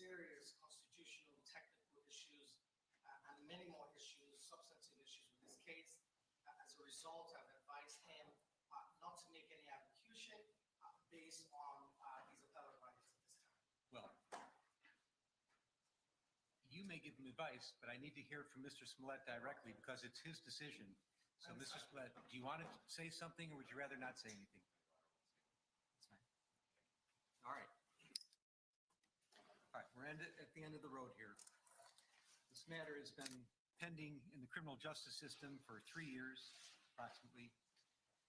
serious constitutional, technical issues, and many more issues, substantive issues with this case. As a result, I've advised him not to make any allocution based on his appellate rights at this time. Well, you may give him advice, but I need to hear from Mr. Smollett directly because it's his decision. So, Mr. Smollett, do you want to say something, or would you rather not say anything? That's fine. All right. All right, we're at the end of the road here. This matter has been pending in the criminal justice system for 3 years, approximately.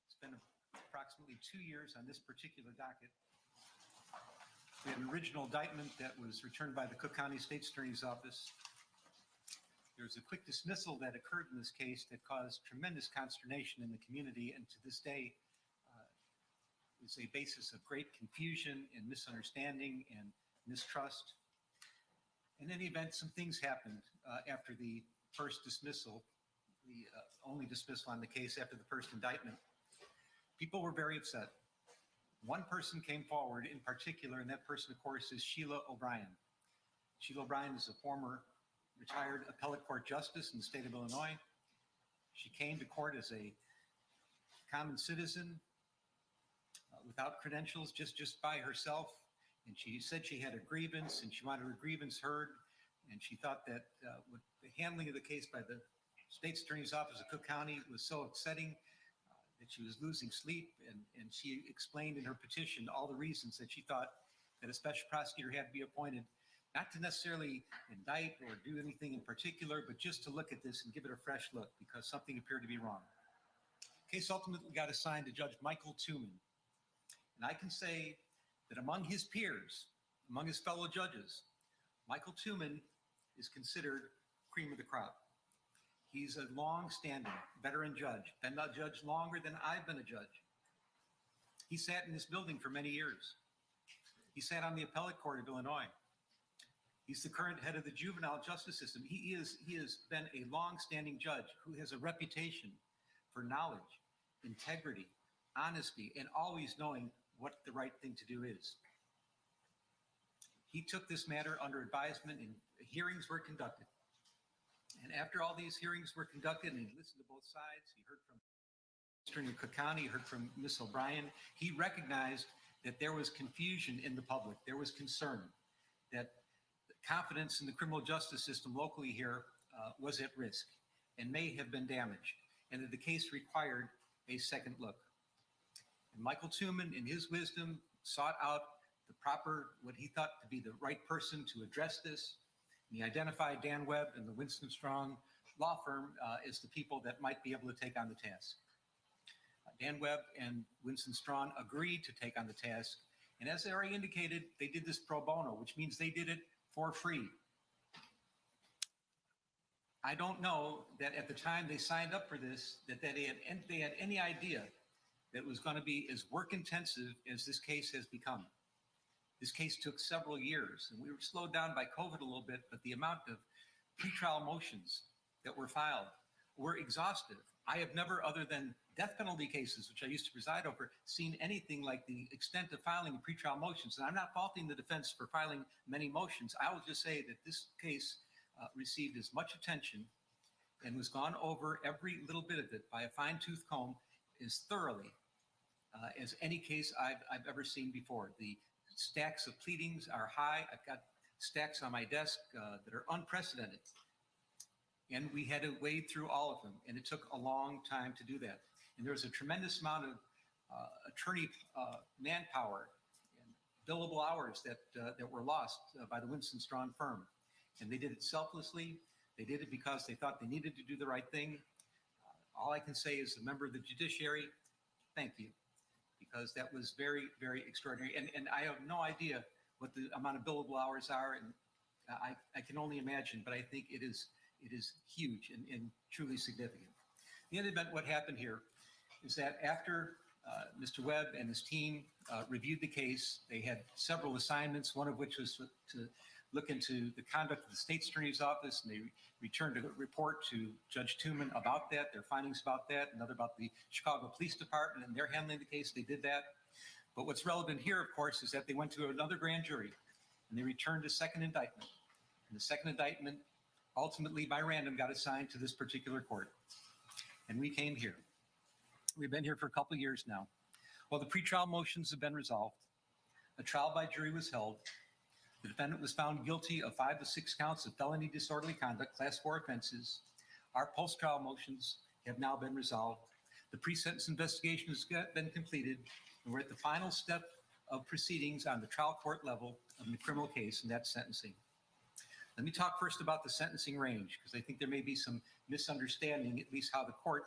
It's been approximately 2 years on this particular docket. We had an original indictment that was returned by the Cook County State's Attorney's Office. There was a quick dismissal that occurred in this case that caused tremendous consternation in the community, and to this day is a basis of great confusion and misunderstanding and mistrust. In any event, some things happened after the first dismissal, the only dismissal on the case after the first indictment. People were very upset. One person came forward in particular, and that person, of course, is Sheila O'Brien. Sheila O'Brien is a former retired appellate court justice in the state of Illinois. She came to court as a common citizen without credentials, just by herself. And she said she had a grievance and she wanted her grievance heard. And she thought that with the handling of the case by the State's Attorney's Office of Cook County was so upsetting that she was losing sleep. And she explained in her petition all the reasons that she thought that a special prosecutor had to be appointed, not to necessarily indict or do anything in particular, but just to look at this and give it a fresh look because something appeared to be wrong. The case ultimately got assigned to Judge Michael Tuman. And I can say that among his peers, among his fellow judges, Michael Tuman is considered cream of the crop. He's a long-standing veteran judge, been a judge longer than I've been a judge. He sat in this building for many years. He sat on the appellate court of Illinois. He's the current head of the juvenile justice system. He has been a long-standing judge who has a reputation for knowledge, integrity, honesty, and always knowing what the right thing to do is. He took this matter under advisement and hearings were conducted. And after all these hearings were conducted and he listened to both sides, he heard from Attorney Cook County, he heard from Ms. O'Brien, he recognized that there was confusion in the public. There was concern that confidence in the criminal justice system locally here was at risk and may have been damaged, and that the case required a second look. And Michael Tuman, in his wisdom, sought out the proper, what he thought to be the right person to address this. And he identified Dan Webb and the Winston Strong law firm as the people that might be able to take on the task. Dan Webb and Winston Strong agreed to take on the task. And as I already indicated, they did this pro bono, which means they did it for free. I don't know that at the time they signed up for this, that they had any idea that it was going to be as work intensive as this case has become. This case took several years, and we were slowed down by COVID a little bit, but the amount of pretrial motions that were filed were exhaustive. I have never, other than death penalty cases, which I used to preside over, seen anything like the extent of filing of pretrial motions. And I'm not faulting the defense for filing many motions. I will just say that this case received as much attention and was gone over every little bit of it by a fine-tooth comb as thoroughly as any case I've ever seen before. The stacks of pleadings are high. I've got stacks on my desk that are unprecedented. And we had to wade through all of them, and it took a long time to do that. And there was a tremendous amount of attorney manpower and billable hours that were lost by the Winston Strong firm. And they did it selflessly. They did it because they thought they needed to do the right thing. All I can say as a member of the judiciary, thank you, because that was very, very extraordinary. And I have no idea what the amount of billable hours are, and I can only imagine, but I think it is huge and truly significant. In any event, what happened here is that after Mr. Webb and his team reviewed the case, they had several assignments, one of which was to look into the conduct of the State's Attorney's Office, and they returned a report to Judge Tuman about that, their findings about that, another about the Chicago Police Department and their handling the case. They did that. But what's relevant here, of course, is that they went to another grand jury and they returned a second indictment. And the second indictment, ultimately by random, got assigned to this particular court. And we came here. We've been here for a couple of years now. Well, the pretrial motions have been resolved. A trial by jury was held. The defendant was found guilty of 5 to 6 counts of felony disorderly conduct, class 4 offenses. Our post-trial motions have now been resolved. The pre-sentence investigation has been completed, and we're at the final step of proceedings on the trial court level of the criminal case, and that's sentencing. Let me talk first about the sentencing range, because I think there may be some misunderstanding, at least how the court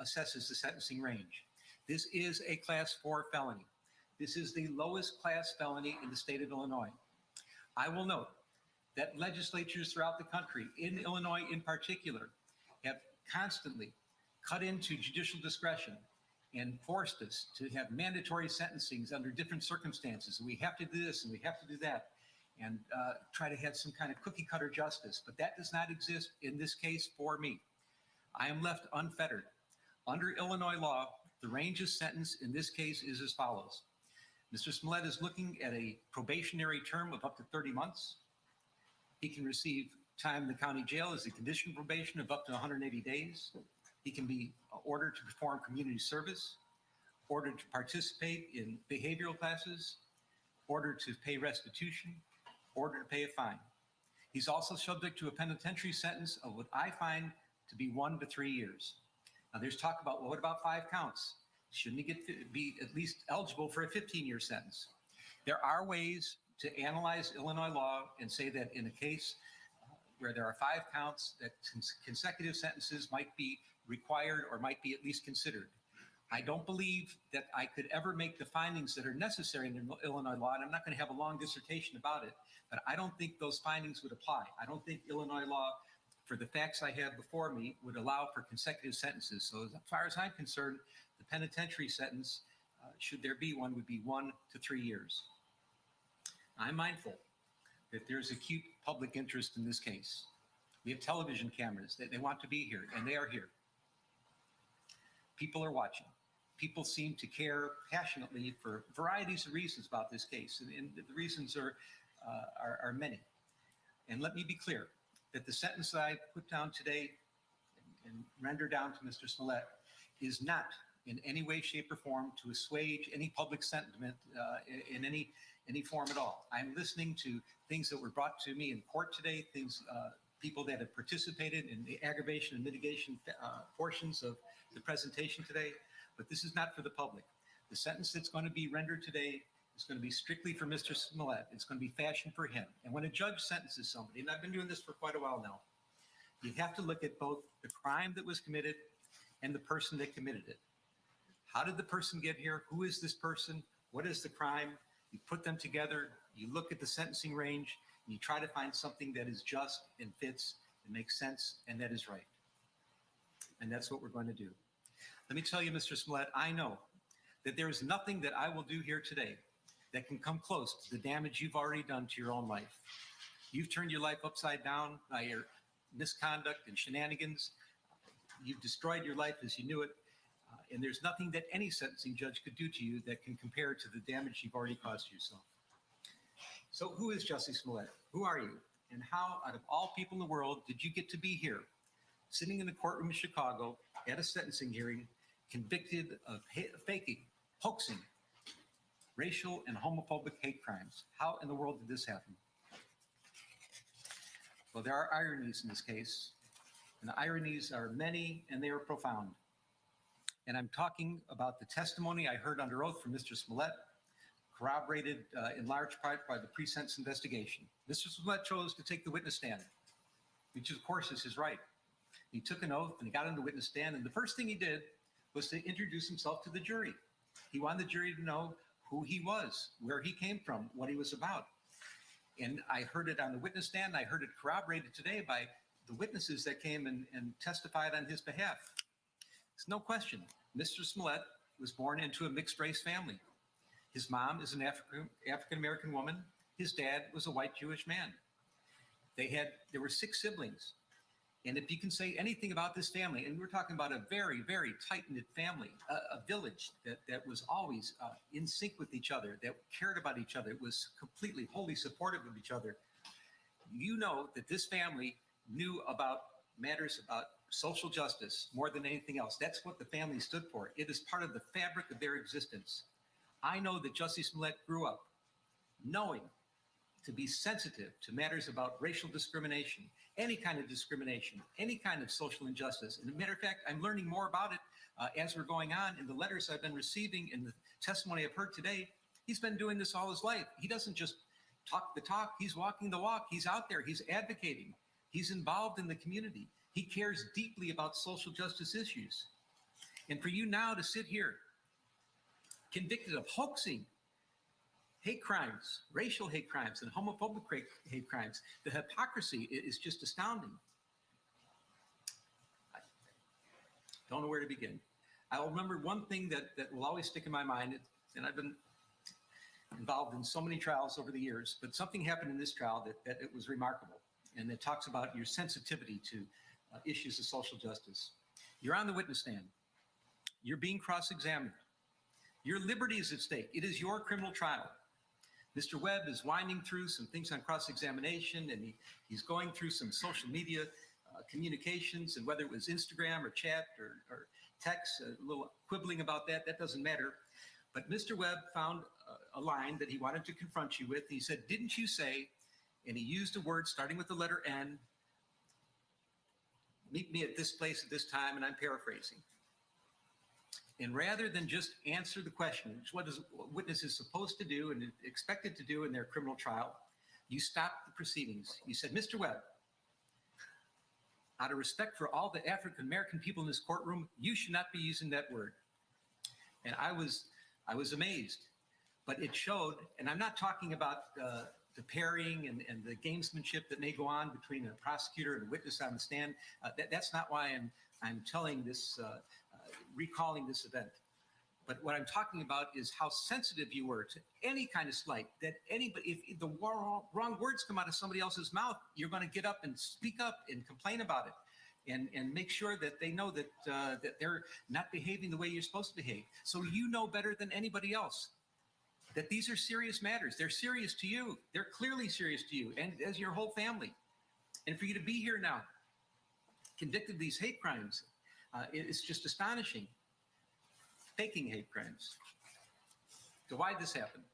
assesses the sentencing range. This is a class 4 felony. This is the lowest class felony in the state of Illinois. I will note that legislatures throughout the country, in Illinois in particular, have constantly cut into judicial discretion and forced us to have mandatory sentencings under different circumstances. We have to do this and we have to do that, and try to have some kind of cookie cutter justice. But that does not exist in this case for me. I am left unfettered. Under Illinois law, the range of sentence in this case is as follows. Mr. Smollett is looking at a probationary term of up to 30 months. He can receive time in the county jail as a condition probation of up to 180 days. He can be ordered to perform community service, ordered to participate in behavioral classes, ordered to pay restitution, ordered to pay a fine. He's also subject to a penitentiary sentence of what I find to be 1 to 3 years. Now there's talk about, well, what about 5 counts? Shouldn't he be at least eligible for a 15-year sentence? There are ways to analyze Illinois law and say that in a case where there are 5 counts, that consecutive sentences might be required or might be at least considered. I don't believe that I could ever make the findings that are necessary in Illinois law, and I'm not going to have a long dissertation about it, but I don't think those findings would apply. I don't think Illinois law, for the facts I have before me, would allow for consecutive sentences. So as far as I'm concerned, the penitentiary sentence, should there be one, would be 1 to 3 years. I'm mindful that there's acute public interest in this case. We have television cameras that they want to be here, and they are here. People are watching. People seem to care passionately for varieties of reasons about this case, and the reasons are many. And let me be clear that the sentence that I put down today and render down to Mr. Smollett is not in any way, shape, or form to assuage any public sentiment in any form at all. I'm listening to things that were brought to me in court today, people that have participated in the aggravation and mitigation portions of the presentation today, but this is not for the public. The sentence that's going to be rendered today is going to be strictly for Mr. Smollett. It's going to be fashioned for him. And when a judge sentences somebody, and I've been doing this for quite a while now, you have to look at both the crime that was committed and the person that committed it. How did the person get here? Who is this person? What is the crime? You put them together, you look at the sentencing range, and you try to find something that is just and fits and makes sense and that is right. And that's what we're going to do. Let me tell you, Mr. Smollett, I know that there is nothing that I will do here today that can come close to the damage you've already done to your own life. You've turned your life upside down by your misconduct and shenanigans. You've destroyed your life as you knew it. And there's nothing that any sentencing judge could do to you that can compare to the damage you've already caused yourself. So who is Jussie Smollett? Who are you? And how, out of all people in the world, did you get to be here, sitting in the courtroom in Chicago at a sentencing hearing, convicted of faking, hoaxing, racial and homophobic hate crimes? How in the world did this happen? Well, there are ironies in this case, and the ironies are many and they are profound. And I'm talking about the testimony I heard under oath from Mr. Smollett, corroborated in large part by the pre-sentence investigation. Mr. Smollett chose to take the witness stand, which of course is his right. He took an oath and he got on the witness stand, and the first thing he did was to introduce himself to the jury. He wanted the jury to know who he was, where he came from, what he was about. And I heard it on the witness stand. I heard it corroborated today by the witnesses that came and testified on his behalf. There's no question, Mr. Smollett was born into a mixed race family. His mom is an African-American woman. His dad was a white Jewish man. There were 6 siblings. And if you can say anything about this family, and we're talking about a very, very tight-knit family, a village that was always in sync with each other, that cared about each other, was completely, wholly supportive of each other, you know that this family knew about matters about social justice more than anything else. That's what the family stood for. It is part of the fabric of their existence. I know that Jussie Smollett grew up knowing to be sensitive to matters about racial discrimination, any kind of discrimination, any kind of social injustice. And as a matter of fact, I'm learning more about it as we're going on in the letters I've been receiving, in the testimony I've heard today. He's been doing this all his life. He doesn't just talk the talk, he's walking the walk. He's out there, he's advocating, he's involved in the community. He cares deeply about social justice issues. And for you now to sit here, convicted of hoaxing hate crimes, racial hate crimes, and homophobic hate crimes, the hypocrisy is just astounding. I don't know where to begin. I'll remember one thing that will always stick in my mind, and I've been involved in so many trials over the years, but something happened in this trial that it was remarkable, and it talks about your sensitivity to issues of social justice. You're on the witness stand. You're being cross-examined. Your liberty is at stake. It is your criminal trial. Mr. Webb is winding through some things on cross-examination, and he's going through some social media communications, and whether it was Instagram or chat or text, a little quibbling about that doesn't matter. But Mr. Webb found a line that he wanted to confront you with. He said, "Didn't you say," and he used a word starting with the letter N, "meet me at this place at this time," and I'm paraphrasing. And rather than just answer the question, which what a witness is supposed to do and expected to do in their criminal trial, you stopped the proceedings. You said, "Mr. Webb, out of respect for all the African-American people in this courtroom, you should not be using that word." And I was amazed, but it showed, and I'm not talking about the parrying and the gamesmanship that may go on between a prosecutor and a witness on the stand. That's not why I'm telling this, recalling this event. But what I'm talking about is how sensitive you were to any kind of slight, that anybody, if the wrong words come out of somebody else's mouth, you're going to get up and speak up and complain about it and make sure that they know that they're not behaving the way you're supposed to behave. So you know better than anybody else that these are serious matters. They're serious to you. They're clearly serious to you and as your whole family. And for you to be here now, convicted of these hate crimes, it's just astonishing. Faking hate crimes. So why did this happen?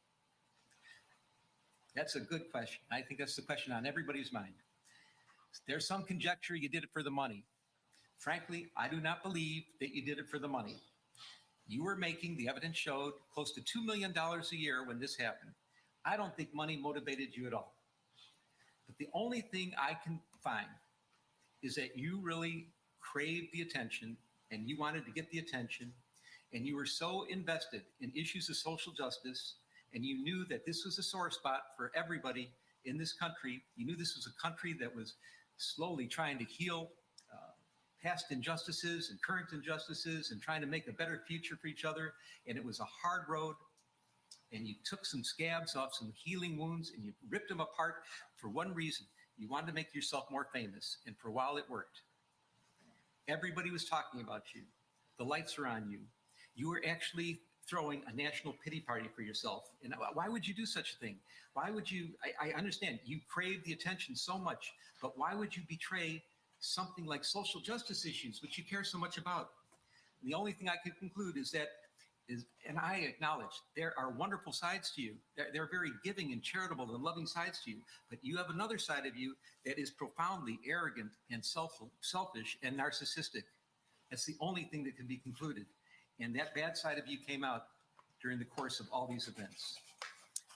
That's a good question. I think that's the question on everybody's mind. There's some conjecture you did it for the money. Frankly, I do not believe that you did it for the money. You were making, the evidence showed, close to $2 million a year when this happened. I don't think money motivated you at all. But the only thing I can find is that you really craved the attention, and you wanted to get the attention, and you were so invested in issues of social justice, and you knew that this was a sore spot for everybody in this country. You knew this was a country that was slowly trying to heal past injustices and current injustices and trying to make a better future for each other. And it was a hard road, and you took some scabs off some healing wounds and you ripped them apart for one reason. You wanted to make yourself more famous, and for a while it worked. Everybody was talking about you. The lights are on you. You were actually throwing a national pity party for yourself. And why would you do such a thing? Why would you, I understand you crave the attention so much, but why would you betray something like social justice issues, which you care so much about? And the only thing I could conclude is that, and I acknowledge there are wonderful sides to you. There are very giving and charitable and loving sides to you, but you have another side of you that is profoundly arrogant and selfish and narcissistic. That's the only thing that can be concluded. And that bad side of you came out during the course of all these events.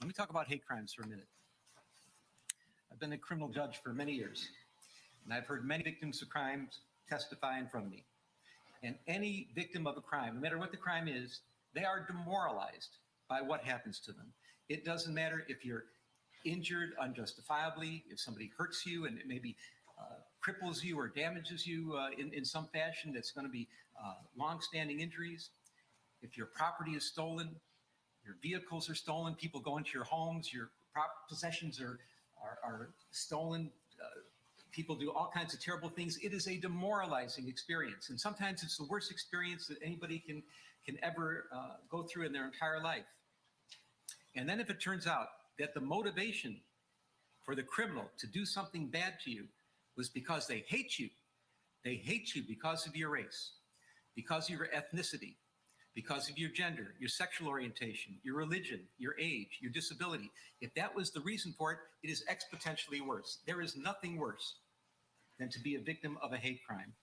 Let me talk about hate crimes for a minute. I've been a criminal judge for many years, and I've heard many victims of crimes testify in front of me. And any victim of a crime, no matter what the crime is, they are demoralized by what happens to them. It doesn't matter if you're injured unjustifiably, if somebody hurts you and it maybe cripples you or damages you in some fashion that's going to be long-standing injuries. If your property is stolen, your vehicles are stolen, people go into your homes, your possessions are stolen, People do all kinds of terrible things. It is a demoralizing experience. And sometimes it's the worst experience that anybody can ever go through in their entire life. And then if it turns out that the motivation for the criminal to do something bad to you was because they hate you because of your race, because of your ethnicity, because of your gender, your sexual orientation, your religion, your age, your disability. If that was the reason for it, it is exponentially worse. There is nothing worse than to be a victim of a hate crime.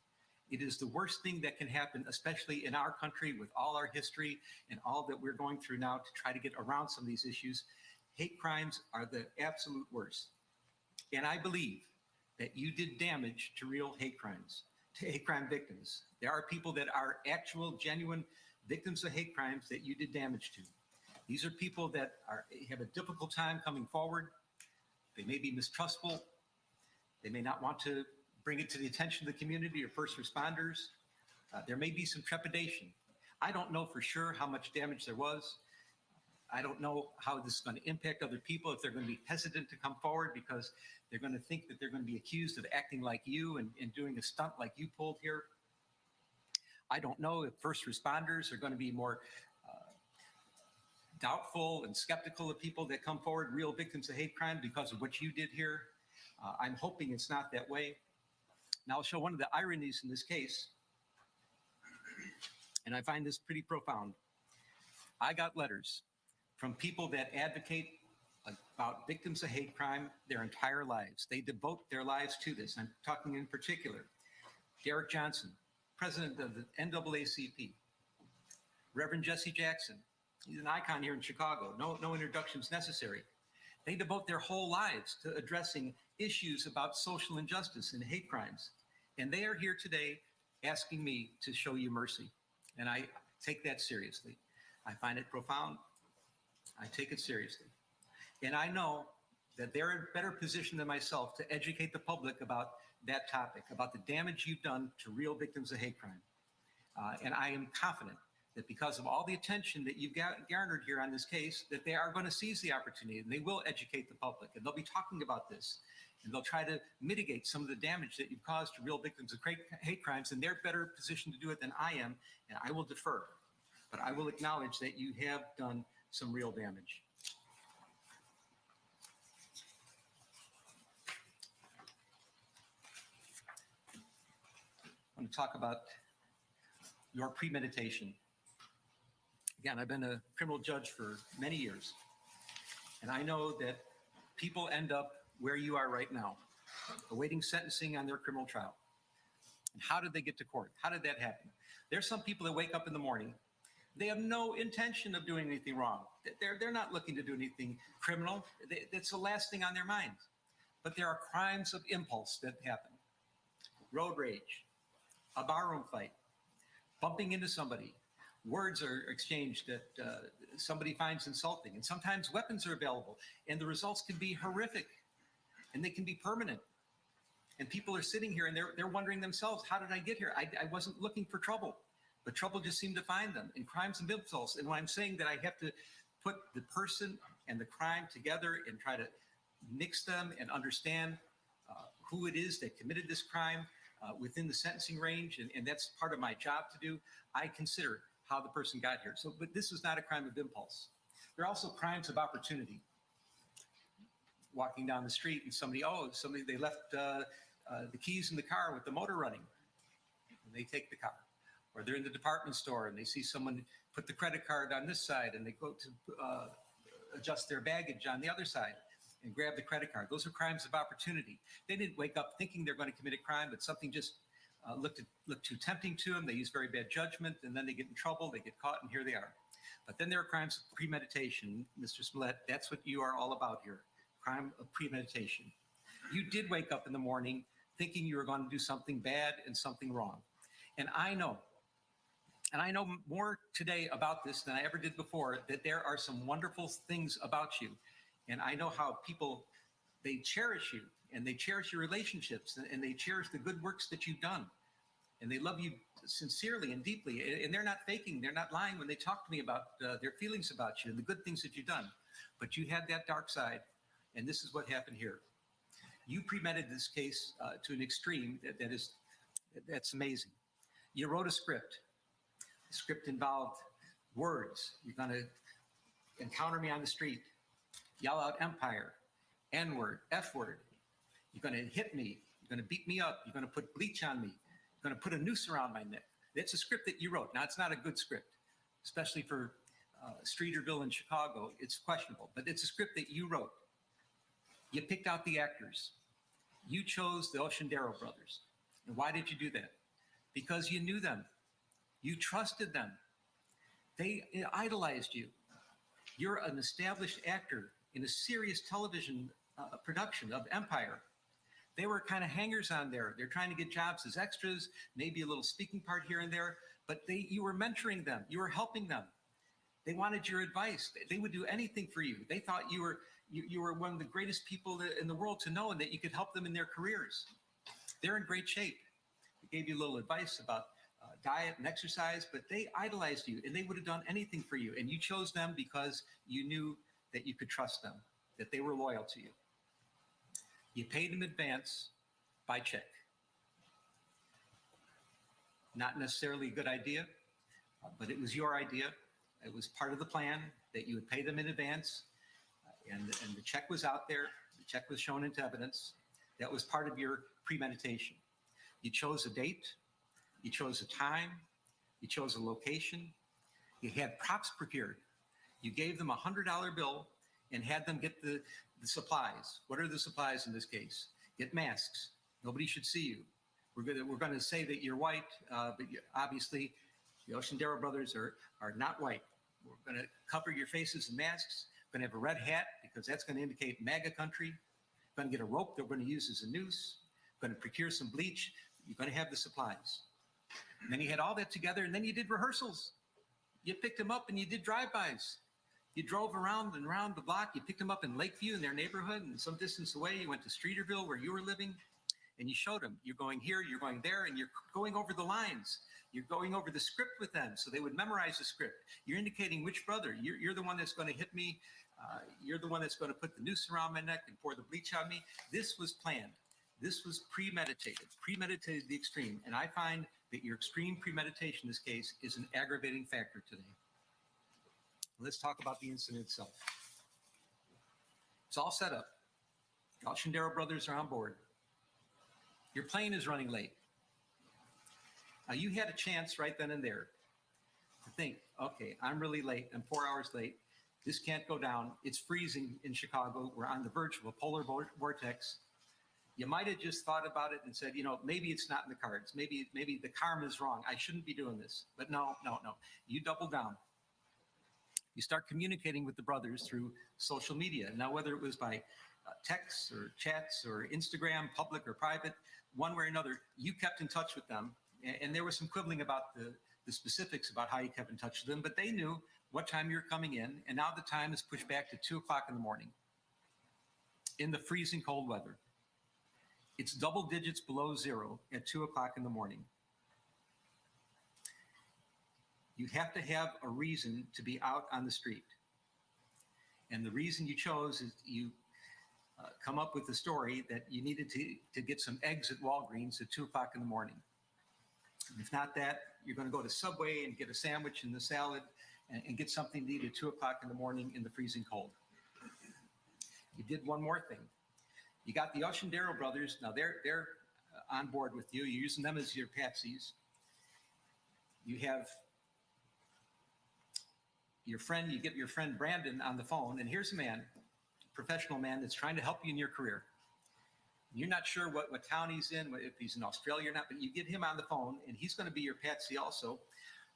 It is the worst thing that can happen, especially in our country with all our history and all that we're going through now to try to get around some of these issues. Hate crimes are the absolute worst. And I believe that you did damage to real hate crimes, to hate crime victims. There are people that are actual, genuine victims of hate crimes that you did damage to. These are people that have a difficult time coming forward. They may be mistrustful. They may not want to bring it to the attention of the community or first responders. There may be some trepidation. I don't know for sure how much damage there was. I don't know how this is going to impact other people, if they're going to be hesitant to come forward because they're going to think that they're going to be accused of acting like you and doing a stunt like you pulled here. I don't know if first responders are going to be more doubtful and skeptical of people that come forward, real victims of hate crime, because of what you did here. I'm hoping it's not that way. Now I'll show one of the ironies in this case, and I find this pretty profound. I got letters from people that advocate about victims of hate crime their entire lives. They devote their lives to this. I'm talking in particular, Derek Johnson, president of the NAACP, Reverend Jussie Jackson. He's an icon here in Chicago. No introductions necessary. They devote their whole lives to addressing issues about social injustice and hate crimes. And they are here today asking me to show you mercy. And I take that seriously. I find it profound. I take it seriously. And I know that they're in a better position than myself to educate the public about that topic, about the damage you've done to real victims of hate crime. And I am confident that because of all the attention that you've garnered here on this case, that they are going to seize the opportunity and they will educate the public, and they'll be talking about this, and they'll try to mitigate some of the damage that you've caused to real victims of hate crimes, and they're better positioned to do it than I am, and I will defer. But I will acknowledge that you have done some real damage. I want to talk about your premeditation. Again, I've been a criminal judge for many years, and I know that people end up where you are right now, awaiting sentencing on their criminal trial. And how did they get to court? How did that happen? There's some people that wake up in the morning, they have no intention of doing anything wrong. They're not looking to do anything criminal. That's the last thing on their minds. But there are crimes of impulse that happen. Road rage, a barroom fight, bumping into somebody. Words are exchanged that somebody finds insulting, and sometimes weapons are available, and the results can be horrific, and they can be permanent. And people are sitting here and they're wondering themselves, how did I get here? I wasn't looking for trouble, but trouble just seemed to find them, and crimes and impulse. And when I'm saying that I have to put the person and the crime together and try to mix them and understand who it is that committed this crime within the sentencing range, and that's part of my job to do, I consider how the person got here. So, but this is not a crime of impulse. There are also crimes of opportunity. Walking down the street and somebody they left the keys in the car with the motor running, and they take the car. Or they're in the department store and they see someone put the credit card on this side and they go to adjust their baggage on the other side and grab the credit card. Those are crimes of opportunity. They didn't wake up thinking they're going to commit a crime, but something just looked too tempting to them. They use very bad judgment, and then they get in trouble. They get caught, and here they are. But then there are crimes of premeditation. Mr. Smollett, that's what you are all about here, crime of premeditation. You did wake up in the morning thinking you were going to do something bad and something wrong. And I know more today about this than I ever did before, that there are some wonderful things about you. And I know how people, they cherish you, and they cherish your relationships, and they cherish the good works that you've done. And they love you sincerely and deeply. And they're not faking, they're not lying when they talk to me about their feelings about you and the good things that you've done. But you had that dark side, and this is what happened here. You premeditated this case to an extreme that's amazing. You wrote a script. The script involved words. You're going to encounter me on the street, yell out empire, N-word, F-word. You're going to hit me. You're going to beat me up. You're going to put bleach on me. You're going to put a noose around my neck. That's a script that you wrote. Now, it's not a good script, especially for Streeterville in Chicago. It's questionable, but it's a script that you wrote. You picked out the actors. You chose the Oceandero brothers. And why did you do that? Because you knew them. You trusted them. They idolized you. You're an established actor in a serious television production of Empire. They were kind of hangers on there. They're trying to get jobs as extras, maybe a little speaking part here and there, but you were mentoring them. You were helping them. They wanted your advice. They would do anything for you. They thought you were one of the greatest people in the world to know and that you could help them in their careers. They're in great shape. They gave you a little advice about diet and exercise, but they idolized you and they would have done anything for you. And you chose them because you knew that you could trust them, that they were loyal to you. You paid them in advance by check. Not necessarily a good idea, but it was your idea. It was part of the plan that you would pay them in advance. And the check was out there. The check was shown into evidence. That was part of your premeditation. You chose a date. You chose a time. You chose a location. You had props procured. You gave them a $100 bill and had them get the supplies. What are the supplies in this case? Get masks. Nobody should see you. We're going to say that you're white, but obviously the Oceandero brothers are not white. We're going to cover your faces in masks. We're going to have a red hat because that's going to indicate MAGA country. We're going to get a rope that we're going to use as a noose. We're going to procure some bleach. You're going to have the supplies. And then you had all that together, and then you did rehearsals. You picked them up and you did drive-bys. You drove around and around the block. You picked them up in Lakeview in their neighborhood, and some distance away, you went to Streeterville where you were living, and you showed them. You're going here, you're going there, and you're going over the lines. You're going over the script with them so they would memorize the script. You're indicating which brother. You're the one that's going to hit me. You're the one that's going to put the noose around my neck and pour the bleach on me. This was planned. This was premeditated to the extreme. And I find that your extreme premeditation in this case is an aggravating factor today. Let's talk about the incident itself. It's all set up. The Oceandero brothers are on board. Your plane is running late. Now, you had a chance right then and there to think, okay, I'm really late. I'm 4 hours late. This can't go down. It's freezing in Chicago. We're on the verge of a polar vortex. You might have just thought about it and said, maybe it's not in the cards. Maybe the karma is wrong. I shouldn't be doing this. But no. You double down. You start communicating with the brothers through social media. Now, whether it was by texts or chats or Instagram, public or private, one way or another, you kept in touch with them. And there was some quibbling about the specifics about how you kept in touch with them, but they knew what time you're coming in. And now the time is pushed back to 2 o'clock in the morning in the freezing cold weather. It's double digits below zero at 2 o'clock in the morning. You have to have a reason to be out on the street. And the reason you chose is you come up with the story that you needed to get some eggs at Walgreens at 2 o'clock in the morning. If not that, you're going to go to Subway and get a sandwich and the salad and get something to eat at 2 o'clock in the morning in the freezing cold. You did one more thing. You got the Oceandero brothers. Now they're on board with you. You're using them as your patsies. You have your friend, you get your friend Brandon on the phone, and here's a man, professional man that's trying to help you in your career. You're not sure what town he's in, if he's in Australia or not, but you get him on the phone, and he's going to be your patsy also,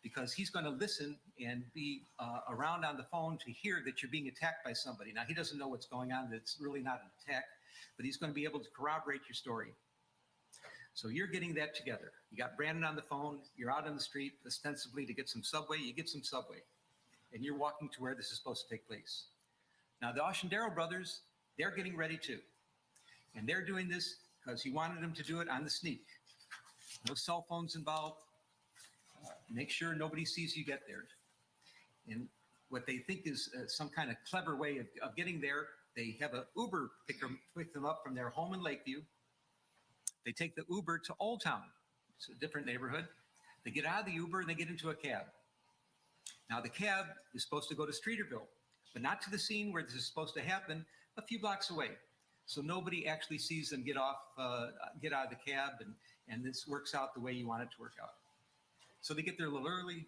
because he's going to listen and be around on the phone to hear that you're being attacked by somebody. Now, he doesn't know what's going on, that it's really not an attack, but he's going to be able to corroborate your story. So you're getting that together. You got Brandon on the phone, you're out on the street ostensibly to get some Subway, you get some Subway, and you're walking to where this is supposed to take place. Now, the Oceandero brothers, they're getting ready too. And they're doing this because you wanted them to do it on the sneak. No cell phones involved. Make sure nobody sees you get there. And what they think is some kind of clever way of getting there They have an Uber pick them up from their home in Lakeview. They take the Uber to Old Town. It's a different neighborhood. They get out of the Uber and they get into a cab. Now the cab is supposed to go to Streeterville, but not to the scene where this is supposed to happen, a few blocks away. So nobody actually sees them get out of the cab, and this works out the way you want it to work out. So they get there a little early.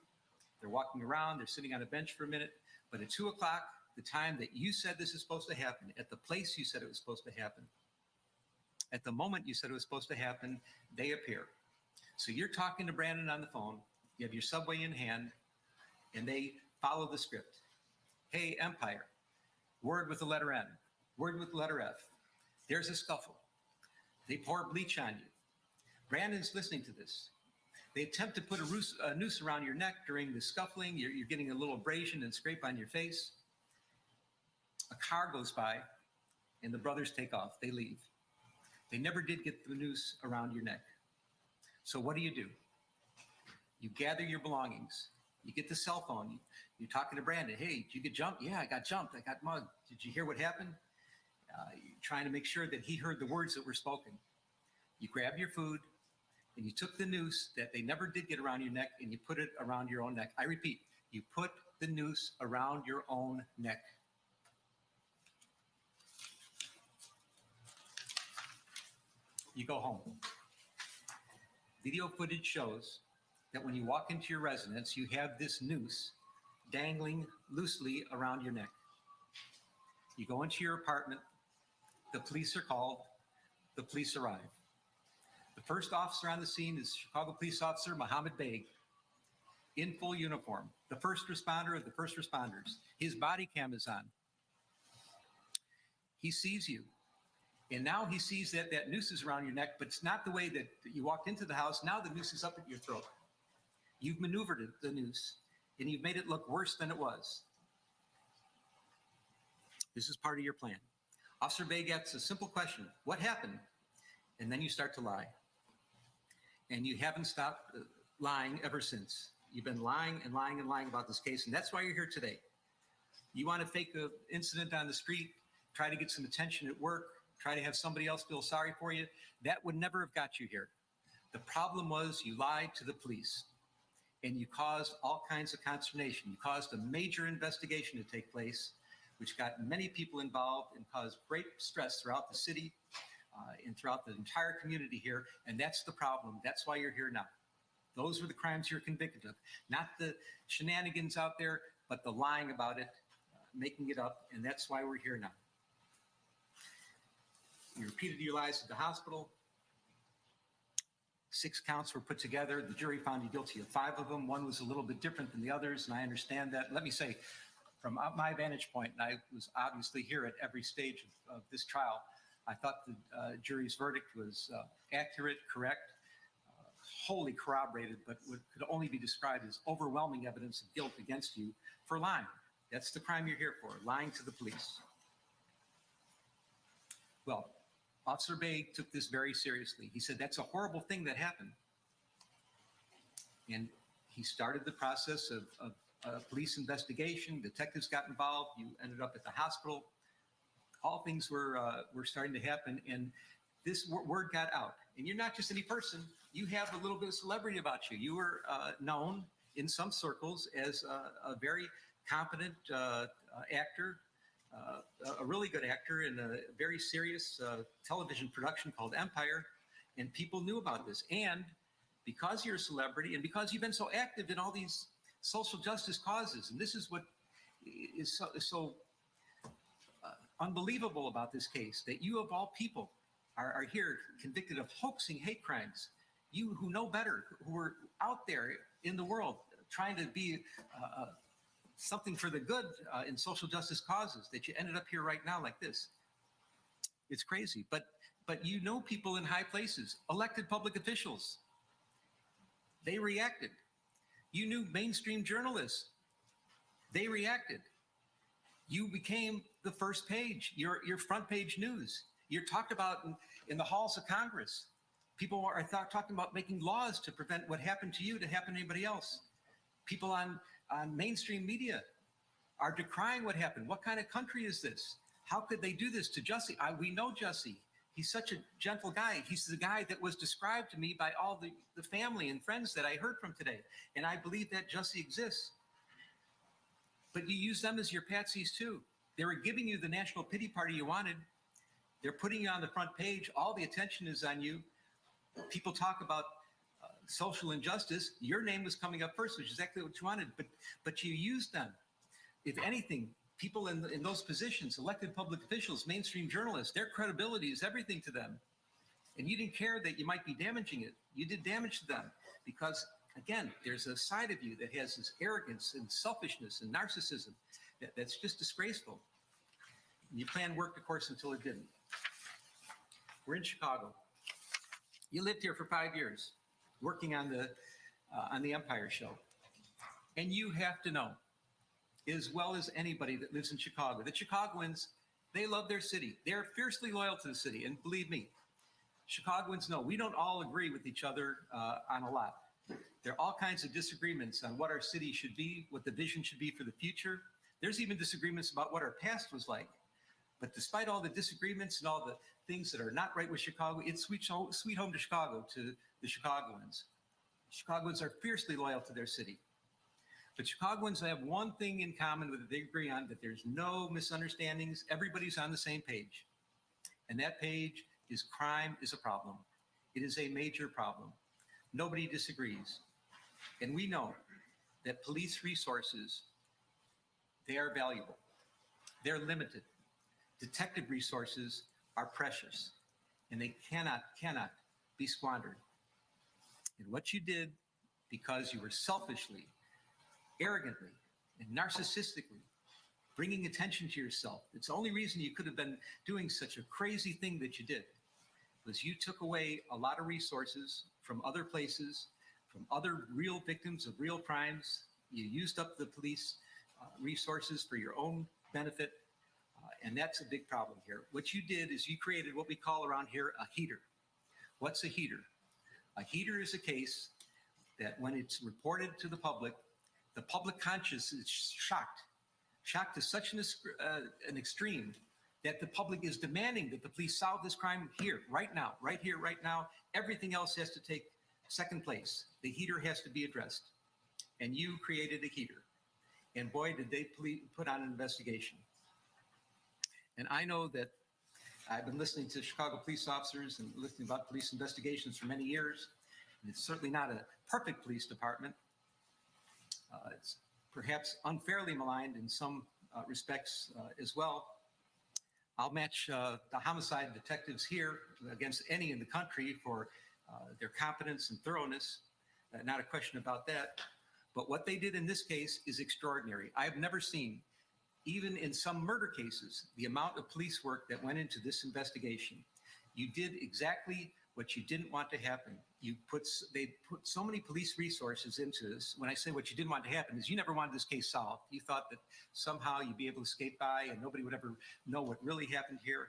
They're walking around. They're sitting on a bench for a minute. But at 2 o'clock, the time that you said this is supposed to happen, at the place you said it was supposed to happen, at the moment you said it was supposed to happen, they appear. So you're talking to Brandon on the phone. You have your subway in hand, and they follow the script. Hey, Empire, word with the letter N, word with the letter F. There's a scuffle. They pour bleach on you. Brandon's listening to this. They attempt to put a noose around your neck during the scuffling. You're getting a little abrasion and scrape on your face. A car goes by, and the brothers take off. They leave. They never did get the noose around your neck. So what do? You gather your belongings. You get the cell phone. You're talking to Brandon. Hey, did you get jumped? Yeah, I got jumped. I got mugged. Did you hear what happened? You're trying to make sure that he heard the words that were spoken. You grab your food, and you took the noose that they never did get around your neck, and you put it around your own neck. I repeat, you put the noose around your own neck. You go home. Video footage shows that when you walk into your residence, you have this noose dangling loosely around your neck. You go into your apartment. The police are called. The police arrive. The first officer on the scene is Chicago police officer Mohammed Beg, in full uniform, the first responder of the first responders. His body cam is on. He sees you. And now he sees that that noose is around your neck, but it's not the way that you walked into the house. Now the noose is up at your throat. You've maneuvered the noose, and you've made it look worse than it was. This is part of your plan. Officer Beg asks a simple question: what happened? And then you start to lie. And you haven't stopped lying ever since. You've been lying and lying and lying about this case, and that's why you're here today. You want to fake an incident on the street, try to get some attention at work, try to have somebody else feel sorry for you. That would never have got you here. The problem was you lied to the police, and you caused all kinds of consternation. You caused a major investigation to take place, which got many people involved and caused great stress throughout the city and throughout the entire community here. And that's the problem. That's why you're here now. Those were the crimes you're convicted of. Not the shenanigans out there, but the lying about it, making it up. And that's why we're here now. You repeated your lies at the hospital. 6 counts were put together. The jury found you guilty of 5 of them. One was a little bit different than the others, and I understand that. Let me say, from my vantage point, and I was obviously here at every stage of this trial, I thought the jury's verdict was accurate, correct, wholly corroborated, but what could only be described as overwhelming evidence of guilt against you for lying. That's the crime you're here for, lying to the police. Well, Officer Beg took this very seriously. He said, that's a horrible thing that happened. And he started the process of police investigation. Detectives got involved. You ended up at the hospital. All things were starting to happen, and this word got out. And you're not just any person. You have a little bit of celebrity about you. You were known in some circles as a very competent actor, a really good actor in a very serious television production called Empire, and people knew about this. And because you're a celebrity and because you've been so active in all these social justice causes, and this is what is so unbelievable about this case, that you of all people are here convicted of hoaxing hate crimes. You who know better, who are out there in the world trying to be something for the good in social justice causes, that you ended up here right now like this. It's crazy. But you know people in high places, elected public officials. They reacted. You knew mainstream journalists. They reacted. You became the first page, your front page news. You're talked about in the halls of Congress. People are talking about making laws to prevent what happened to you to happen to anybody else. People on mainstream media are decrying what happened. What kind of country is this? How could they do this to Jussie? We know Jussie. He's such a gentle guy. He's the guy that was described to me by all the family and friends that I heard from today. And I believe that Jussie exists. But you use them as your patsies too. They were giving you the national pity party you wanted. They're putting you on the front page. All the attention is on you. People talk about social injustice. Your name was coming up first, which is exactly what you wanted. But you used them. If anything, people in those positions, elected public officials, mainstream journalists, their credibility is everything to them. And you didn't care that you might be damaging it. You did damage to them because, again, there's a side of you that has this arrogance and selfishness and narcissism that's just disgraceful. And your plan worked, of course, until it didn't. We're in Chicago. You lived here for 5 years, working on the Empire show. And you have to know, as well as anybody that lives in Chicago, that Chicagoans, they love their city. They're fiercely loyal to the city. And believe me, Chicagoans know we don't all agree with each other on a lot. There are all kinds of disagreements on what our city should be, what the vision should be for the future. There's even disagreements about what our past was like. But despite all the disagreements and all the things that are not right with Chicago, it's sweet home to Chicago, to the Chicagoans. Chicagoans are fiercely loyal to their city. But Chicagoans have one thing in common that they agree on, that there's no misunderstandings. Everybody's on the same page. And that page is crime is a problem. It is a major problem. Nobody disagrees. And we know that police resources, they are valuable. They're limited. Detective resources are precious, and they cannot be squandered. And what you did, because you were selfishly, arrogantly, and narcissistically bringing attention to yourself, it's the only reason you could have been doing such a crazy thing that you did, was you took away a lot of resources from other places, from other real victims of real crimes. You used up the police resources for your own benefit. And that's a big problem here. What you did is you created what we call around here a heater. What's a heater? A heater is a case that when it's reported to the public conscience is shocked to such an extreme that the public is demanding that the police solve this crime here, right now, right here, right now. Everything else has to take second place. The heater has to be addressed. And you created a heater. And boy, did they put on an investigation. And I know that I've been listening to Chicago police officers and listening about police investigations for many years. And it's certainly not a perfect police department. It's perhaps unfairly maligned in some respects as well. I'll match the homicide detectives here against any in the country for their competence and thoroughness. Not a question about that. But what they did in this case is extraordinary. I've never seen, even in some murder cases, the amount of police work that went into this investigation. You did exactly what you didn't want to happen. They put so many police resources into this. When I say what you didn't want to happen is you never wanted this case solved. You thought that somehow you'd be able to skate by and nobody would ever know what really happened here.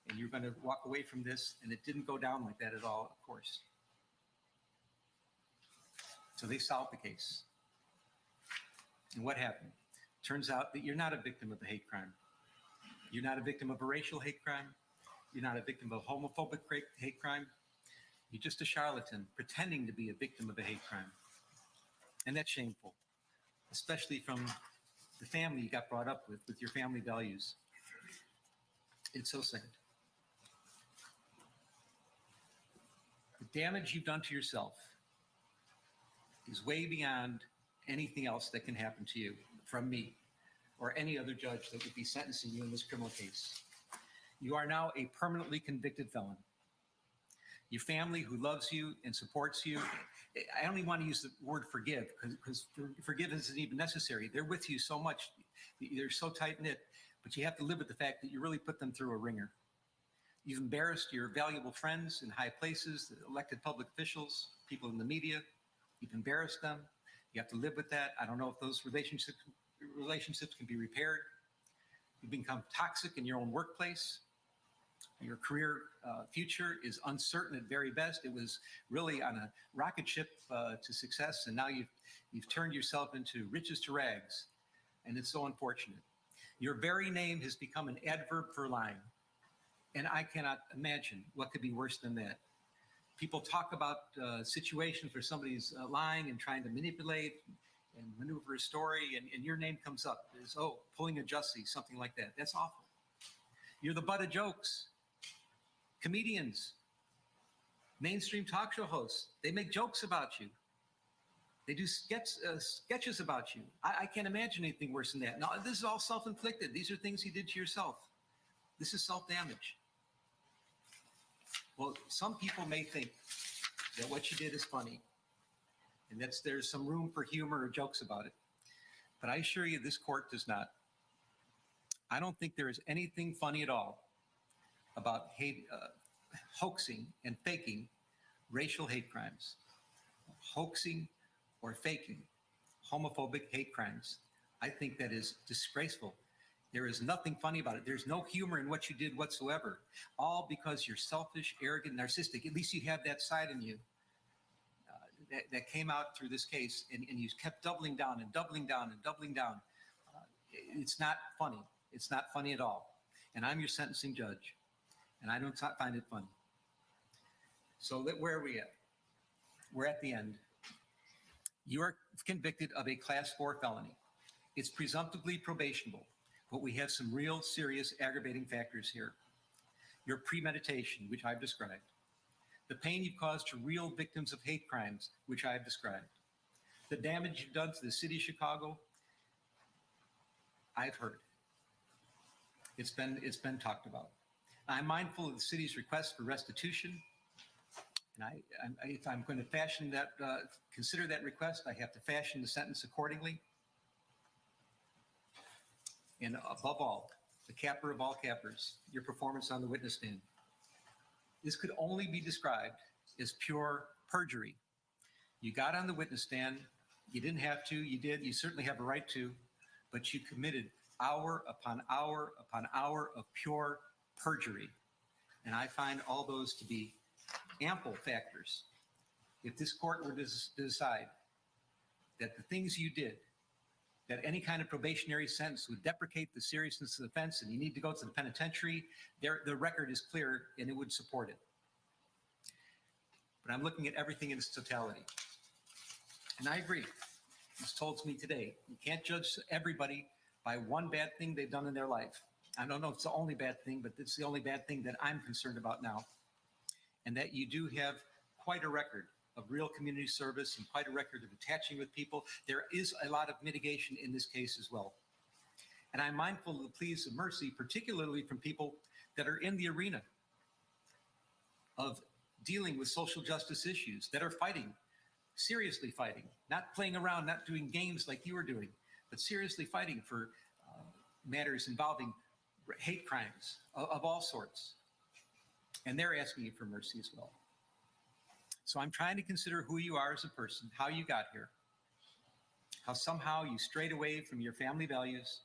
And you're going to walk away from this. And it didn't go down like that at all, of course. So they solved the case. And what happened? Turns out that you're not a victim of a hate crime. You're not a victim of a racial hate crime. You're not a victim of a homophobic hate crime. You're just a charlatan pretending to be a victim of a hate crime. And that's shameful, especially from the family you got brought up with your family values. It's so sad. The damage you've done to yourself is way beyond anything else that can happen to you from me or any other judge that would be sentencing you in this criminal case. You are now a permanently convicted felon. Your family who loves you and supports you, I only want to use the word forgive because forgiveness isn't even necessary. They're with you so much. They're so tight-knit, but you have to live with the fact that you really put them through a ringer. You've embarrassed your valuable friends in high places, the elected public officials, people in the media. You've embarrassed them. You have to live with that. I don't know if those relationships can be repaired. You've become toxic in your own workplace. Your career future is uncertain at very best. It was really on a rocket ship to success, and now you've turned yourself into riches to rags, and it's so unfortunate. Your very name has become an adverb for lying. And I cannot imagine what could be worse than that. People talk about situations where somebody's lying and trying to manipulate and maneuver a story, and your name comes up as, oh, pulling a Jussie, something like that. That's awful. You're the butt of jokes. Comedians, mainstream talk show hosts, they make jokes about you. They do sketches about you. I can't imagine anything worse than that. Now, this is all self-inflicted. These are things you did to yourself. This is self-damage. Well, some people may think that what you did is funny, and there's some room for humor or jokes about it. But I assure you, this court does not. I don't think there is anything funny at all about hoaxing and faking racial hate crimes. Hoaxing or faking homophobic hate crimes. I think that is disgraceful. There is nothing funny about it. There's no humor in what you did whatsoever. All because you're selfish, arrogant, narcissistic. At least you have that side in you that came out through this case, and you kept doubling down and doubling down and doubling down. It's not funny. It's not funny at all. And I'm your sentencing judge, and I don't find it funny. So where are we at? We're at the end. You are convicted of a Class 4 felony. It's presumptively probationable, but we have some real serious aggravating factors here. Your premeditation, which I've described. The pain you've caused to real victims of hate crimes, which I've described. The damage you've done to the city of Chicago, I've heard. It's been talked about. I'm mindful of the city's request for restitution. And if I'm going to fashion that, consider that request, I have to fashion the sentence accordingly. And above all, the capper of all cappers, your performance on the witness stand. This could only be described as pure perjury. You got on the witness stand, you didn't have to, you did, you certainly have a right to, but you committed hour upon hour upon hour of pure perjury. And I find all those to be ample factors. If this court were to decide that the things you did, that any kind of probationary sentence would deprecate the seriousness of the offense and you need to go to the penitentiary, the record is clear and it would support it. But I'm looking at everything in its totality. And I agree. It's told to me today, you can't judge everybody by one bad thing they've done in their life. I don't know if it's the only bad thing, but it's the only bad thing that I'm concerned about now. And that you do have quite a record of real community service and quite a record of attaching with people. There is a lot of mitigation in this case as well. And I'm mindful of the pleas of mercy, particularly from people that are in the arena of dealing with social justice issues, that are fighting, seriously fighting, not playing around, not doing games like you were doing, but seriously fighting for matters involving hate crimes of all sorts. And they're asking you for mercy as well. So I'm trying to consider who you are as a person, how you got here, how somehow you strayed away from your family values.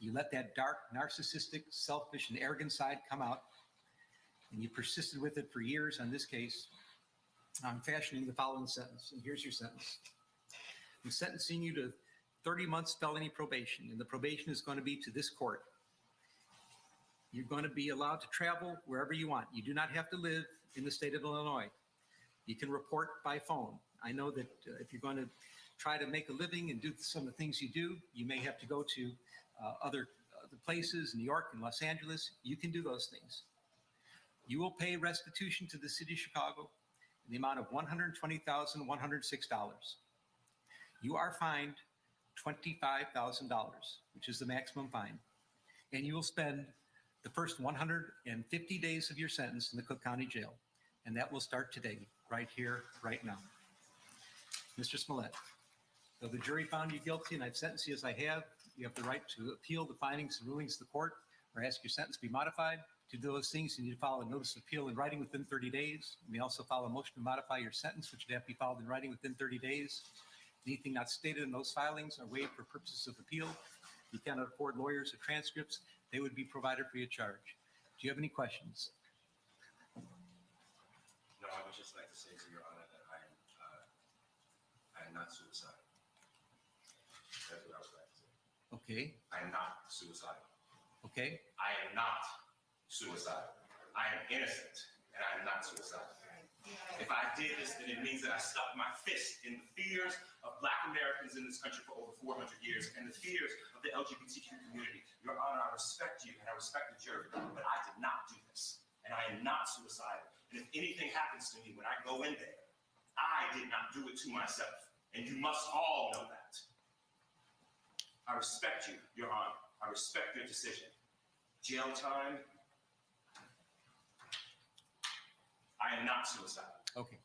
You let that dark, narcissistic, selfish, and arrogant side come out, and you persisted with it for years on this case. I'm fashioning the following sentence, and here's your sentence. I'm sentencing you to 30 months felony probation, and the probation is going to be to this court. You're going to be allowed to travel wherever you want. You do not have to live in the state of Illinois. You can report by phone. I know that if you're going to try to make a living and do some of the things you do, you may have to go to other places, New York and Los Angeles. You can do those things. You will pay restitution to the city of Chicago in the amount of $120,106. You are fined $25,000, which is the maximum fine. And you will spend the first 150 days of your sentence in the Cook County Jail. And that will start today, right here, right now. Mr. Smollett, though the jury found you guilty and I've sentenced you as I have, you have the right to appeal the findings and rulings of the court or ask your sentence be modified. To do those things, you need to file a notice of appeal in writing within 30 days. You may also file a motion to modify your sentence, which would have to be filed in writing within 30 days. Anything not stated in those filings are waived for purposes of appeal. You cannot afford lawyers or transcripts. They would be provided free of charge. Do you have any questions? No, I would just like to say to Your Honor that I am not suicidal. That's what I would like to say. Okay, I am not suicidal. okay, I am not suicidal. I am innocent, and I am not suicidal. If I did this, then it means that I stuck my fist in the fears of Black Americans in this country for over 400 years and the fears of the LGBTQ community. Your Honor, I respect you and I respect the jury, but I did not do this. And I am not suicidal. And if anything happens to me when I go in there, I did not do it to myself. And you must all know that. I respect you, Your Honor. I respect your decision. Jail time. I am not suicidal. okay.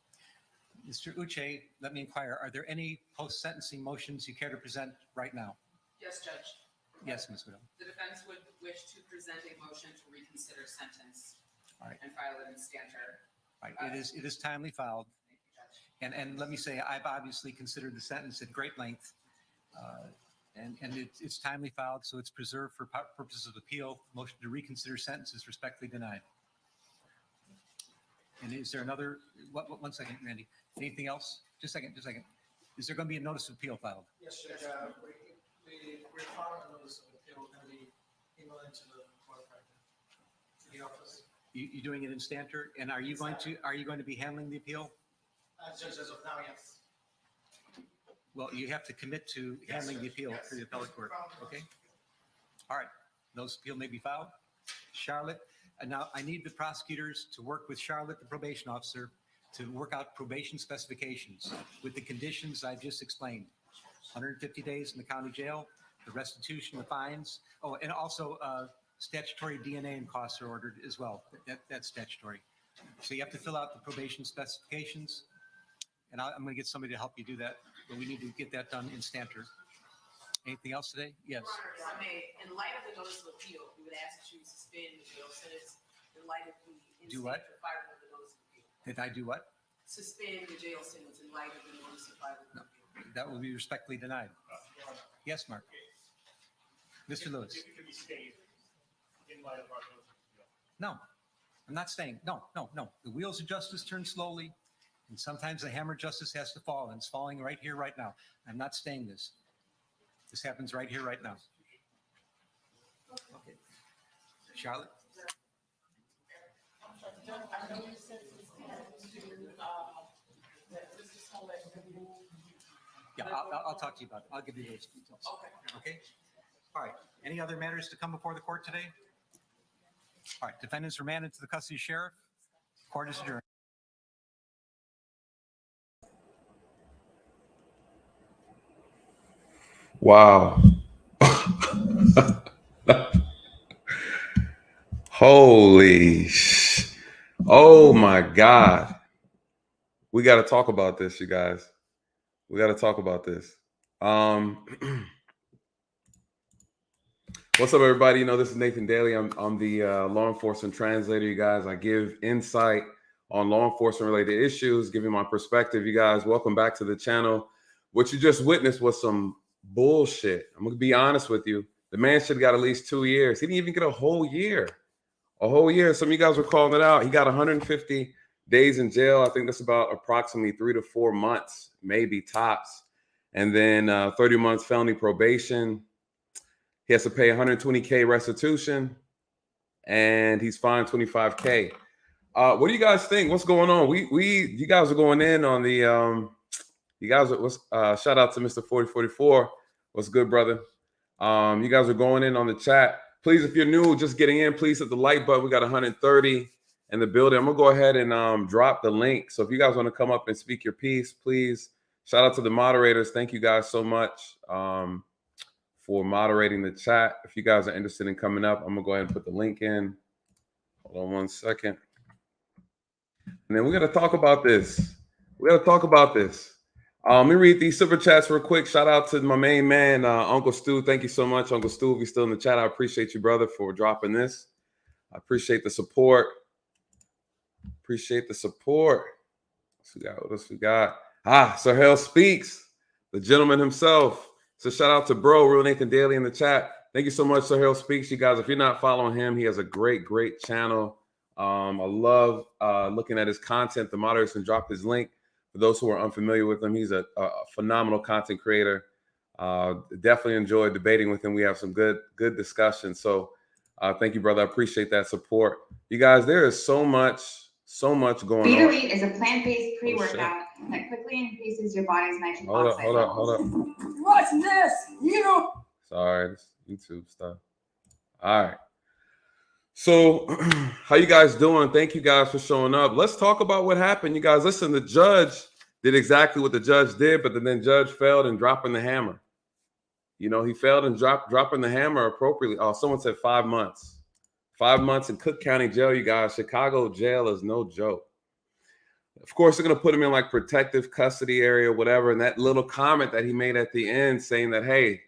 Mr. Uche, let me inquire, are there any post-sentencing motions you care to present right now? Yes, Judge. Yes, Ms. Widow. The defense would wish to present a motion to reconsider sentence. All right. And file it in Stanter. Right, it is timely filed. Thank you, Judge. And let me say, I've obviously considered the sentence at great length. And it's timely filed, so it's preserved for purposes of appeal. Motion to reconsider sentence is respectfully denied. And is there another, one second, Randy, anything else? Just a second. Is there going to be a notice of appeal filed? Yes, Judge, we're filing a notice of appeal, going to be emailed into the court record, to the office. You're doing it in Stanter? And are you going to be handling the appeal? Judge, as of now, yes. Well, you have to commit to handling the appeal Yes. through the appellate court, okay? All right, those appeal may be filed. Charlotte, and now I need the prosecutors to work with Charlotte, the probation officer, to work out probation specifications with the conditions I've just explained. 150 days in the county jail, the restitution, the fines. Oh, and also statutory DNA and costs are ordered as well. That's statutory. So you have to fill out the probation specifications. And I'm going to get somebody to help you do that, but we need to get that done in Stanter. Anything else today? Yes. Your Honor, if I may, in light of the notice of appeal, we would ask that you suspend the jail sentence in light of the Do what? filing of the notice of appeal. Did I do what? Suspend the jail sentence in light of the notice of filing of appeal. That will be respectfully denied. Yes, Mark. Mr. Lewis. It can be stayed in light of our notice of appeal. No, I'm not staying. No. The wheels of justice turn slowly, and sometimes the hammer of justice has to fall, and it's falling right here, right now. I'm not staying this. This happens right here, right now. Okay. Charlotte? I know you said this that Mr. Smollett removed. Yeah, I'll talk to you about it. I'll give you those details. Okay. Okay? All right. Any other matters to come before the court today? All right. Defendants remanded to the custody of sheriff. Court is adjourned. Wow. Holy oh my God. We got to talk about this, you guys. We got to talk about this. What's up, everybody? You know, this is Nathan Daly. I'm the law enforcement translator, you guys. I give insight on law enforcement related issues, giving my perspective. You guys, welcome back to the channel. What you just witnessed was some bullshit. I'm gonna be honest with you. The man should have got at least 2 years. He didn't even get a whole year. A whole year. Some of you guys were calling it out. He got 150 days in jail. I think that's about approximately 3 to 4 months, maybe tops. And then 30 months felony probation. He has to pay 120K restitution, and he's fined 25K. What do you guys think? What's going on? You guys are going in on the you guys are, shout out to Mr. 4044. What's good, brother? You guys are going in on the chat. Please, if you're new, just getting in, please hit the like button. We got 130 in the building. I'm gonna go ahead and drop the link. So if you guys want to come up and speak your piece, please. Shout out to the moderators. Thank you guys so much for moderating the chat. If you guys are interested in coming up, I'm gonna go ahead and put the link in. Hold on 1 second. And then we got to talk about this. Let me read these super chats real quick. Shout out to my main man, Uncle Stu. Thank you so much, Uncle Stu. If you're still in the chat, I appreciate you, brother, for dropping this. I appreciate the support. What else we got? Sir Hell Speaks, the gentleman himself. So shout out to bro, Real Nathan Daly in the chat. Thank you so much, Sir Hell Speaks. You guys, if you're not following him, he has a great channel. I love looking at his content. The moderators can drop his link. For those who are unfamiliar with him, he's a phenomenal content creator. Definitely enjoyed debating with him. We have some good discussion. So thank you, brother. I appreciate that support. You guys, there is so much going on. Beat is a plant-based pre-workout that quickly increases your body's nitric oxide levels. Hold up. Watch this, you know. Sorry, this YouTube stuff. All right. So how you guys doing? Thank you guys for showing up. Let's talk about what happened. You guys, listen, the judge did exactly what the judge did, but then judge failed in dropping the hammer. You know, he failed in dropping the hammer appropriately. Oh, someone said 5 months. 5 months in Cook County Jail, you guys. Chicago jail is no joke. Of course, they're going to put him in like protective custody area, whatever. And that little comment that he made at the end saying that, hey,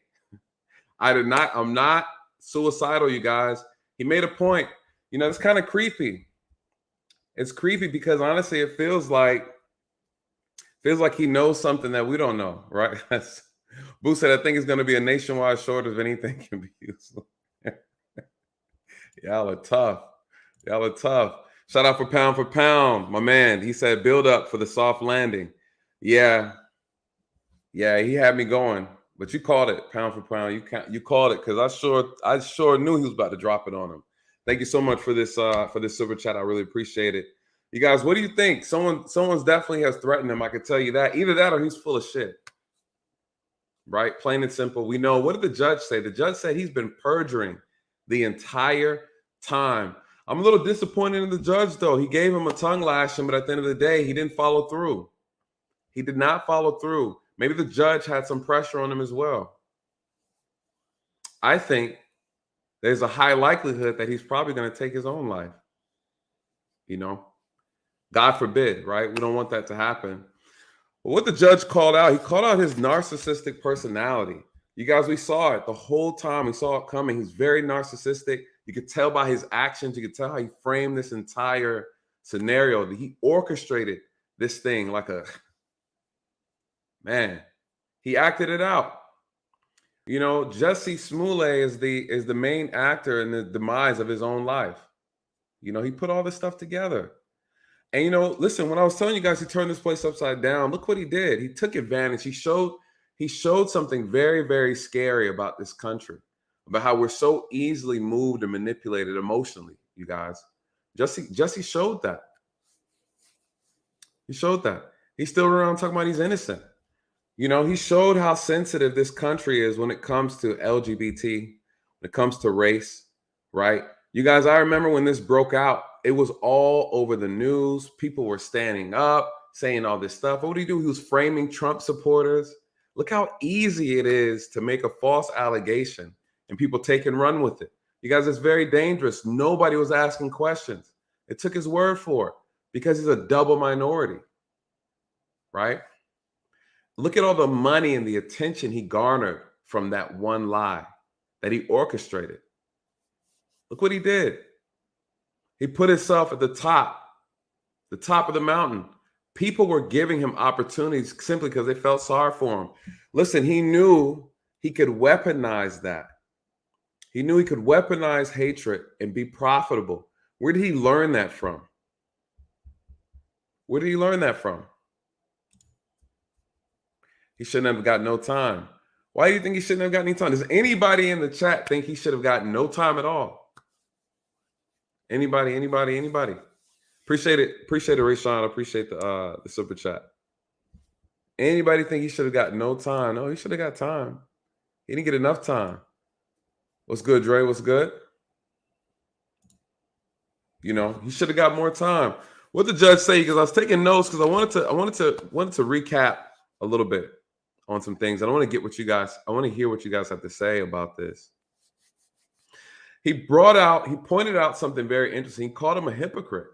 I'm not suicidal, you guys. He made a point. You know, it's kind of creepy. It's creepy because honestly, it feels like he knows something that we don't know, right? Boo said, I think it's going to be a nationwide shortage of anything can be useful. Y'all are tough. Y'all are tough. Shout out for pound, my man. He said, build up for the soft landing. Yeah, he had me going, but you called it pound for pound. You called it because I sure knew he was about to drop it on him. Thank you so much for this super chat. I really appreciate it. You guys, what do you think? Someone's definitely has threatened him. I can tell you that. Either that or he's full of shit. Right? Plain and simple. We know. What did the judge say? The judge said he's been perjuring the entire time. I'm a little disappointed in the judge, though. He gave him a tongue lashing, but at the end of the day, he didn't follow through. He did not follow through. Maybe the judge had some pressure on him as well. I think there's a high likelihood that he's probably going to take his own life. You know, God forbid, right? We don't want that to happen. But what the judge called out, he called out his narcissistic personality. You guys, we saw it the whole time. We saw it coming. He's very narcissistic. You could tell by his actions. You could tell how he framed this entire scenario. He orchestrated this thing like a man. He acted it out. You know, Jussie Smollett is the main actor in the demise of his own life. You know, he put all this stuff together. And, you know, listen, when I was telling you guys he turned this place upside down, look what he did. He took advantage. He showed something very, very scary about this country, about how we're so easily moved and manipulated emotionally, you guys. Jussie showed that. He showed that. He's still around talking about he's innocent. You know, he showed how sensitive this country is when it comes to LGBT, when it comes to race, right? You guys, I remember when this broke out, it was all over the news. People were standing up, saying all this stuff. What did he do? He was framing Trump supporters. Look how easy it is to make a false allegation and people take and run with it. You guys, it's very dangerous. Nobody was asking questions. It took his word for it because he's a double minority, right? Look at all the money and the attention he garnered from that one lie that he orchestrated. Look what he did. He put himself at the top of the mountain. People were giving him opportunities simply because they felt sorry for him. Listen, he knew he could weaponize that. He knew he could weaponize hatred and be profitable. Where did he learn that from? Where did he learn that from? He shouldn't have got no time. Why do you think he shouldn't have got any time? Does anybody in the chat think he should have gotten no time at all? Anybody? Appreciate it, Rashawn. I appreciate the super chat. Anybody think he should have got no time? No, he should have got time. He didn't get enough time. What's good, Dre? What's good? You know, he should have got more time. What the judge say? Because I was taking notes because I wanted to recap a little bit on some things. I want to get what you guys. I want to hear what you guys have to say about this. He pointed out something very interesting. He called him a hypocrite.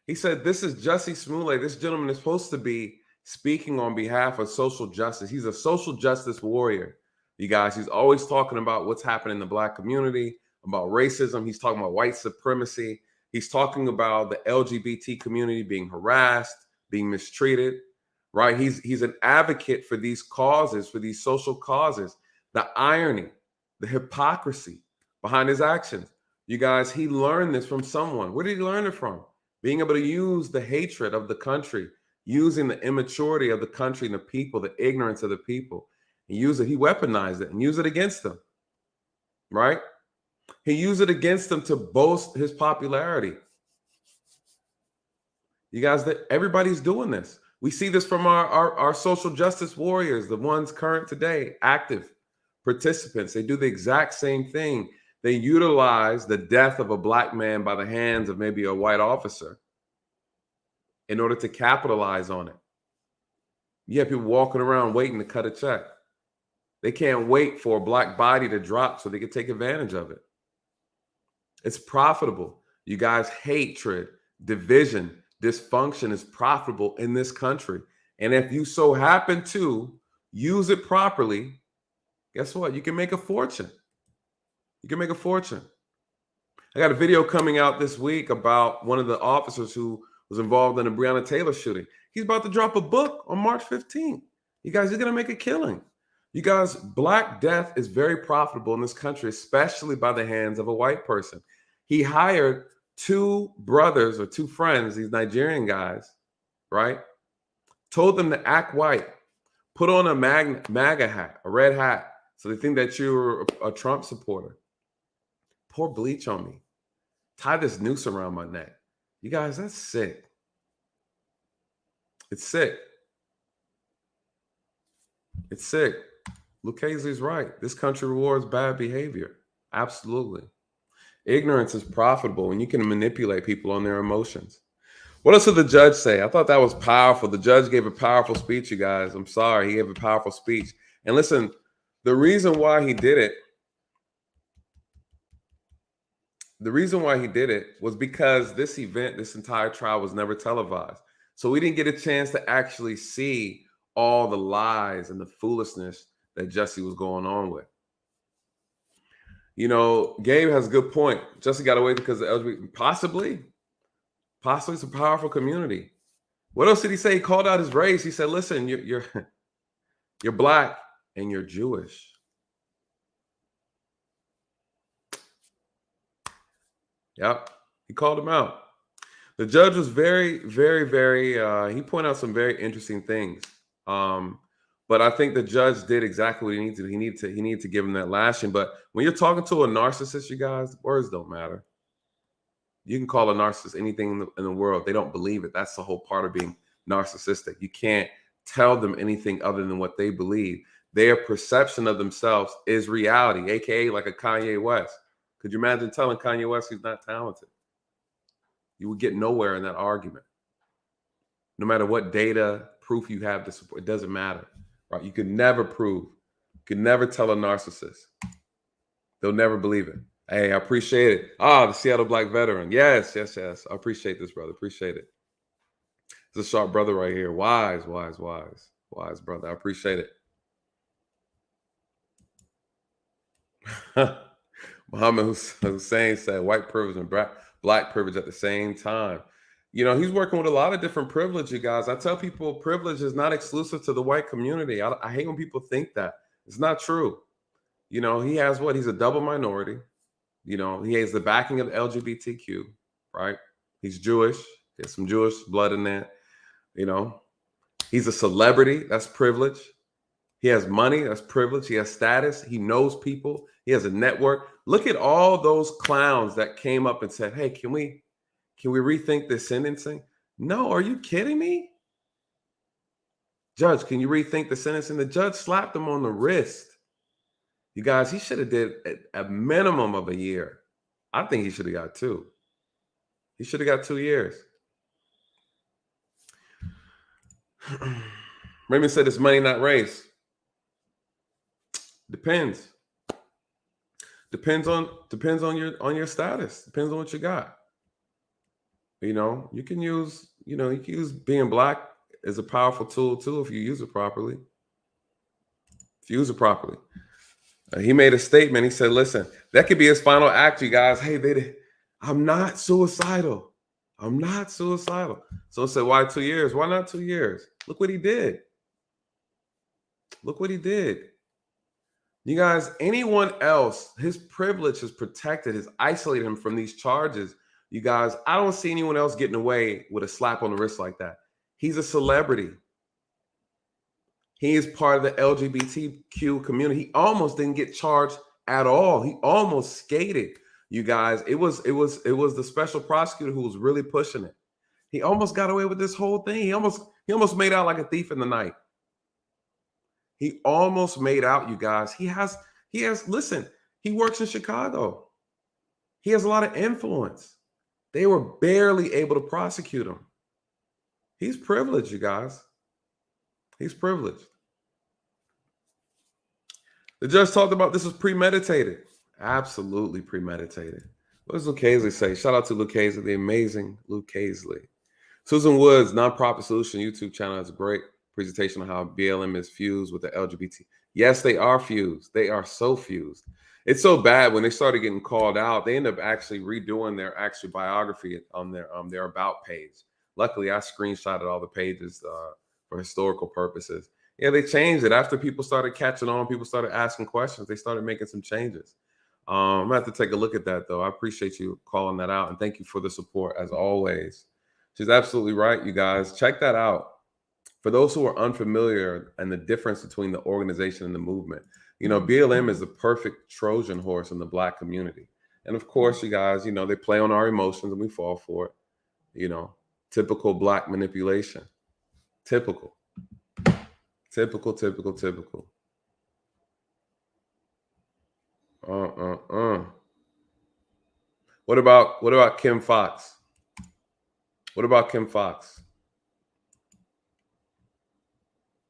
He said, this is Jussie Smollett. This gentleman is supposed to be speaking on behalf of social justice. He's a social justice warrior, you guys. He's always talking about what's happening in the Black community, about racism. He's talking about white supremacy. He's talking about the LGBT community being harassed, being mistreated, right? He's an advocate for these causes, for these social causes. The irony, the hypocrisy behind his actions. You guys, he learned this from someone. Where did he learn it from? Being able to use the hatred of the country, using the immaturity of the country and the people, the ignorance of the people, and use it. He weaponized it and used it against them, right? He used it against them to boast his popularity. You guys, everybody's doing this. We see this from our social justice warriors, the ones current today, active participants. They do the exact same thing. They utilize the death of a black man by the hands of maybe a white officer in order to capitalize on it. You have people walking around waiting to cut a check. They can't wait for a black body to drop so they can take advantage of it. It's profitable. You guys, hatred, division, dysfunction is profitable in this country. And if you so happen to use it properly, guess what? You can make a fortune. You can make a fortune. I got a video coming out this week about one of the officers who was involved in the Breonna Taylor shooting. He's about to drop a book on March 15th. You guys, he's going to make a killing. You guys, Black death is very profitable in this country, especially by the hands of a white person. He hired two brothers or two friends, these Nigerian guys, right? Told them to act white, put on a MAGA hat, a red hat, so they think that you're a Trump supporter. Pour bleach on me. Tie this noose around my neck. You guys, that's sick. It's sick. It's sick. Lucchese's right. This country rewards bad behavior. Absolutely. Ignorance is profitable and you can manipulate people on their emotions. What else did the judge say? I thought that was powerful. The judge gave a powerful speech, you guys. I'm sorry. He gave a powerful speech. And listen, the reason why he did it was because this event, this entire trial was never televised. So we didn't get a chance to actually see all the lies and the foolishness that Jussie was going on with. You know, Gabe has a good point. Jussie got away because of LGBT. Possibly it's a powerful community. What else did he say? He called out his race. He said, listen, you're Black and you're Jewish. Yep. He called him out. The judge was very, very, very, he pointed out some very interesting things. But I think the judge did exactly what he needed to. He needed to give him that lashing. But when you're talking to a narcissist, you guys, words don't matter. You can call a narcissist anything in the world. They don't believe it. That's the whole part of being narcissistic. You can't tell them anything other than what they believe. Their perception of themselves is reality, aka like a Kanye West. Could you imagine telling Kanye West he's not talented? You would get nowhere in that argument. No matter what data, proof you have to support, it doesn't matter. Right? You could never prove, you could never tell a narcissist. They'll never believe it. Hey, I appreciate it. Ah, the Seattle Black veteran. Yes. I appreciate this, brother. Appreciate it. It's a sharp brother right here. Wise brother. I appreciate it. Muhammad Hussein said white privilege and black privilege at the same time. You know, he's working with a lot of different privilege, you guys. I tell people privilege is not exclusive to the white community. I hate when people think that. It's not true. You know, he has what? He's a double minority. You know, he has the backing of the LGBTQ, right? He's Jewish. There's some Jewish blood in there. You know, he's a celebrity. That's privilege. He has money. That's privilege. He has status. He knows people. He has a network. Look at all those clowns that came up and said, hey, can we rethink this sentencing? No, are you kidding me? Judge, can you rethink the sentencing? The judge slapped him on the wrist. You guys, he should have did a minimum of a year. I think he should have got 2. He should have got 2 years. Raymond said it's money, not race. Depends. Depends on your status. Depends on what you got. You know, you can use being Black as a powerful tool too if you use it properly. He made a statement. He said, listen, that could be his final act, you guys. Hey, I'm not suicidal. So I said, why 2 years? Why not 2 years? Look what he did. You guys, anyone else, his privilege has protected, has isolated him from these charges. You guys, I don't see anyone else getting away with a slap on the wrist like that. He's a celebrity. He is part of the LGBTQ community. He almost didn't get charged at all. He almost skated, you guys. It was the special prosecutor who was really pushing it. He almost got away with this whole thing. He almost made out like a thief in the night. He almost made out, you guys. He has, listen, he works in Chicago. He has a lot of influence. They were barely able to prosecute him. He's privileged, you guys. He's privileged. The judge talked about this was premeditated. Absolutely premeditated. What does Lucchese say? Shout out to Lucchese, the amazing Lucchese. Susan Woods, Nonprofit Solution YouTube channel, has a great presentation on how BLM is fused with the LGBT. Yes, they are fused. They are so fused. It's so bad when they started getting called out, they end up actually redoing their actual biography on their about page. Luckily, I screenshotted all the pages for historical purposes. Yeah, they changed it after people started catching on. People started asking questions. They started making some changes. I'm gonna have to take a look at that though. I appreciate you calling that out, and thank you for the support as always. She's absolutely right, you guys. Check that out. For those who are unfamiliar and the difference between the organization and the movement, you know, BLM is the perfect Trojan horse in the Black community. And of course, you guys, you know, they play on our emotions and we fall for it. You know, typical Black manipulation. Typical. What about Kim Fox? What about Kim Fox?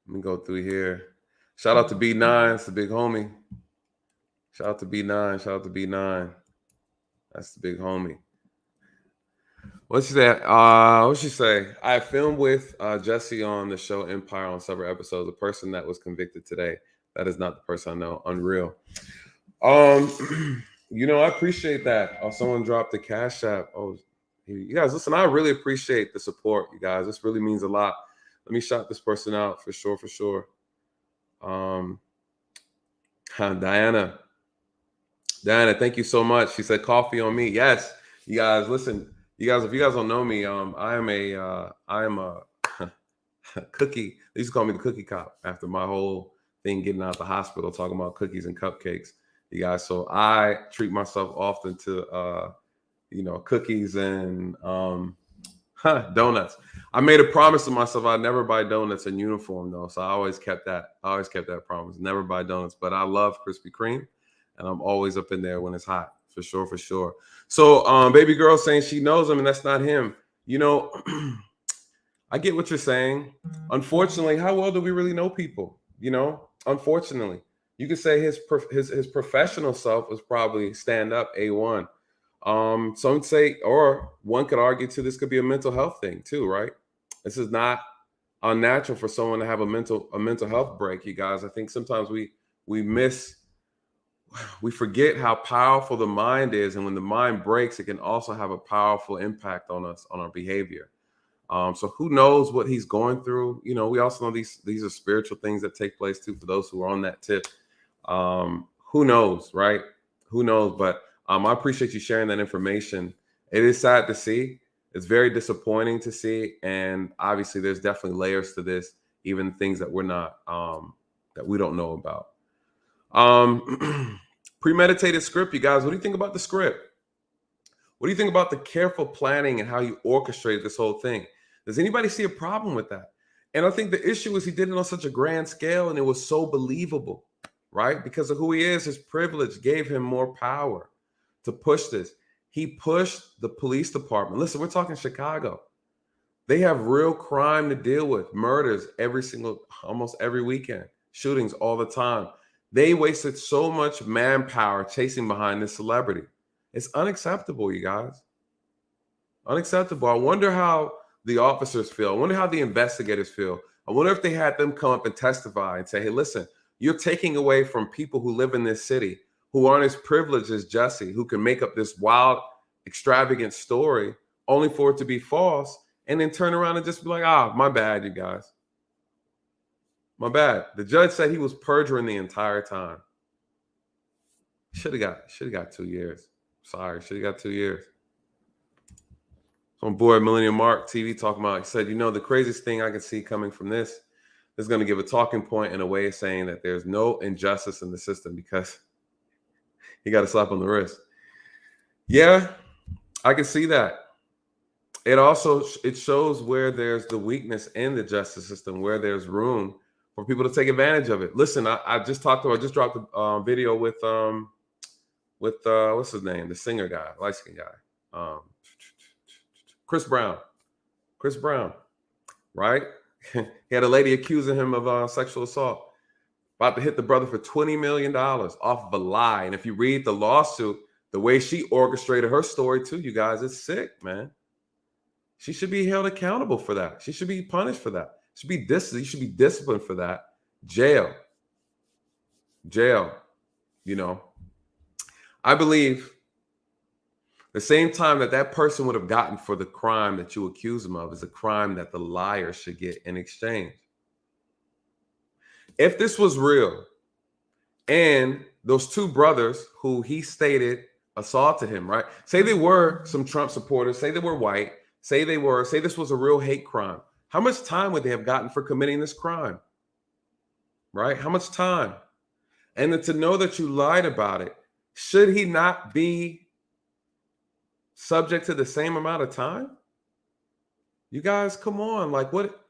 Let me go through here. Shout out to B9, it's the big homie. Shout out to B9, shout out to B9. That's the big homie. What's she say? What's she say? I filmed with Jussie on the show Empire on several episodes. The person that was convicted today, that is not the person I know. Unreal. You know, I appreciate that. Oh, someone dropped the Cash App. Oh, you guys, listen, I really appreciate the support, you guys. This really means a lot. Let me shout this person out for sure. Diana, thank you so much. She said, coffee on me. Yes, you guys, listen, you guys, if you guys don't know me, I am a cookie. They used to call me the cookie cop after my whole thing getting out of the hospital, talking about cookies and cupcakes, you guys. So I treat myself often to, you know, cookies and donuts. I made a promise to myself I'd never buy donuts in uniform though. So I always kept that promise. Never buy donuts, but I love Krispy Kreme and I'm always up in there when it's hot, for sure. So baby girl saying she knows him and that's not him. You know, I get what you're saying. Unfortunately, how well do we really know people? You know, unfortunately, you could say his professional self was probably stand up A1. Some say, or one could argue too, this could be a mental health thing too, right? This is not unnatural for someone to have a mental health break, you guys. I think sometimes we forget how powerful the mind is, and when the mind breaks, it can also have a powerful impact on us, on our behavior. So who knows what he's going through? You know, we also know these are spiritual things that take place too for those who are on that tip. Who knows, right? Who knows? But I appreciate you sharing that information. It is sad to see. It's very disappointing to see. And obviously there's definitely layers to this, even things that we're not, that we don't know about. Premeditated script, you guys. What do you think about the script? What do you think about the careful planning and how you orchestrated this whole thing? Does anybody see a problem with that? And I think the issue is he did it on such a grand scale and it was so believable, right? Because of who he is, his privilege gave him more power to push this. He pushed the police department. Listen, we're talking Chicago. They have real crime to deal with, murders almost every weekend, shootings all the time. They wasted so much manpower chasing behind this celebrity. It's unacceptable, you guys. Unacceptable. I wonder how the officers feel. I wonder how the investigators feel. I wonder if they had them come up and testify and say, hey, listen, you're taking away from people who live in this city, who aren't as privileged as Jussie, who can make up this wild, extravagant story only for it to be false, and then turn around and just be like, my bad, you guys. My bad. The judge said he was perjuring the entire time. Should have got 2 years. Sorry, should have got 2 years. on board Millennium Mark TV talking about, he said, you know, the craziest thing I can see coming from this is going to give a talking point in a way of saying that there's no injustice in the system because he got a slap on the wrist. Yeah, I can see that. It shows where there's the weakness in the justice system, where there's room for people to take advantage of it. Listen, I just dropped a video with what's his name, the singer guy, light skin guy, Chris Brown, right? He had a lady accusing him of sexual assault, about to hit the brother for $20 million off of a lie. And if you read the lawsuit, the way she orchestrated her story too, you guys, it's sick, man. She should be held accountable for that. She should be punished for that. You should be disciplined for that. Jail. You know, I believe the same time that person would have gotten for the crime that you accuse him of is a crime that the liar should get in exchange. If this was real and those two brothers who he stated assaulted him, right? Say they were some Trump supporters, say they were white, say this was a real hate crime. How much time would they have gotten for committing this crime? Right? How much time? And then to know that you lied about it, should he not be subject to the same amount of time? You guys, come on. Like, what?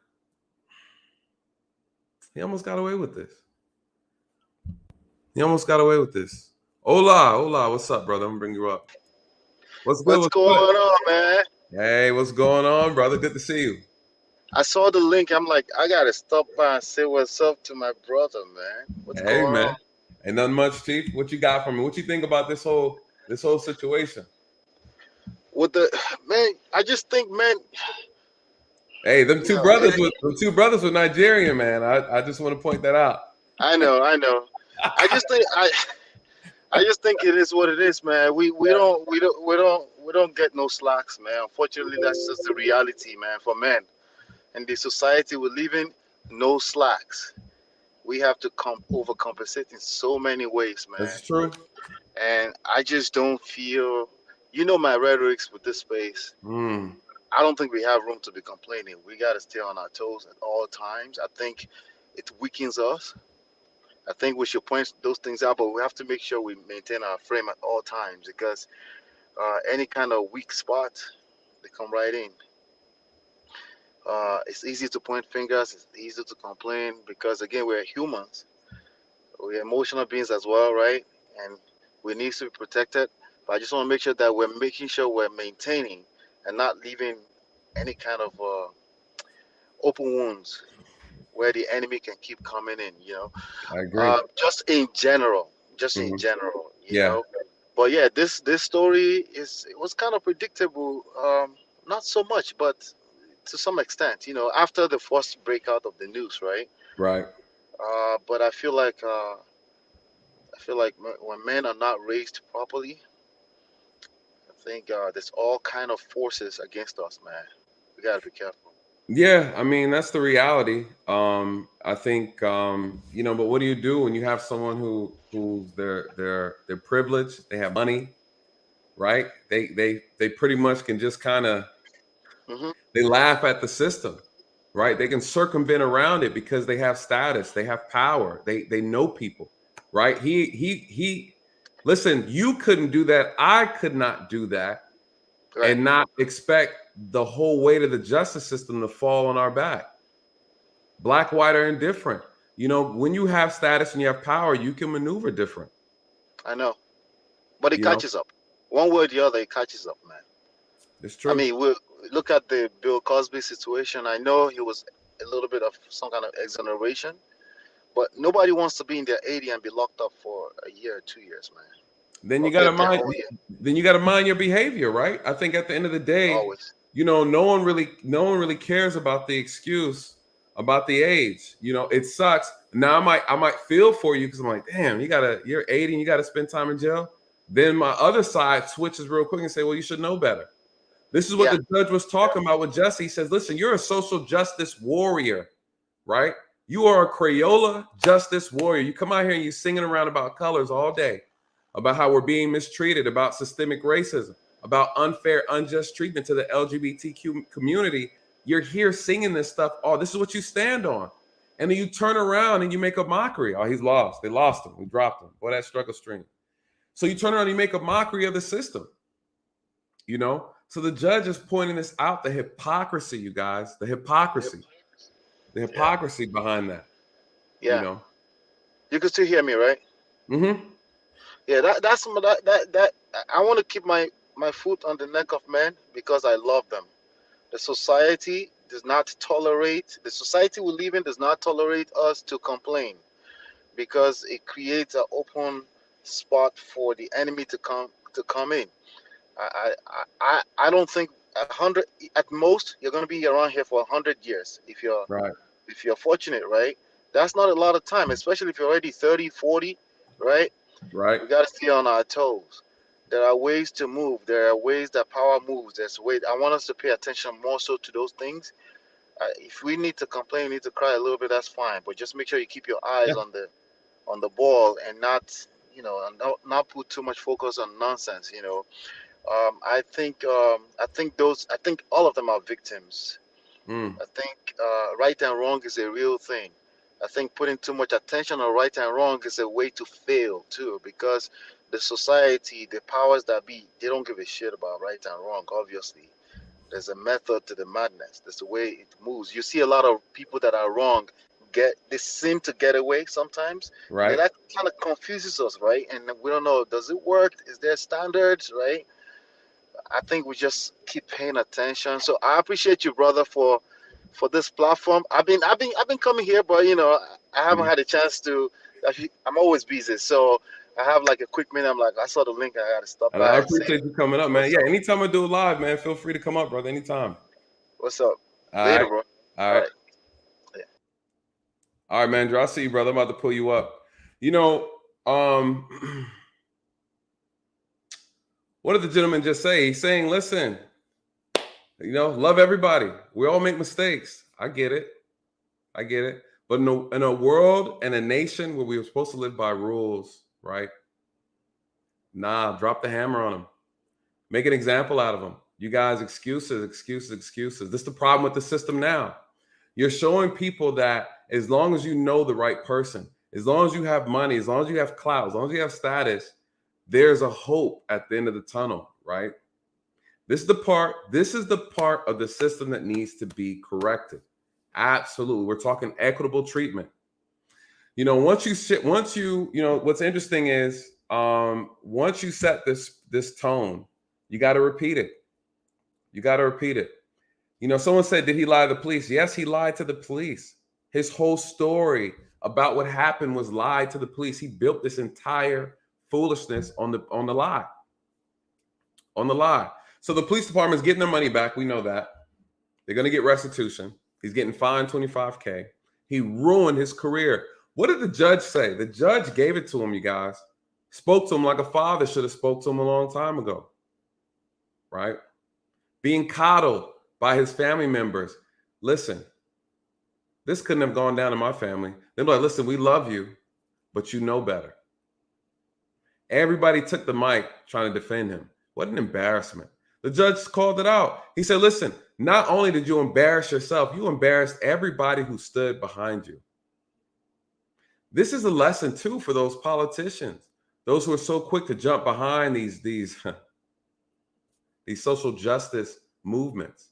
He almost got away with this. Hola. What's up, brother? I'm gonna bring you up. What's good? What's going on, man? Hey, what's going on, brother? Good to see you. I saw the link. I'm like, I gotta stop by and say what's up to my brother, man. What's going on? Ain't nothing much, Chief. What you got from me? What you think about this whole situation? With the man, I just think, man. Hey, them two brothers were Nigerian, man. I just want to point that out. I know. I just think it is what it is, man. We don't get no slacks, man. Unfortunately, that's just the reality, man, for men. And the society we live in, no slacks. We have to overcompensate in so many ways, man. That's true. And I just don't feel, my rhetorics with this space. I don't think we have room to be complaining. We got to stay on our toes at all times. I think it weakens us. I think we should point those things out, but we have to make sure we maintain our frame at all times because any kind of weak spot, they come right in. It's easy to point fingers. It's easy to complain because, again, we're humans. We're emotional beings as well, right? And we need to be protected. But I just want to make sure that we're making sure we're maintaining and not leaving any kind of open wounds where the enemy can keep coming in, I agree. Just in general, you know. But yeah, this story was kind of predictable. Not so much, but to some extent, after the first breakout of the news, right? Right. But I feel like when men are not raised properly, I think there's all kind of forces against us, man. We gotta be careful. Yeah, I mean that's the reality. I think but what do you do when you have someone who's they're privileged, they have money, right? They pretty much can just kind of they laugh at the system, right? They can circumvent around it because they have status, they have power, they know people, right? He listen, you couldn't do that, I could not do that, right, and not expect the whole weight of the justice system to fall on our back. Black, white, or indifferent. When you have status and you have power, you can maneuver different. I know. But it catches up. One way or the other, it catches up, man. It's true. I mean, we look at the Bill Cosby situation. I know he was a little bit of some kind of exoneration, but nobody wants to be in their 80 and be locked up for a year or 2 years, man. Then you got to mind your behavior, right? I think at the end of the day, always. No one really cares about the excuse about the age. It sucks. Now I might feel for you because I'm like, damn, you're 80 and you got to spend time in jail. Then my other side switches real quick and say, well, you should know better. This is what the judge was talking about with Jussie. He says, listen, you're a social justice warrior, right? You are a Crayola justice warrior. You come out here and you're singing around about colors all day, about how we're being mistreated, about systemic racism. about unfair, unjust treatment to the LGBTQ community, you're here singing this stuff. Oh, this is what you stand on. And then you turn around and you make a mockery. Oh, he's lost. They lost him. We dropped him. Boy, that struggle stream. So you turn around and you make a mockery of the system. You know? So the judge is pointing this out, the hypocrisy, you guys, the hypocrisy. The hypocrisy behind that. Yeah. You know? You can still hear me, right? Mm-hmm. Yeah, that's some of that I want to keep my foot on the neck of men because I love them. The society does not tolerate, the society we live in does not tolerate us to complain because it creates an open spot for the enemy to come in. I don't think 100 at most you're going to be around here for 100 years if you're fortunate, right? That's not a lot of time, especially if you're already 30, 40, right? Right. We got to stay on our toes. There are ways to move. There are ways that power moves. There's ways. I want us to pay attention more so to those things. If we need to complain, need to cry a little bit, that's fine. But just make sure you keep your eyes on the ball and not, and not put too much focus on nonsense. I think all of them are victims. I think right and wrong is a real thing. I think putting too much attention on right and wrong is a way to fail too, because the society, the powers that be, they don't give a shit about right and wrong. Obviously, there's a method to the madness. That's the way it moves. You see a lot of people that are wrong they seem to get away sometimes. Right. And that kind of confuses us, right? And we don't know, does it work? Is there standards, right? I think we just keep paying attention. So I appreciate you, brother, for this platform. I've been coming here, but I haven't had a chance to. I'm always busy, so I have like a quick minute. I'm like, I saw the link, I gotta stop by. I appreciate you coming up, man. Yeah, anytime I do a live, man, feel free to come up, brother. Anytime. What's up? All Later, right. bro. All right. Yeah. All right, man. Drew, I see you, brother. I'm about to pull you up. What did the gentleman just say? He's saying, listen, love everybody. We all make mistakes. I get it. But in a world and a nation where we were supposed to live by rules, right? Nah, drop the hammer on them. Make an example out of them. You guys, excuses. This is the problem with the system now. You're showing people that as long as you know the right person, as long as you have money, as long as you have clout, as long as you have status, there's a hope at the end of the tunnel, right? This is the part of the system that needs to be corrected. Absolutely. We're talking equitable treatment. What's interesting is once you set this tone, you got to repeat it. Someone said, did he lie to the police? Yes, he lied to the police. His whole story about what happened was lied to the police. He built this entire foolishness on the lie. So the police department is getting their money back. We know that. They're going to get restitution. He's getting fined $25K. He ruined his career. What did the judge say? The judge gave it to him, you guys. Spoke to him like a father should have spoke to him a long time ago. Right? Being coddled by his family members. Listen, this couldn't have gone down in my family. They're like, listen, we love you, but you know better. Everybody took the mic trying to defend him. What an embarrassment. The judge called it out. He said, listen, not only did you embarrass yourself, you embarrassed everybody who stood behind you. This is a lesson, too, for those politicians, those who are so quick to jump behind these social justice movements.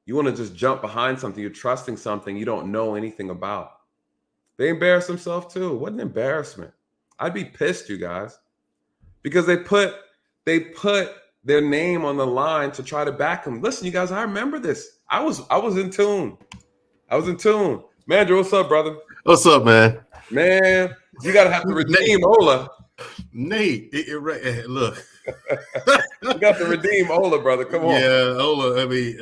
You want to just jump behind something. You're trusting something you don't know anything about. They embarrassed themselves, too. What an embarrassment. I'd be pissed, you guys, because they put their name on the line to try to back him. Listen, you guys, I remember this. I was in tune. Man, Drew, what's up, brother? What's up, man? Man, you gotta have to redeem Ola. Nate, look. You got to redeem Ola, brother. Come on. Yeah, Ola. I mean,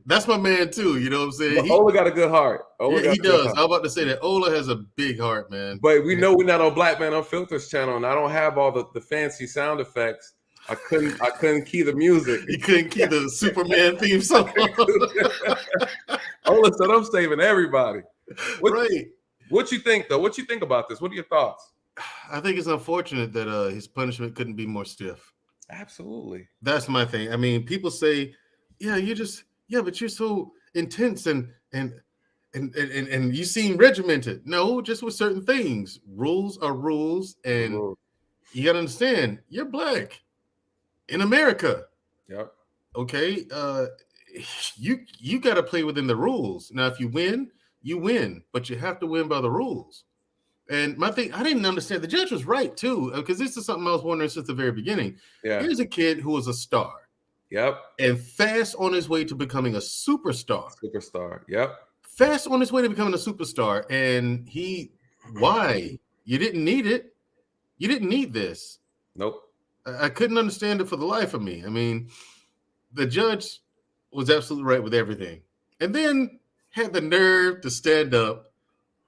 that's my man too. You know what I'm saying? But Ola got a good heart. He does. I'm about to say that Ola has a big heart, man. But we know we're not on Black Man Unfiltered's channel, and I don't have all the fancy sound effects. I couldn't key the music. You couldn't key the Superman theme song. Ola said, I'm saving everybody. Right. What you think, though? What you think about this? What are your thoughts? I think it's unfortunate that his punishment couldn't be more stiff. Absolutely. That's my thing. I mean, people say, yeah, but you're so intense and you seem regimented. No, just with certain things. Rules are rules, and you gotta understand, you're black in America. Yep. Okay. You gotta play within the rules. Now, if you win, but you have to win by the rules. And my thing, I didn't understand. The judge was right too, because this is something I was wondering since the very beginning. Yeah. Here's a kid who was a star. Yep. And fast on his way to becoming a superstar. Yep. Fast on his way to becoming a superstar. And why? You didn't need it. You didn't need this. Nope. I couldn't understand it for the life of me. I mean, the judge was absolutely right with everything. And then had the nerve to stand up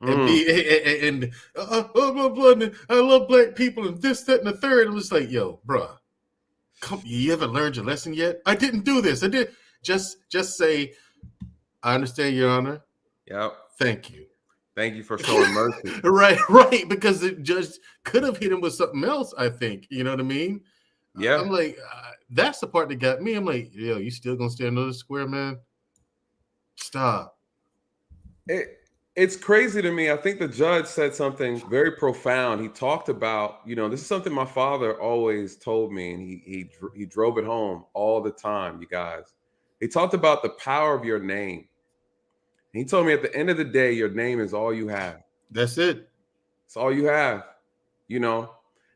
and be I love black people and this, that, and the third. It was like, yo, bruh, you haven't learned your lesson yet? I didn't do this. I did just say, I understand, Your Honor. Yep. Thank you. Thank you for showing mercy. Right. Because the judge could have hit him with something else, I think. You know what I mean? Yeah. I'm like, that's the part that got me. I'm like, yo, you still gonna stand on the square, man? Stop. It's crazy to me. I think the judge said something very profound. He talked about, this is something my father always told me, and he drove it home all the time, you guys. He talked about the power of your name. He told me at the end of the day, your name is all you have. That's it. It's all you have, And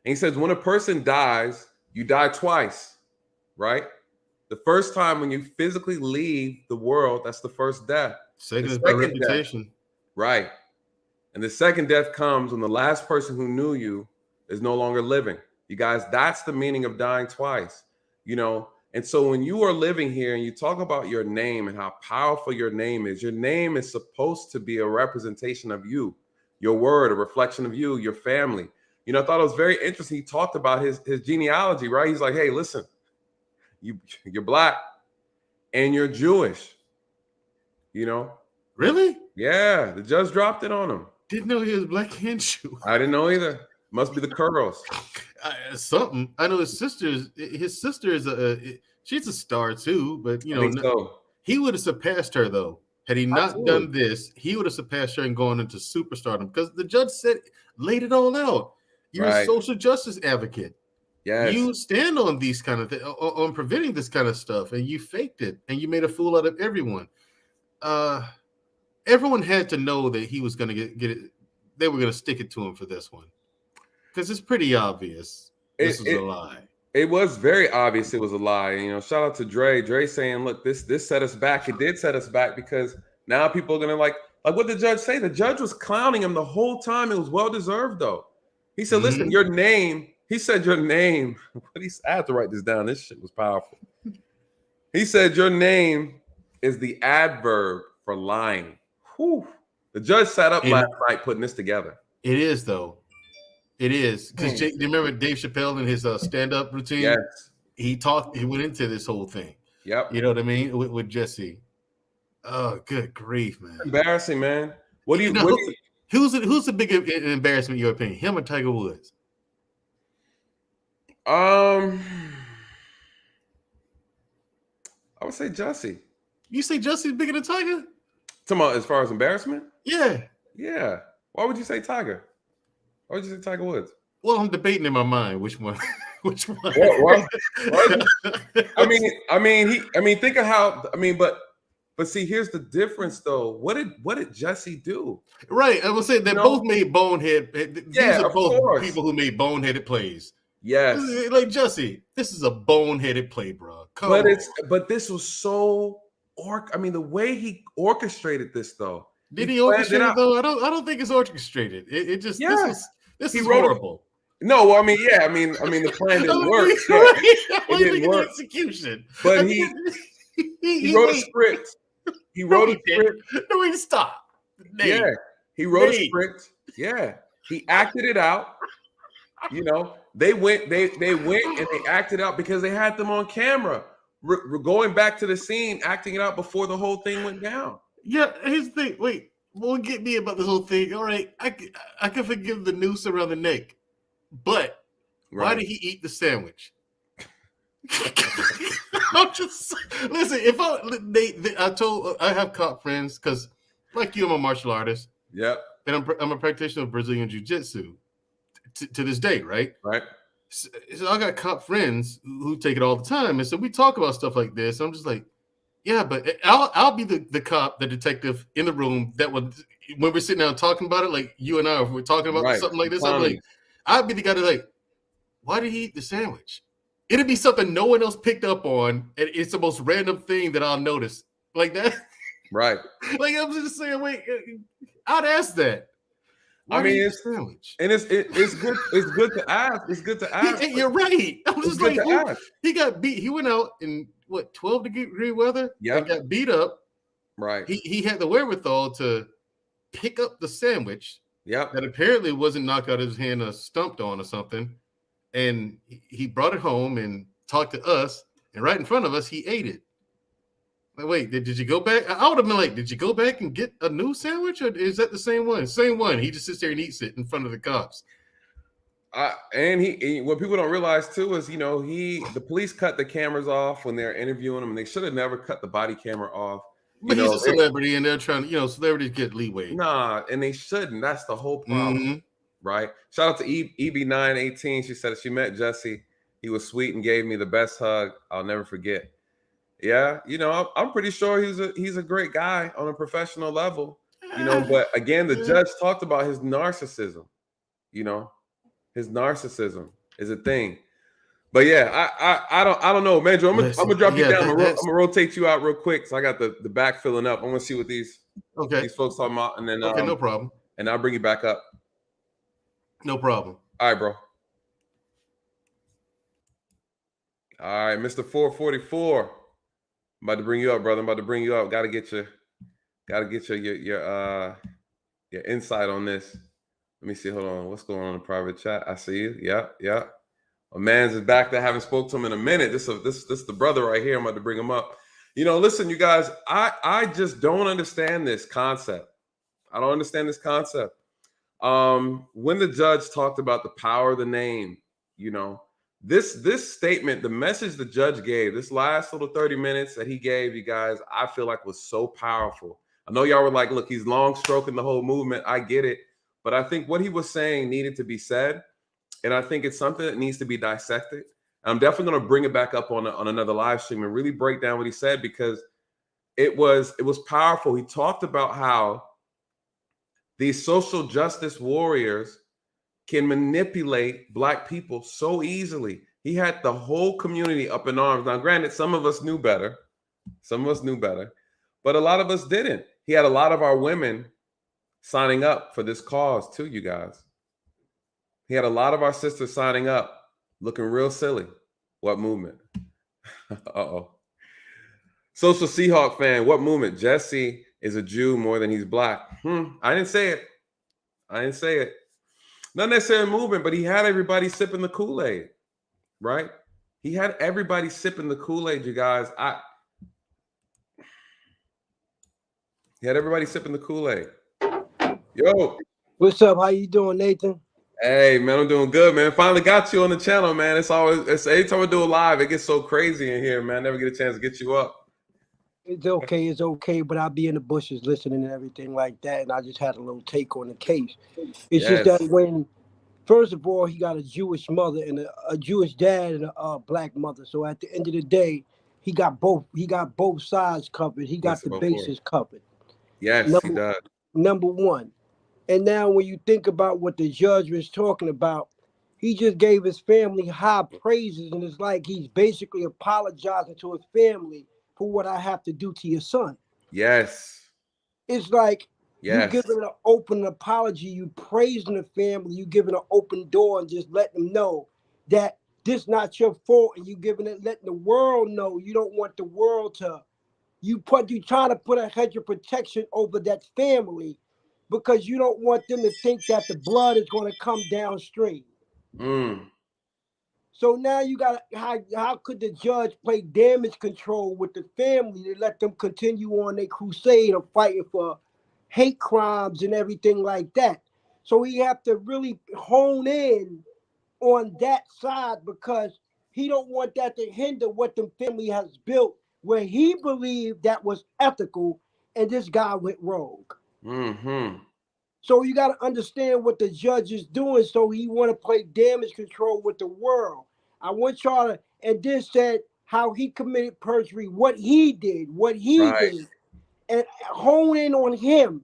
he says, when a person dies, you die twice, right? The first time when you physically leave the world, that's the first death. Second is by reputation. Right. And the second death comes when the last person who knew you is no longer living. You guys, that's the meaning of dying twice, And so when you are living here and you talk about your name and how powerful your name is supposed to be a representation of you, your word, a reflection of you, your family. I thought it was very interesting. He talked about his genealogy, right? He's like, hey, listen, you're black and you're Jewish, Really? Yeah, the judge dropped it on him. Didn't know he was black and Jewish. I didn't know either. Must be the curls. Something. I know his sister is she's a star too, but he would have surpassed her though. Had he not done this, he would have surpassed her and gone into superstardom because the judge laid it all out. You're a social justice advocate. Yes. You stand on these kind of things, on preventing this kind of stuff, and you faked it, and you made a fool out of everyone. Everyone had to know that he was going to get it. They were going to stick it to him for this one because it's pretty obvious this was a lie. It was very obvious it was a lie. Shout out to Dre. Dre saying, look, this set us back. It did set us back because now people are going to like what the judge say. The judge was clowning him the whole time. It was well-deserved, though. He said, listen, your name. He said your name. I have to write this down. This shit was powerful. He said your name is the adverb for lying. Whew. The judge sat up last night putting this together. It is, though. It is. Because do you remember Dave Chappelle in his stand-up routine? Yes. He went into this whole thing. Yep. You know what I mean? With Jussie. Oh, good grief, man. Embarrassing, man. Who's the bigger embarrassment in your opinion? Him or Tiger Woods? I would say Jussie. You say Jussie's bigger than Tiger? Talking about as far as embarrassment? Yeah. Yeah. Why would you say Tiger? Why would you say Tiger Woods? Well, I'm debating in my mind which one. Which one? What? Think of how. But see, here's the difference, though. What did Jussie do? Right. I would say they both made bonehead. These are both people who made boneheaded plays. Yes. Like Jussie, this is a boneheaded play, bro. But this was so the way he orchestrated this, though. Did he orchestrate it though? I don't think it's orchestrated. It just this is horrible. No, the plan didn't work. It didn't work. Execution. But he wrote a script. He wrote a script. No, he stopped. Yeah, he wrote a script. Yeah, he acted it out. They went and they acted out because they had them on camera. Going back to the scene, acting it out before the whole thing went down. Yeah, here's the thing. Wait, won't get me about this whole thing. All right, I can forgive the noose around the neck, but why did he eat the sandwich? I'm just listen. If I have cop friends because, like you, I'm a martial artist. Yep. And I'm a practitioner of Brazilian Jiu-Jitsu to this day, right? Right. So I got cop friends who take it all the time, and so we talk about stuff like this. I'm just like, yeah, but I'll be the cop, the detective in the room that would when we're sitting down talking about it, like you and I, if we're talking about something like this, I'm like, I'd be the guy that's like, why did he eat the sandwich? It'd be something no one else picked up on, and it's the most random thing that I'll notice, like that. Right. Like I'm just saying, wait, I'd ask that. I mean, it's sandwich, and it's good. It's good to ask. It's good to ask. You're right. I was just like, he got beat. He went out in what 12-degree weather. Yeah, and got beat up. Right. He had the wherewithal to pick up the sandwich. Yep. That apparently wasn't knocked out of his hand or stumped on or something. And he brought it home and talked to us. And right in front of us, he ate it. Like, wait, did you go back? I would have been like, did you go back and get a new sandwich? Or is that the same one? Same one. He just sits there and eats it in front of the cops. And he what people don't realize too is, the police cut the cameras off when they're interviewing him, and they should have never cut the body camera off. But he's a celebrity, and they're trying to, celebrities get leeway. Nah, and they shouldn't. That's the whole problem, right? Shout out to EB918. She said she met Jussie. He was sweet and gave me the best hug I'll never forget. Yeah, I'm pretty sure he's a great guy on a professional level, But again, the judge talked about his narcissism. His narcissism is a thing. But yeah, I don't know, man. I'm gonna drop you down. I'm gonna rotate you out real quick. So I got the back filling up. I'm gonna see what these folks talking about, and then no problem. And I'll bring you back up. No problem. All right, bro. All right, Mr. 444. I'm about to bring you up, brother. I'm about to bring you up. Gotta get your insight on this. Let me see. Hold on. What's going on in the private chat? I see you. Yeah. A man's is back there. Haven't spoke to him in a minute. This the brother right here. I'm about to bring him up. Listen, you guys, I just don't understand this concept. I don't understand this concept. When the judge talked about the power of the name, this statement, the message the judge gave, this last little 30 minutes that he gave, you guys, I feel like was so powerful. I know y'all were like, look, he's long stroking the whole movement. I get it. But I think what he was saying needed to be said. And I think it's something that needs to be dissected. I'm definitely going to bring it back up on another live stream and really break down what he said, because it was powerful. He talked about how these social justice warriors can manipulate Black people so easily. He had the whole community up in arms. Now, granted, some of us knew better. But a lot of us didn't. He had a lot of our women signing up for this cause too, you guys. He had a lot of our sisters signing up, looking real silly. What movement? Uh-oh. Social Seahawk fan, what movement? Jussie is a Jew more than he's Black. I didn't say it. Not necessarily movement, but he had everybody sipping the Kool-Aid, right? He had everybody sipping the Kool-Aid, you guys. He had everybody sipping the Kool-Aid. Yo. What's up? How you doing, Nathan? Hey, man, I'm doing good, man. Finally got you on the channel, man. It's every time I do a live, it gets so crazy in here, man. I never get a chance to get you up. It's okay, but I'll be in the bushes listening and everything like that, and I just had a little take on the case. It's just that when, first of all, he got a Jewish mother and a Jewish dad and a Black mother. So at the end of the day, he got both sides covered. He got the bases covered. Yes, he does. Number one. And now when you think about what the judge was talking about, he just gave his family high praises, and it's like he's basically apologizing to his family for what I have to do to your son. Yes. It's like you giving an open apology, you praising the family, you giving an open door and just letting them know that this not your fault, and you letting the world know you don't want the world to, you trying to put a hedge of protection over that family, because you don't want them to think that the blood is going to come downstream. So now you got how could the judge play damage control with the family to let them continue on their crusade of fighting for hate crimes and everything like that? So he have to really hone in on that side, because he don't want that to hinder what the family has built, where he believed that was ethical, and this guy went rogue. Mm-hmm. So you got to understand what the judge is doing. So he want to play damage control with the world. I want y'all to, and then said how he committed perjury, what he did, and hone in on him.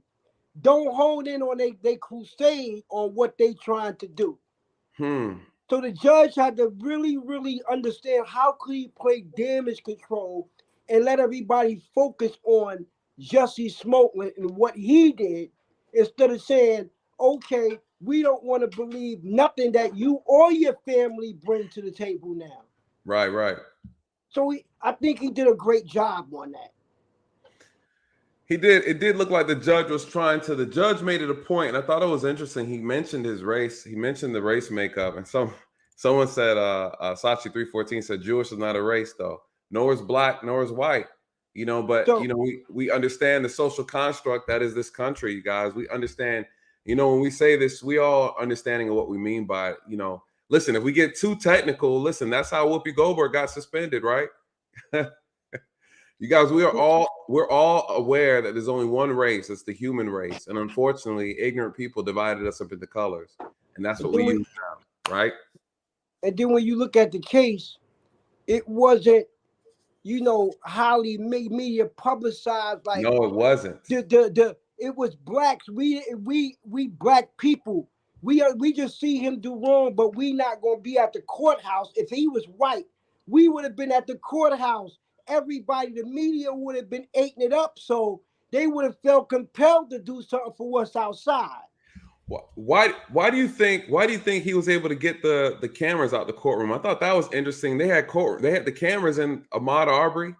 Don't hone in on they crusade on what they trying to do. So the judge had to really, really understand how could he play damage control and let everybody focus on Jussie Smollett and what he did, instead of saying, okay, we don't want to believe nothing that you or your family bring to the table now. Right. So I think he did a great job on that. He did. It did look like the judge was trying to. The judge made it a point, and I thought it was interesting. He mentioned his race. He mentioned the race makeup, and someone said, Sachi 314 said, Jewish is not a race, though. Nor is black, nor is white. But we understand the social construct that is this country, you guys. We understand. When we say this, we all understanding of what we mean by it. Listen, if we get too technical, listen, that's how Whoopi Goldberg got suspended, right? You guys, we're all aware that there's only one race. It's the human race. And unfortunately, ignorant people divided us up into colors. And that's what we use now, right? And then when you look at the case, it wasn't, highly media publicized. Like, no, it wasn't. It was blacks. We black people. We just see him do wrong, but we not gonna be at the courthouse. If he was white, we would have been at the courthouse. Everybody, the media would have been eating it up, so they would have felt compelled to do something for us outside. Why do you think he was able to get the cameras out the courtroom? I thought that was interesting. They had the cameras in Ahmaud Arbery,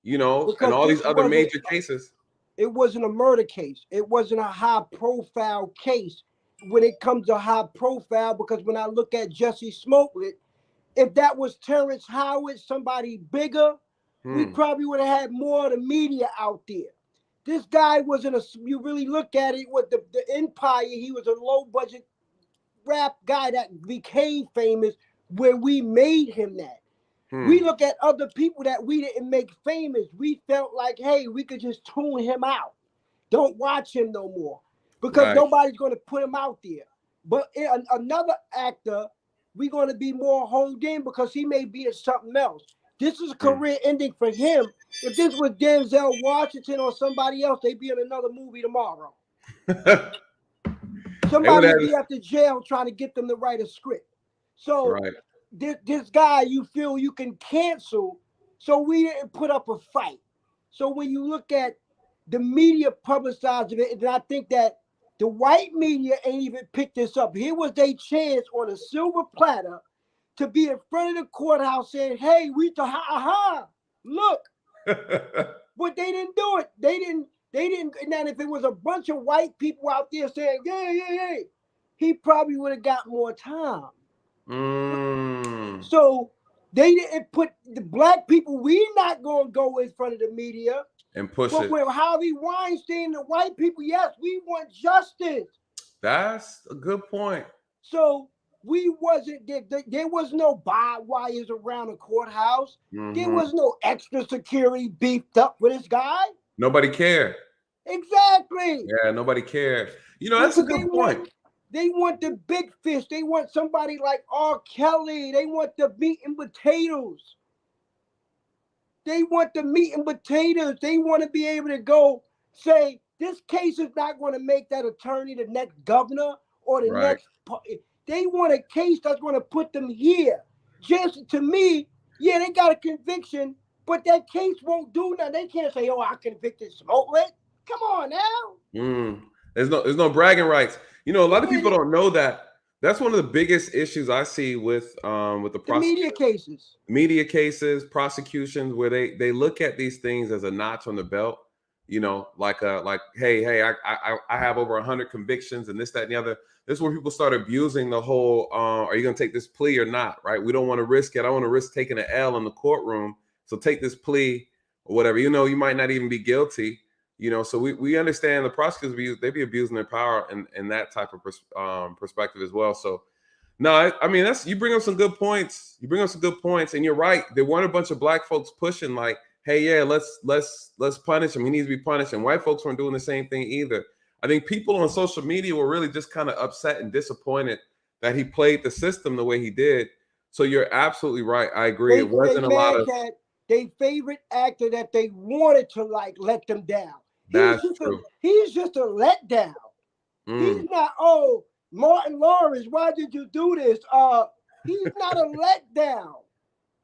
and all these other major cases. It wasn't a murder case. It wasn't a high profile case. When it comes to high profile, because when I look at Jussie Smollett, if that was Terrence Howard, somebody bigger, we probably would have had more of the media out there. This guy wasn't you really look at it with the Empire, he was a low budget rap guy that became famous where we made him that. We look at other people that we didn't make famous. We felt like, hey, we could just tune him out. Don't watch him no more. Because nobody's going to put him out there. But another actor, we're going to be more honed in because he may be in something else. This is a career ending for him. If this was Denzel Washington or somebody else, they'd be in another movie tomorrow. Somebody would be at the jail trying to get them to write a script. So this guy you feel you can cancel, so we didn't put up a fight. So when you look at the media publicized it, and I think that the white media ain't even picked this up. Here was their chance on a silver platter to be in front of the courthouse saying, hey, look. But they didn't do it. They didn't. And then if it was a bunch of white people out there saying, yeah, he probably would have got more time. So they didn't put the black people, we not going to go in front of the media. And push but it. With Harvey Weinstein, the white people, yes, we want justice. That's a good point. So we wasn't there was no barbed wires around the courthouse. There was no extra security beefed up with this guy. Nobody cared. Exactly. Yeah, nobody cared. That's a good point. They want the big fish. They want somebody like R. Kelly. They want the meat and potatoes. They want the meat and potatoes. They want to be able to go say, this case is not going to make that attorney the next governor or the next. They want a case that's going to put them here. Just to me, yeah, they got a conviction, but that case won't do nothing. They can't say, oh, I convicted Smollett. Come on now. There's no bragging rights. A lot of people don't know that. That's one of the biggest issues I see with the media cases, prosecutions, where they look at these things as a notch on the belt. Like hey, I have over 100 convictions and this, that, and the other. This is where people start abusing the whole, are you going to take this plea or not, right? We don't want to risk it. I don't want to risk taking an L in the courtroom. So take this plea or whatever. You might not even be guilty. So we understand the prosecutors, they be abusing their power in that type of perspective as well. So No, I mean, you bring up some good points. You bring up some good points, and you're right. There weren't a bunch of black folks pushing like, hey, yeah, let's punish him. He needs to be punished. And white folks weren't doing the same thing either. I think people on social media were really just kind of upset and disappointed that he played the system the way he did. So you're absolutely right. I agree. It wasn't a lot of their favorite actor that they wanted to like let them down. That's true. He's just a letdown. He's not, oh, Martin Lawrence, why did you do this? He's not a letdown.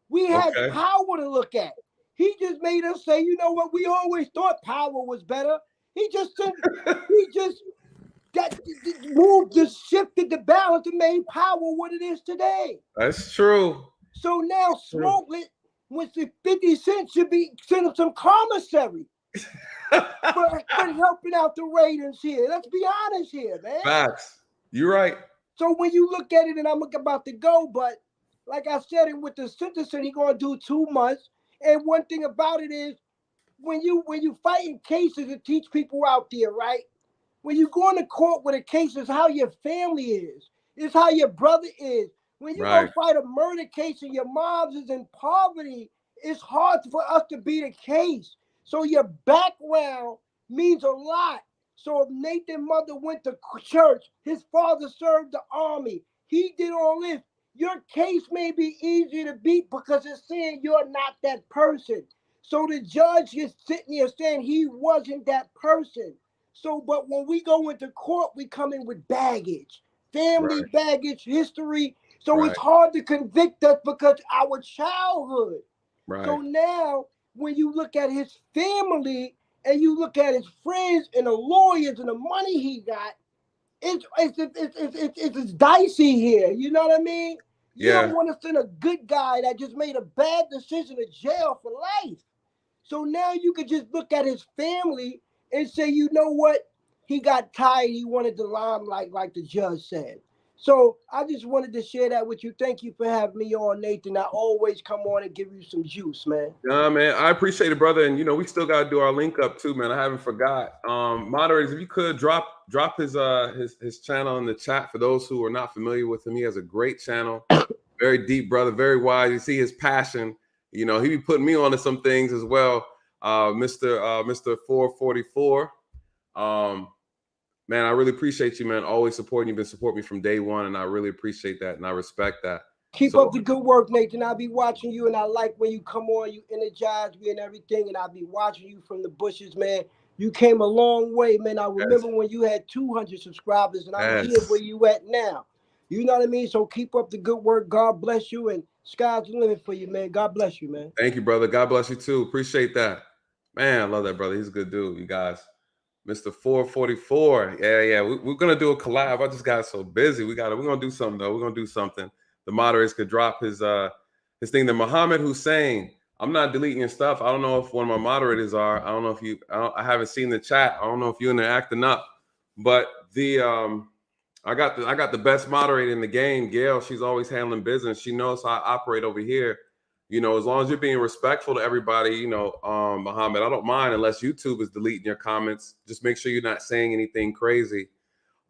We had power to look at. He just made us say, you know what? We always thought power was better. He just shifted the balance and made power what it is today. That's true. So now Smoke, with the 50 Cent should be sending some commissary for helping out the ratings here. Let's be honest here, man. Facts. You're right. So when you look at it, and I'm about to go, but like I said, and with the sentencing, he's gonna do 2 months. And one thing about it is, when you fighting cases to teach people out there, right? When you go into court with a case, it's how your family is. It's how your brother is. When you go fight a murder case and your mom's is in poverty, it's hard for us to beat a case. So your background means a lot. So if Nathan's mother went to church, his father served the army, he did all this, your case may be easier to beat because it's saying you're not that person. So the judge is sitting here saying he wasn't that person. So, but when we go into court, we come in with baggage, family baggage, history. So it's hard to convict us because our childhood. So now, when you look at his family and you look at his friends and the lawyers and the money he got, it's dicey here. You know what I mean? You don't want to send a good guy that just made a bad decision to jail for life. So now you could just look at his family and say, you know what? He got tired. He wanted the limelight, like the judge said. So I just wanted to share that with you. Thank you for having me on, Nathan. I always come on and give you some juice, man. Yeah, man. I appreciate it, brother. And, we still got to do our link up too, man. I haven't forgot. Moderators, if you could drop his channel in the chat for those who are not familiar with him. He has a great channel. Very deep, brother. Very wise. You see his passion. He be putting me onto some things as well. Mr. 444. Man, I really appreciate you, man. Always supporting you. You've been supporting me from day one, and I really appreciate that, and I respect that. Keep up the good work, Nathan. I'll be watching you, and I like when you come on. You energize me and everything, and I'll be watching you from the bushes, man. You came a long way, man. I remember when you had 200 subscribers, and I'm here where you at now. You know what I mean? So keep up the good work. God bless you, and sky's the limit for you, man. God bless you, man. Thank you, brother. God bless you, too. Appreciate that. Man, I love that, brother. He's a good dude, you guys. Mr. 444. Yeah. We're gonna do a collab. I just got so busy. We're gonna do something though. We're gonna do something. The moderators could drop his thing. The Muhammad Hussein. I'm not deleting your stuff. I don't know if one of my moderators are. I don't know if I haven't seen the chat. I don't know if you're in there acting up. But I got the best moderator in the game, Gail. She's always handling business. She knows how I operate over here. As long as you're being respectful to everybody, Muhammad, I don't mind unless YouTube is deleting your comments. Just make sure you're not saying anything crazy.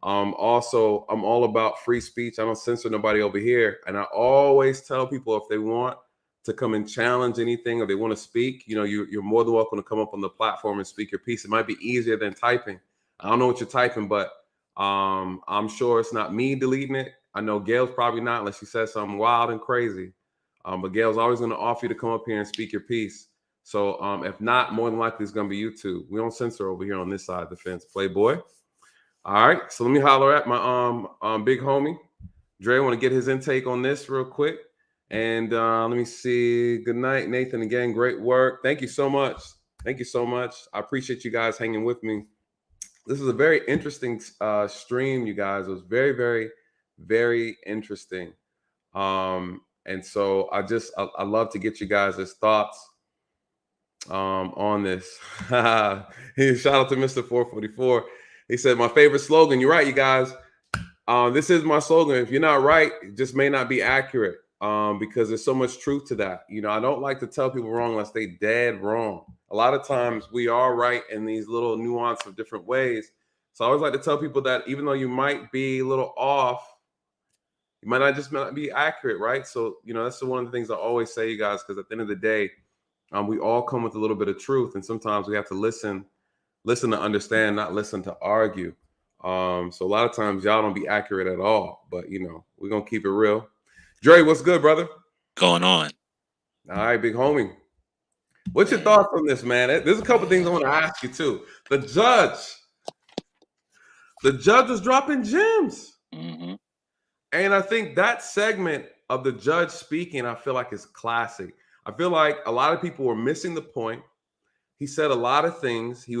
Also, I'm all about free speech. I don't censor nobody over here. And I always tell people if they want to come and challenge anything or they want to speak, you're more than welcome to come up on the platform and speak your piece. It might be easier than typing. I don't know what you're typing, but I'm sure it's not me deleting it. I know Gail's probably not unless she says something wild and crazy. But Gail's always going to offer you to come up here and speak your piece. So if not, more than likely it's going to be YouTube. We don't censor over here on this side of the fence. Playboy. All right. So let me holler at my big homie. Dre, I want to get his intake on this real quick. And let me see. Good night, Nathan. Again, great work. Thank you so much. Thank you so much. I appreciate you guys hanging with me. This is a very interesting stream, you guys. It was very, very, very interesting. And so I love to get you guys' thoughts on this. Shout out to Mr. 444. He said, my favorite slogan. You're right, you guys. This is my slogan. If you're not right, it just may not be accurate because there's so much truth to that. I don't like to tell people wrong unless they dead wrong. A lot of times we are right in these little nuance of different ways. So I always like to tell people that even though you might be a little off, It might not be accurate, right? So, that's one of the things I always say, you guys, because at the end of the day, we all come with a little bit of truth, and sometimes we have to listen to understand, not listen to argue. So a lot of times y'all don't be accurate at all, but we're gonna keep it real. Dre, what's good, brother? Going on. All right, big homie. What's your thoughts on this, man? There's a couple things I want to ask you too. The judge was dropping gems. Mm-hmm. And I think that segment of the judge speaking, I feel like is classic. I feel like a lot of people were missing the point. He said a lot of things. He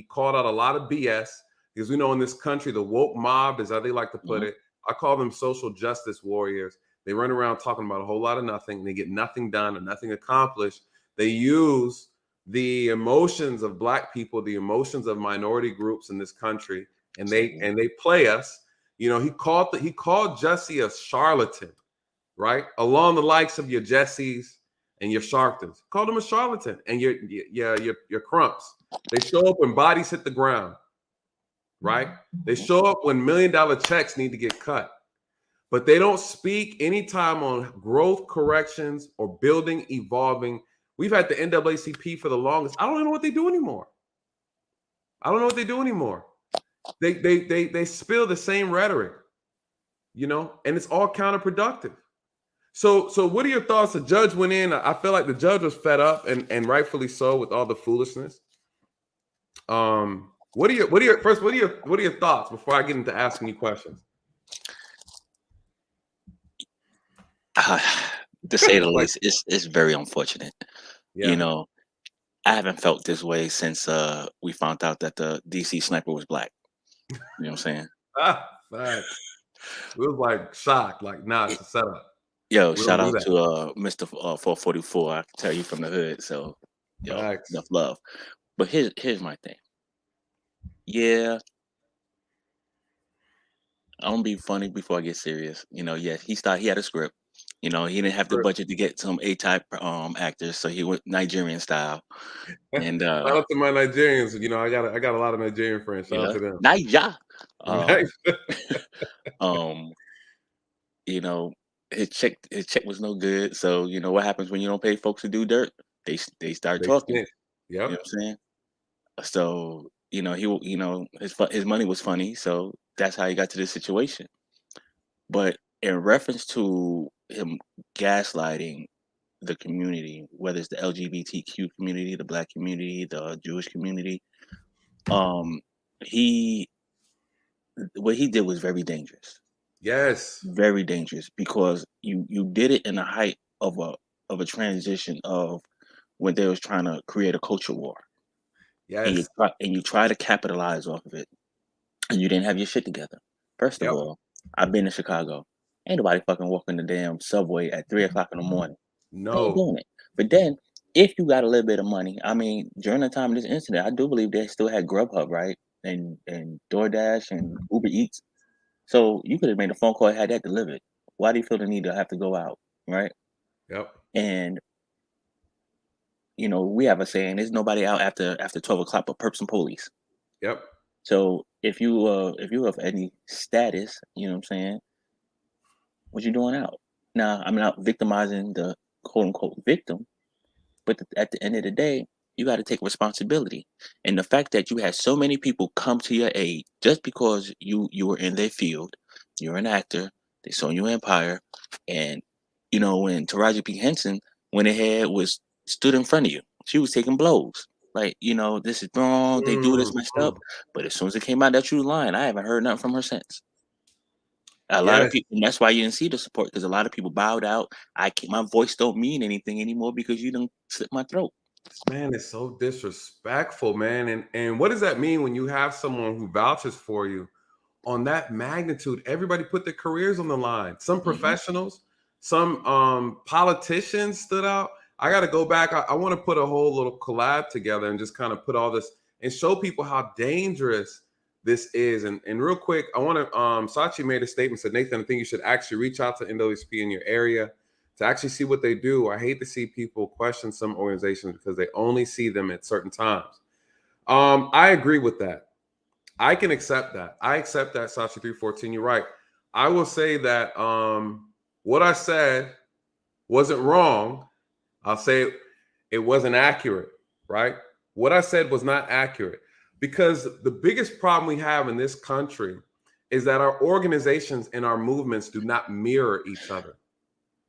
called out a lot of BS, because we know in this country, the woke mob, is how they like to put it. I call them social justice warriors. They run around talking about a whole lot of nothing. They get nothing done and nothing accomplished. They use the emotions of Black people, the emotions of minority groups in this country, and they play us. He called Jussie a charlatan, right? Along the likes of your Jessies and your Sharptons. Called him a charlatan, and your Crumps. They show up when bodies hit the ground, right? They show up when $1 million checks need to get cut. But they don't speak anytime on growth corrections or building, evolving. We've had the NAACP for the longest. I don't know what they do anymore. They spill the same rhetoric, and it's all counterproductive. So what are your thoughts? The judge went in. I feel like the judge was fed up, and rightfully so, with all the foolishness. What are your thoughts before I get into asking you questions? To say the least, it's very unfortunate. Yeah. I haven't felt this way since we found out that the DC sniper was Black. You know what I'm saying? Facts. We was like shocked, like, nah, it's a setup. Yo, shout out to Mr. 444. I can tell you from the hood, so enough love. But here's my thing. Yeah, I'm gonna be funny before I get serious. He had a script. He didn't have the budget to get some A-type actors, so he went Nigerian style. And shout out to my Nigerians. I got a lot of Nigerian friends. Shout out to them. Niger. His check was no good. So what happens when you don't pay folks to do dirt? They start talking. Yep. You know what I'm saying? So his money was funny. So that's how he got to this situation. But in reference to him gaslighting the community, whether it's the LGBTQ community, the Black community, the Jewish community, what he did was very dangerous. Yes, very dangerous, because you did it in the height of a transition of when they was trying to create a culture war. Yes, and you try to capitalize off of it, and you didn't have your shit together. First of all, I've been to Chicago. Ain't nobody fucking walking the damn subway at 3 o'clock in the morning. No. They ain't doing it. But then, if you got a little bit of money, during the time of this incident, I do believe they still had Grubhub, right? And DoorDash and Uber Eats. So you could have made a phone call and had that delivered. Why do you feel the need to have to go out, right? Yep. And we have a saying: "There's nobody out after 12 o'clock but perps and police." Yep. So if you have any status, you know what I'm saying, what you doing out? Now, I'm not victimizing the quote unquote victim, but at the end of the day, you got to take responsibility. And the fact that you had so many people come to your aid just because you were in their field, you're an actor, they saw your empire, and when Taraji P. Henson went ahead, stood in front of you, she was taking blows. Like, this is wrong, they do this messed up. But as soon as it came out that you were lying, I haven't heard nothing from her since. A lot of people, and that's why you didn't see the support, because a lot of people bowed out. My voice don't mean anything anymore because you done slit my throat. Man, it's so disrespectful, man. And what does that mean when you have someone who vouches for you on that magnitude? Everybody put their careers on the line. Some professionals, some politicians stood out. I got to go back. I want to put a whole little collab together and just kind of put all this and show people how dangerous this is. And real quick, I want to, Sachi made a statement, said, Nathan, I think you should actually reach out to NAACP in your area to actually see what they do. I hate to see people question some organizations because they only see them at certain times. I agree with that. I can accept that. I accept that, Sachi 314. You're right. I will say that what I said wasn't wrong. I'll say it wasn't accurate, right? What I said was not accurate because the biggest problem we have in this country is that our organizations and our movements do not mirror each other,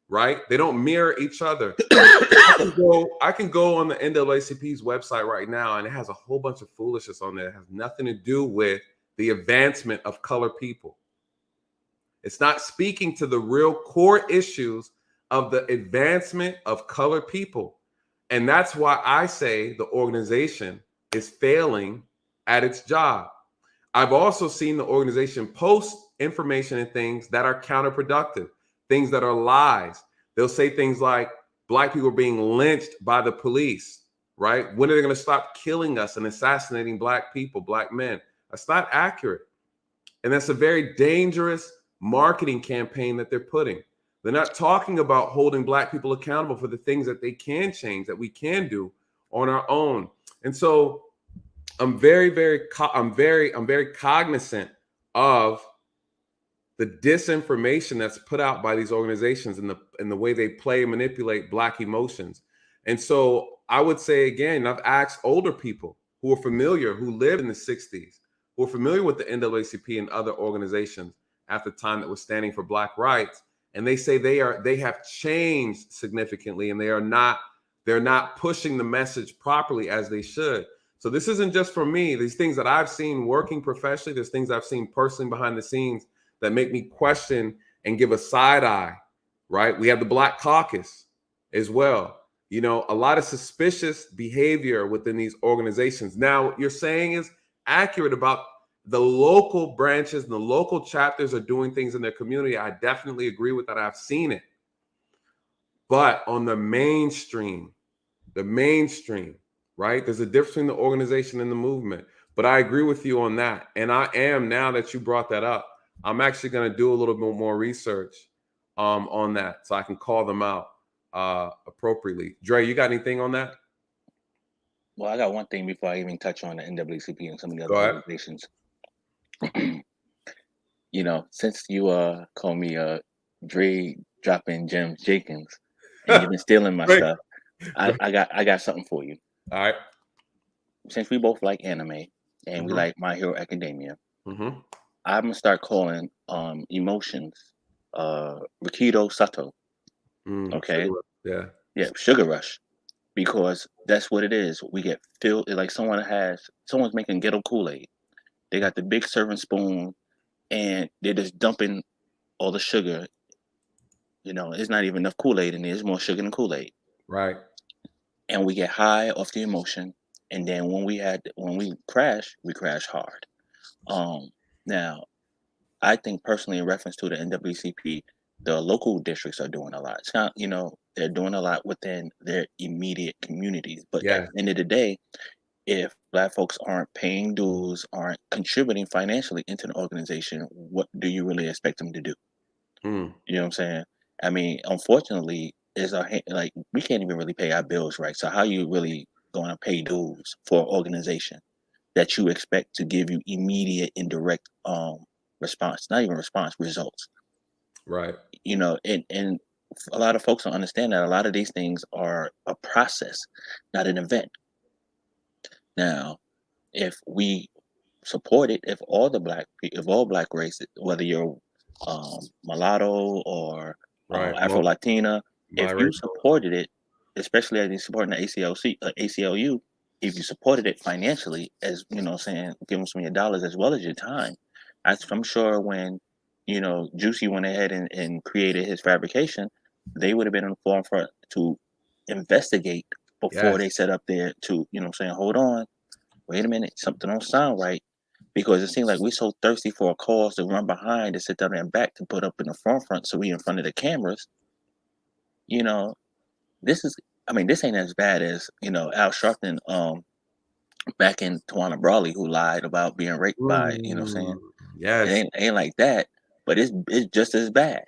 right? They don't mirror each other. I can go on the NAACP's website right now, and it has a whole bunch of foolishness on there. It has nothing to do with the advancement of colored people. It's not speaking to the real core issues of the advancement of colored people. And that's why I say the organization is failing at its job. I've also seen the organization post information and things that are counterproductive, things that are lies. They'll say things like Black people are being lynched by the police, right? When are they going to stop killing us and assassinating Black people, Black men? That's not accurate. And that's a very dangerous marketing campaign that they're putting. They're not talking about holding Black people accountable for the things that they can change, that we can do on our own. And so I'm very cognizant of the disinformation that's put out by these organizations and the way they play and manipulate Black emotions. And so I would say again, I've asked older people who are familiar, who lived in the 60s, who are familiar with the NAACP and other organizations at the time that was standing for Black rights. And they say they have changed significantly, and they're not pushing the message properly as they should. So this isn't just for me. These things that I've seen working professionally, there's things I've seen personally behind the scenes that make me question and give a side eye, right? We have the Black Caucus as well. You know, a lot of suspicious behavior within these organizations. Now, what you're saying is accurate about the local branches and the local chapters are doing things in their community. I definitely agree with that. I've seen it. But on the mainstream, right? There's a difference between the organization and the movement. But I agree with you on that. And I am, now that you brought that up, I'm actually going to do a little bit more research on that so I can call them out appropriately. Dre, you got anything on that? Well, I got one thing before I even touch on the NAACP and some of the other organizations. You know, since you call me Dre dropping gems Jenkins and you've been stealing my stuff, I got something for you. All right. Since we both like anime and we like My Hero Academia, I'm gonna start calling emotions Rikido Sato. Okay. Yeah, Sugar Rush. Because that's what it is. We get filled like someone's making ghetto Kool-Aid. They got the big serving spoon and they're just dumping all the sugar. You know, it's not even enough Kool-Aid in there. There's more sugar than Kool-Aid. Right. And we get high off the emotion. And then when we crash, we crash hard. Now, I think personally in reference to the NAACP, the local districts are doing a lot. It's not, you know, they're doing a lot within their immediate communities. But at the end of the day, if Black folks aren't paying dues, aren't contributing financially into the organization, what do you really expect them to do? You know what I'm saying? I mean, unfortunately, like we can't even really pay our bills, right? So how are you really going to pay dues for an organization that you expect to give you immediate and direct response, not even response, results? Right. You know, and a lot of folks don't understand that a lot of these things are a process, not an event. Now, if we support it, if all Black races, whether you're mulatto or Afro-Latina, if you supported it, especially as you supporting the ACLU, if you supported it financially, as you know, saying give them some of your dollars as well as your time, I'm sure when you know Jussie went ahead and created his fabrication, they would have been on the forefront to investigate before they set up there to, you know, saying, hold on, wait a minute, something don't sound right. Because it seems like we're so thirsty for a cause to run behind, to sit down and back, to put up in the forefront so we in front of the cameras. You know, this ain't as bad as, you know, Al Sharpton back in Tawana Brawley, who lied about being raped by, you know what I'm saying? It ain't like that, but it's just as bad.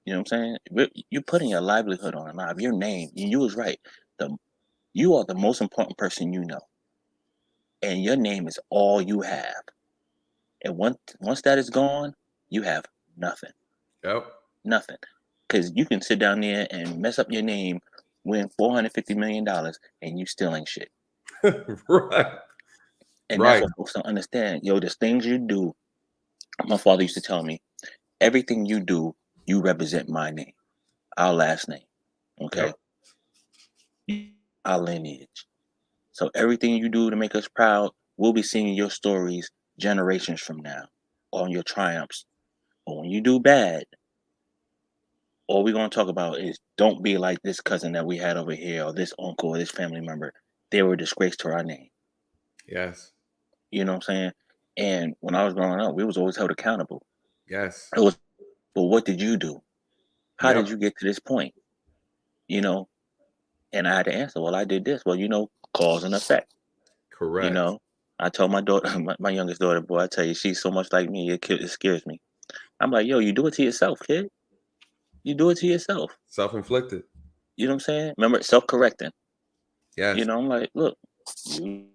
You know what I'm saying? You're putting your livelihood on the line, your name. You was right. You are the most important person you know. And your name is all you have. And once that is gone, you have Nothing. Yep. Nothing. Because you can sit down there and mess up your name, win $450 million, and you still ain't shit. Right. And that's what folks don't understand. Yo, there's things you do. My father used to tell me, everything you do, you represent my name, our last name. Okay? Yep. Our lineage. So everything you do to make us proud, we'll be seeing your stories generations from now on your triumphs. But when you do bad, all we're going to talk about is don't be like this cousin that we had over here or this uncle or this family member. They were a disgrace to our name. Yes. You know what I'm saying? And when I was growing up, we was always held accountable. Yes. It was, but what did you do? How did you get to this point? You know? And I had to answer, well, I did this. Well, you know, cause and effect. Correct. You know? I told my daughter, my youngest daughter, boy, I tell you, she's so much like me, it scares me. I'm like, yo, you do it to yourself, kid. You do it to yourself. Self-inflicted. You know what I'm saying? Remember, self-correcting. Yes. You know, I'm like, look, you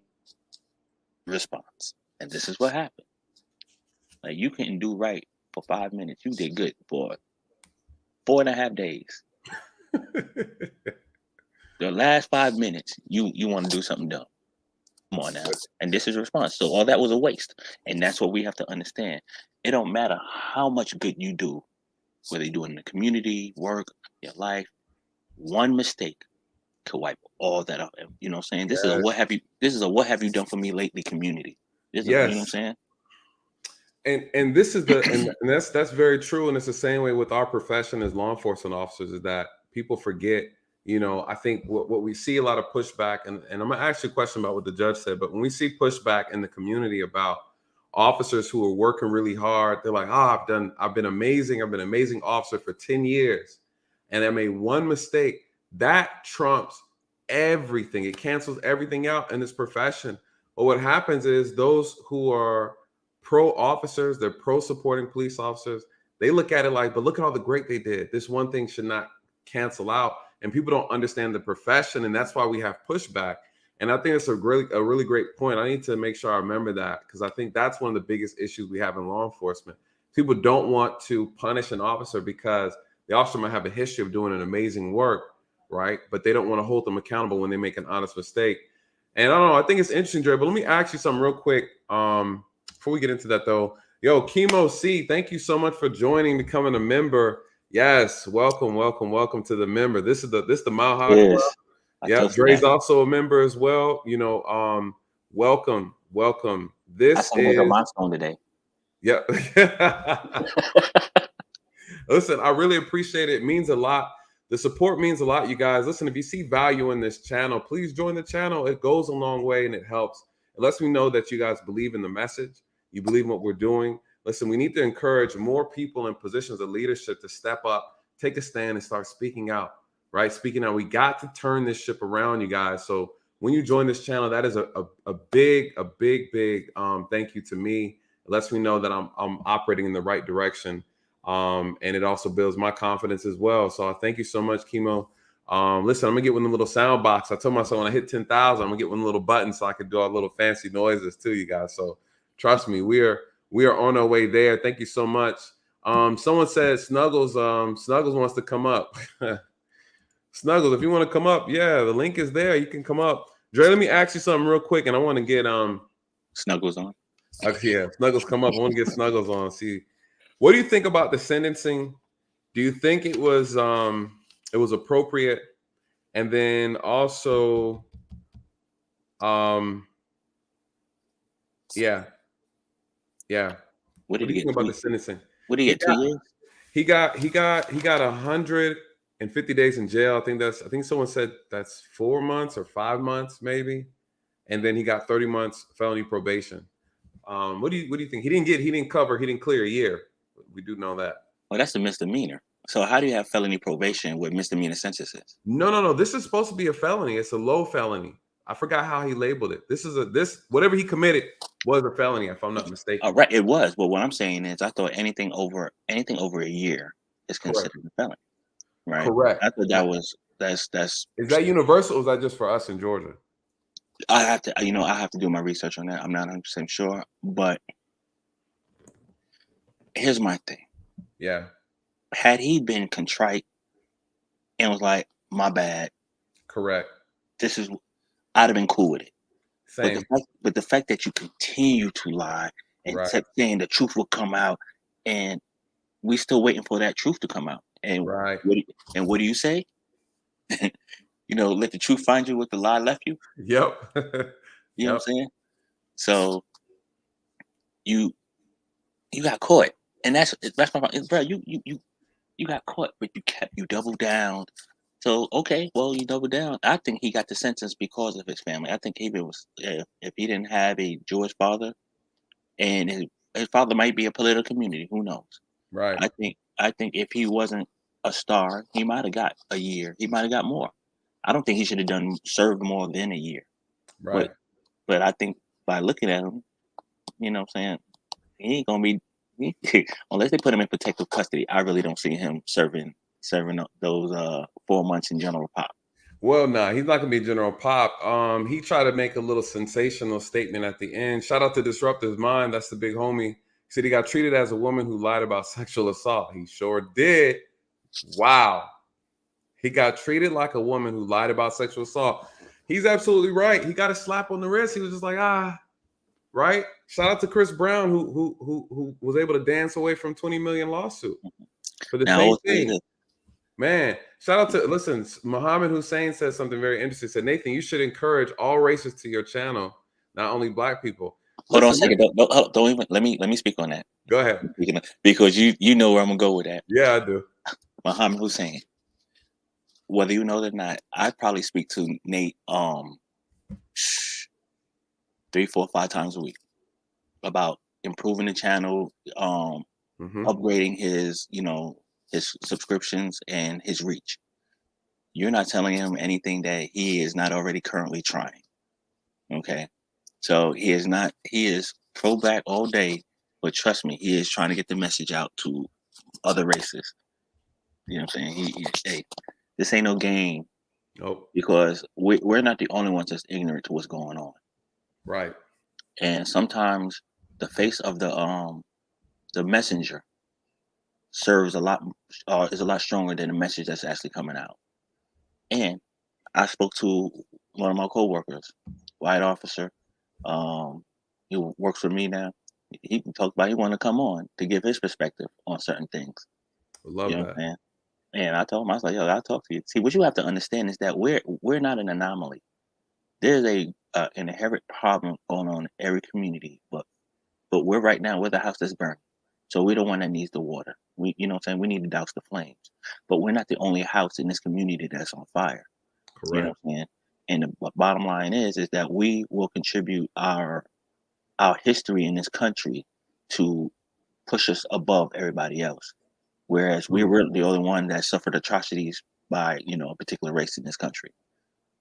response. And this is what happened. Like, you couldn't do right for 5 minutes. You did good for 4.5 days. The last 5 minutes, you want to do something dumb. Come on now. And this is response. So all that was a waste. And that's what we have to understand. It don't matter how much good you do, whether you do it in the community, work, your life, one mistake could wipe all that out. You know what I'm saying? This is a what have you done for me lately community. This is, you know what I'm saying? And this is and that's very true. And it's the same way with our profession as law enforcement officers, is that people forget, you know, I think what we see a lot of pushback, and I'm gonna ask you a question about what the judge said, but when we see pushback in the community about officers who are working really hard, they're like, I've been amazing. I've been an amazing officer for 10 years. And I made one mistake. That trumps everything. It cancels everything out in this profession. But what happens is those who are pro officers, they're pro supporting police officers, they look at it like, but look at all the great they did. This one thing should not cancel out. And people don't understand the profession. And that's why we have pushback. And I think it's a really great point. I need to make sure I remember that, because I think that's one of the biggest issues we have in law enforcement. People don't want to punish an officer because the officer might have a history of doing an amazing work, right? But they don't want to hold them accountable when they make an honest mistake. And I don't know, I think it's interesting, Dre, but let me ask you something real quick. Before we get into that though, yo, Chemo C, thank you so much for joining, becoming a member. Yes, welcome to the member. This is the Mile High Club. Yeah, Dre's also a member as well. You know, welcome. This is a milestone today. Yeah. Listen, I really appreciate it. It means a lot. The support means a lot, you guys. Listen, if you see value in this channel, please join the channel. It goes a long way and it helps. It lets me know that you guys believe in the message. You believe in what we're doing. Listen, we need to encourage more people in positions of leadership to step up, take a stand, and start speaking out, right? Speaking out. We got to turn this ship around, you guys. So when you join this channel, that is a big thank you to me. It lets me know that I'm operating in the right direction. And it also builds my confidence as well. So I thank you so much, Chemo. Listen, I'm gonna get one of the little sound box. I told myself when I hit 10,000, I'm gonna get one little button so I could do all little fancy noises too, you guys. So trust me, we are on our way there. Thank you so much. Someone said Snuggles wants to come up. Snuggles, if you want to come up, yeah, the link is there. You can come up. Dre, let me ask you something real quick, and I want to get Snuggles on. Yeah, Snuggles come up. I want to get Snuggles on. See, what do you think about the sentencing? Do you think it was appropriate? And then also, yeah. What do you think about the sentencing? What did he get? 2 years? He got 150 days in jail. I think someone said that's 4 months or 5 months maybe, and then he got 30 months felony probation. What do you think? He didn't clear a year. We do know that. Well, that's a misdemeanor. So how do you have felony probation with misdemeanor sentences? No. This is supposed to be a felony. It's a low felony. I forgot how he labeled it. Whatever he committed was a felony, if I'm not mistaken. All right, it was. But what I'm saying is, I thought anything over a year is considered a felony. Right. Correct. I thought that's. Is that universal, or is that just for us in Georgia? I have to do my research on that. I'm not 100% sure, but here's my thing. Yeah. Had he been contrite and was like, my bad. Correct. I'd have been cool with it. Same. But the fact that you continue to lie and kept saying the truth will come out, and we still waiting for that truth to come out. And what do you say? Let the truth find you what the lie left you. Yep. You know what I'm saying? So you got caught, and that's my problem, bro. You got caught, but you doubled down. So okay, well, you doubled down. I think he got the sentence because of his family. I think if he didn't have a Jewish father, and his father might be a political community, who knows? Right. I think if he wasn't a star, he might have got a year. He might have got more. I don't think he should have served more than a year. Right. But I think by looking at him, you know what I'm saying, he ain't gonna be unless they put him in protective custody. I really don't see him serving those 4 months in general pop. Well, nah, he's not gonna be General Pop. He tried to make a little sensational statement at the end. Shout out to Disrupt His Mind. That's the big homie. He said he got treated as a woman who lied about sexual assault. He sure did. Wow. He got treated like a woman who lied about sexual assault. He's absolutely right. He got a slap on the wrist. He was just like, right? Shout out to Chris Brown, who was able to dance away from 20 million lawsuit for the same thing. Man, shout out to Muhammad Hussein said something very interesting. He said, Nathan, you should encourage all races to your channel, not only black people. Hold on a second. Don't even let me speak on that. Go ahead. Because you know where I'm gonna go with that. Yeah, I do. Muhammad Hussein. Whether you know it or not, I probably speak to Nate 3, 4, 5 times a week about improving the channel, upgrading his subscriptions and his reach. You're not telling him anything that he is not already currently trying. Okay. So he is pro black all day, but trust me, he is trying to get the message out to other races. You know what I'm saying? Hey, this ain't no game. Nope. Because we're not the only ones that's ignorant to what's going on. Right. And sometimes the face of the messenger serves is a lot stronger than the message that's actually coming out. And I spoke to one of my coworkers, white officer. He works with me now. He talked about he wanted to come on to give his perspective on certain things. Love that. Man? And I told him, I was like, yo, I'll talk to you. See, what you have to understand is that we're not an anomaly. There's an inherent problem going on in every community, but we're right now, we're the house that's burning. So we're the one that needs the water. We know what I'm saying? We need to douse the flames. But we're not the only house in this community that's on fire. Correct. You know what I'm saying? And the bottom line is that we will contribute our history in this country to push us above everybody else. Whereas we were the only one that suffered atrocities by, a particular race in this country.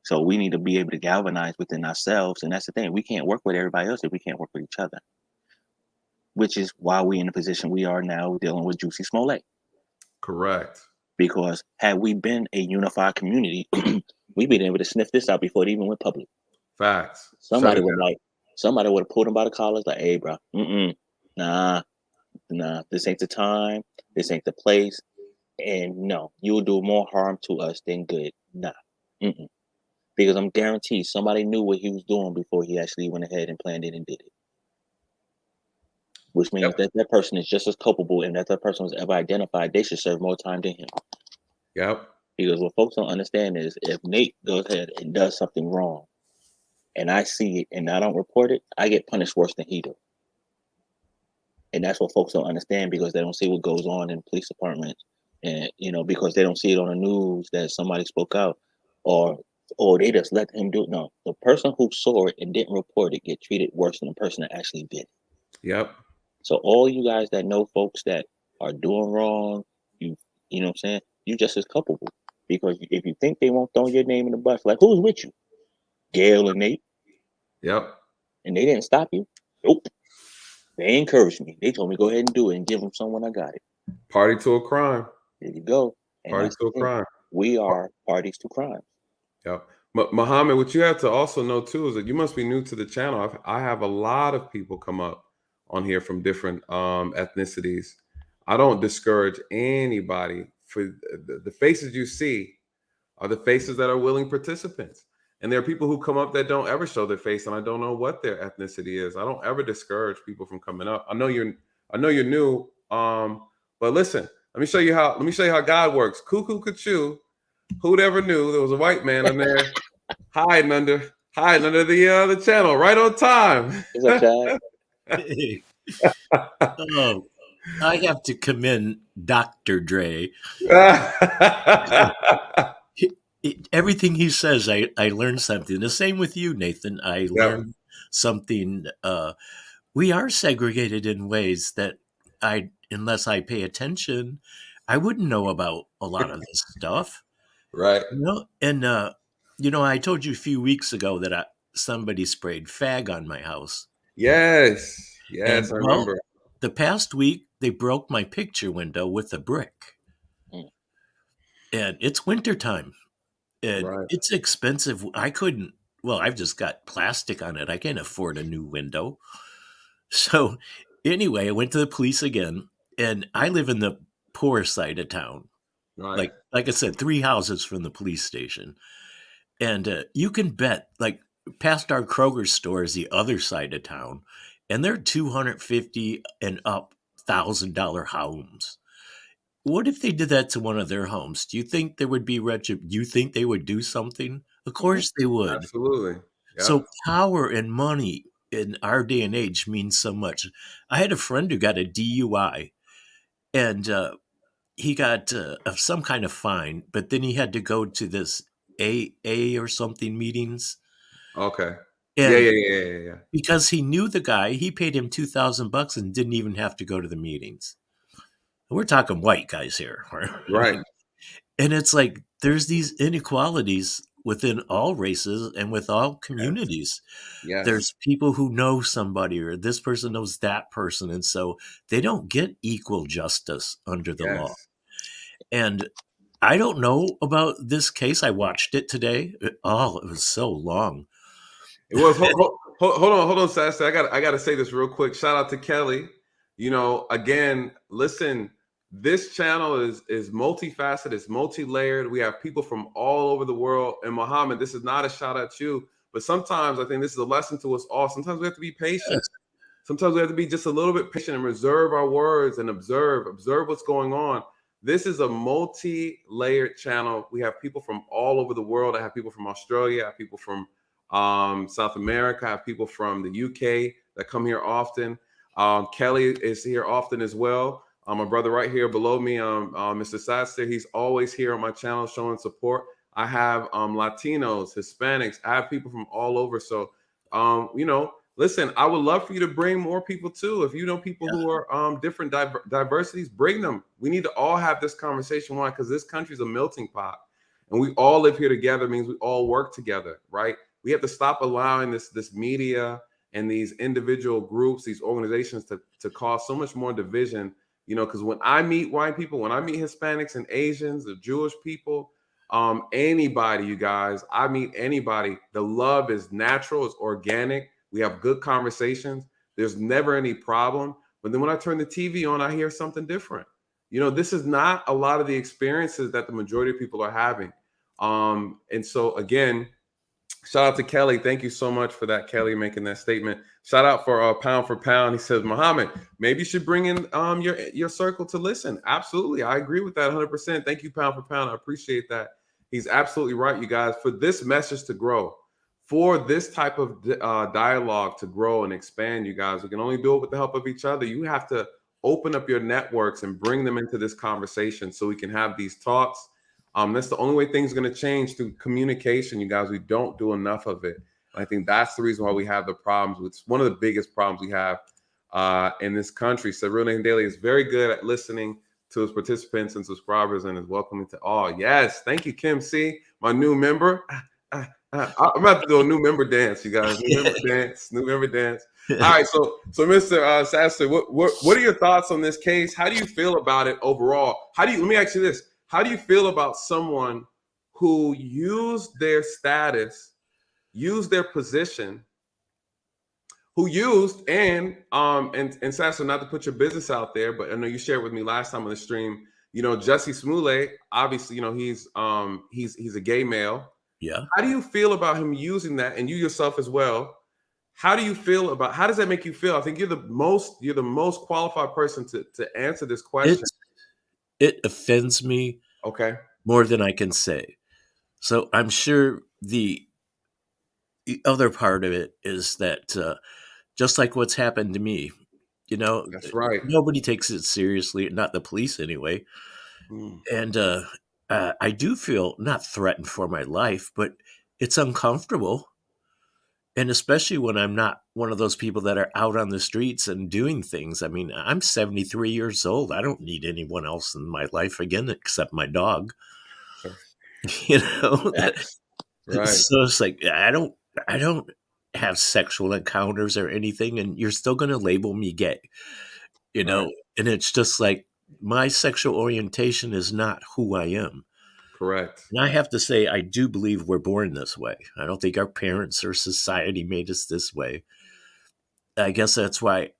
So we need to be able to galvanize within ourselves. And that's the thing. We can't work with everybody else if we can't work with each other. Which is why we're in the position we are now dealing with Jussie Smollett. Correct. Because had we been a unified community, we'd been able to sniff this out before it even went public. Facts. Somebody would have pulled him by the collars like, hey, bro, nah, this ain't the time. This ain't the place. And no, you will do more harm to us than good. Nah. Because I'm guaranteed somebody knew what he was doing before he actually went ahead and planned it and did it. Which means that person is just as culpable, and that person was ever identified, they should serve more time than him. Yep. Because what folks don't understand is if Nate goes ahead and does something wrong, and I see it and I don't report it, I get punished worse than he do. And that's what folks don't understand because they don't see what goes on in police departments, and because they don't see it on the news that somebody spoke out, or they just let him do it. No, the person who saw it and didn't report it get treated worse than the person that actually did it. Yep. So all you guys that know folks that are doing wrong, you know what I'm saying, you just as culpable. Because if you think they won't throw your name in the bus, like who's with you? Gail and Nate. Yep. And they didn't stop you? Nope. They encouraged me. They told me go ahead and do it and give them someone I got it. Party to a crime. There you go. And party to a crime. We are parties to crime. Yep. But Muhammad, what you have to also know too is that you must be new to the channel. I have a lot of people come up on here from different ethnicities. I don't discourage anybody. For the faces you see are the faces that are willing participants. And there are people who come up that don't ever show their face, and I don't know what their ethnicity is. I don't ever discourage people from coming up. I know you're new. But listen, let me show you how God works. Cuckoo Cuckoo, who'd ever knew there was a white man in there hiding under the channel right on time. Is that Chad? Hey. Oh, I have to commend Dr. Dre. Everything he says, I learned something. The same with you, Nathan. I learned something. We are segregated in ways that unless I pay attention, I wouldn't know about a lot of this stuff. Right. And I told you a few weeks ago that somebody sprayed fag on my house. Yes, I remember. The past week, they broke my picture window with a brick. And it's wintertime. And it's expensive. I've just got plastic on it. I can't afford a new window. So anyway, I went to the police again, and I live in the poor side of town. Right. Like I said, 3 houses from the police station. And you can bet, like, past our Kroger store is the other side of town, and they're $250,000 and up $1,000 homes. What if they did that to one of their homes? Do you think there would be do you think they would do something? Of course they would. Absolutely. Yeah. So power and money in our day and age means so much. I had a friend who got a DUI, and he got some kind of fine, but then he had to go to this AA or something meetings. Okay. And yeah. Because he knew the guy, he paid him $2,000 and didn't even have to go to the meetings. We're talking white guys here. Right. And it's like there's these inequalities within all races and with all communities. Yes. There's people who know somebody, or this person knows that person, and so they don't get equal justice under the law. And I don't know about this case. I watched it today. It was so long. It was. Hold on, Sassy. I got to say this real quick. Shout out to Kelly. Again, listen. This channel is multifaceted. It's multi-layered. We have people from all over the world. And Muhammad, this is not a shout at you, but sometimes I think this is a lesson to us all. Sometimes we have to be patient. Yes. Sometimes we have to be just a little bit patient and reserve our words and observe what's going on. This is a multi-layered channel. We have people from all over the world. I have people from Australia. I have people from South America. I have people from the UK that come here often. Kelly is here often as well. My brother right here below me, Mr. Satster, he's always here on my channel showing support. I have Latinos, Hispanics. I have people from all over. So, listen, I would love for you to bring more people too. If you know people who are different diversities, bring them. We need to all have this conversation. Why? Because this country is a melting pot, and we all live here together. Means we all work together, right? We have to stop allowing this media and these individual groups, these organizations to cause so much more division. Because when I meet white people, when I meet Hispanics and Asians, or Jewish people, anybody, you guys, I meet anybody, the love is natural, it's organic. We have good conversations. There's never any problem. But then when I turn the TV on, I hear something different. This is not a lot of the experiences that the majority of people are having. And so, again, shout out to Kelly. Thank you so much for that, Kelly, making that statement. Shout out for Pound for Pound. He says, Muhammad, maybe you should bring in your circle to listen. Absolutely. I agree with that 100%. Thank you, Pound for Pound. I appreciate that. He's absolutely right, you guys. For this message to grow, for this type of dialogue to grow and expand, you guys, we can only do it with the help of each other. You have to open up your networks and bring them into this conversation so we can have these talks. That's the only way things are going to change, through communication, you guys. We don't do enough of it. I think that's the reason why we have the problems. It's one of the biggest problems we have in this country. So Real Nathan Daily is very good at listening to his participants and subscribers, and is welcoming to all. Yes, thank you, Kim C, my new member. I'm about to do a new member dance, you guys. New member dance. All right, so Mr. Sasser, what are your thoughts on this case? How do you feel about it overall? Let me ask you this. How do you feel about someone who used their status, used their position, who used and Sasso, not to put your business out there, but I know you shared with me last time on the stream. Jussie Smollett, obviously, he's a gay male. Yeah. How do you feel about him using that, and you yourself as well? How do you feel about? How does that make you feel? I think you're the most qualified person to answer this question. It offends me. Okay. More than I can say. So I'm sure the other part of it is that just like what's happened to me, that's right. Nobody takes it seriously, not the police anyway. And I do feel not threatened for my life, but it's uncomfortable. And especially when I'm not one of those people that are out on the streets and doing things. I mean, I'm 73 years old. I don't need anyone else in my life again except my dog. Right. So it's like I don't have sexual encounters or anything, and you're still going to label me gay, Right. And it's just like my sexual orientation is not who I am. Correct. And I have to say, I do believe we're born this way. I don't think our parents or society made us this way. I guess that's why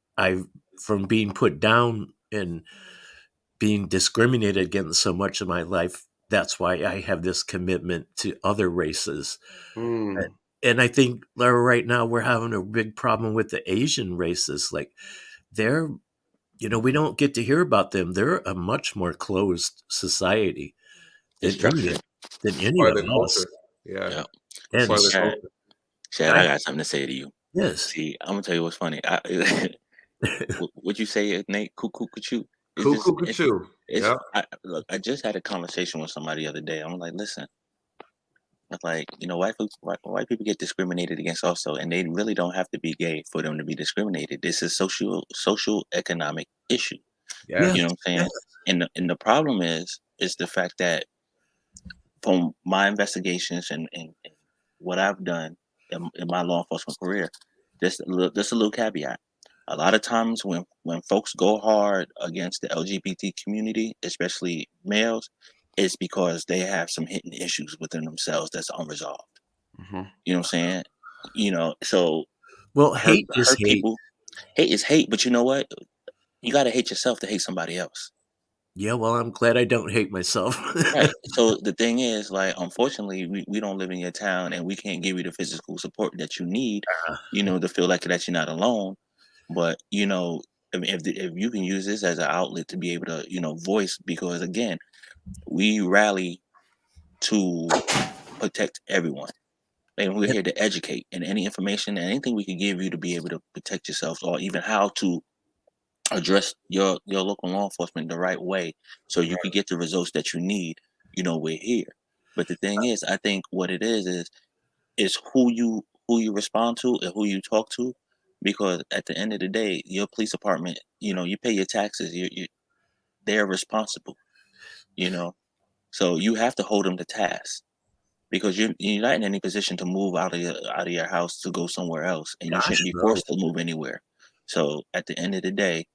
from being put down and being discriminated against so much of my life, that's why I have this commitment to other races. And I think right now we're having a big problem with the Asian races. Like they're, we don't get to hear about them. They're a much more closed society than any of us. Yeah. And Chad, I got something to say to you. Yes. See, I'm gonna tell you what's funny. What'd you say, Nate? Cuckoo-cuckoo. Cuckoo-cuckoo. Yeah. Look, I just had a conversation with somebody the other day. I'm like, listen, like, white people get discriminated against also, and they really don't have to be gay for them to be discriminated. This is social economic issue. Yeah. You know what I'm saying? Yes. And the problem is the fact that from my investigations and what I've done in my law enforcement career, just a little caveat. A lot of times when folks go hard against the LGBT community, especially males, it's because they have some hidden issues within themselves that's unresolved. Mm-hmm. You know what I'm saying? So well, hate is hate. People. Hate is hate, but you know what? You got to hate yourself to hate somebody else. Yeah, well, I'm glad I don't hate myself. Right. So the thing is, like, unfortunately, we don't live in your town, and we can't give you the physical support that you need, to feel like that you're not alone. But if you can use this as an outlet to be able to voice, because again, we rally to protect everyone, and we're here to educate, and any information and anything we can give you to be able to protect yourself, or even how to address your local law enforcement the right way so you can get the results that you need, we're here. But the thing is, I think what it is who you respond to and who you talk to, because at the end of the day, your police department, you pay your taxes, they're responsible, so you have to hold them to task, because you're not in any position to move out of your house to go somewhere else, and you shouldn't be forced to move anywhere. So at the end of the day,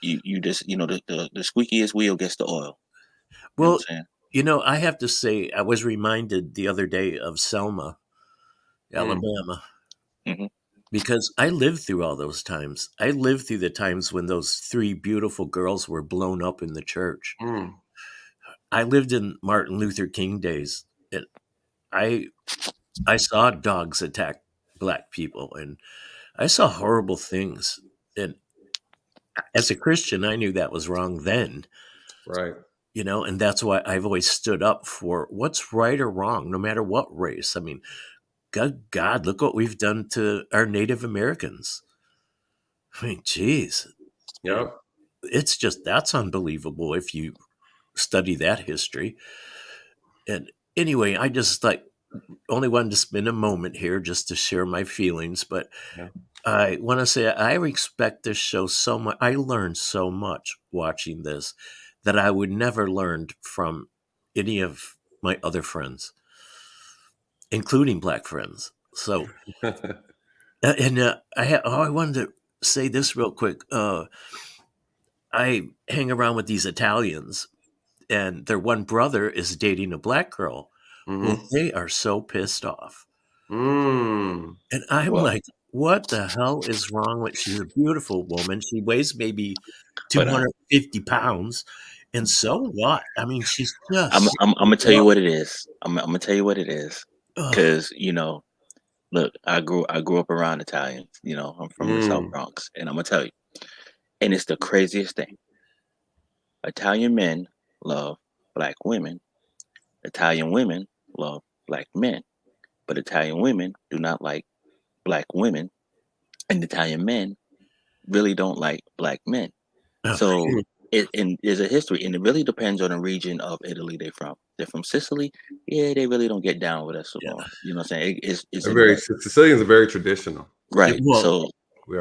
you just the squeakiest wheel gets the oil. Well, I have to say, I was reminded the other day of Selma, Alabama, because I lived through all those times. I lived through the times when those 3 beautiful girls were blown up in the church. I lived in Martin Luther King days, and I saw dogs attack Black people, and I saw horrible things. And as a Christian, I knew that was wrong then. Right. And that's why I've always stood up for what's right or wrong, no matter what race. I mean, God, look what we've done to our Native Americans. I mean, geez. Yep. It's just, that's unbelievable if you study that history. And anyway, I just only wanted to spend a moment here just to share my feelings, but I want to say I respect this show so much. I learned so much watching this that I would never learned from any of my other friends, including Black friends. So, I wanted to say this real quick. I hang around with these Italians, and their one brother is dating a Black girl. Well, they are so pissed off. And I'm like, what the hell is wrong with? She's a beautiful woman. She weighs maybe But 250 pounds. And so what? I mean, she's I'm just. gonna tell you what it is. I'm gonna tell you what it is. Ugh. Because look, I grew up around Italians. I'm from the South Bronx, and I'm gonna tell you, and it's the craziest thing. Italian men love black women. Italian women love black men, but Italian women do not like black women, and Italian men really don't like black men. So and there's a history, and it really depends on the region of Italy they're from. They're from Sicily, yeah, they really don't get down with us so long. You know what I'm saying? It's Sicilians are very traditional, right. Well,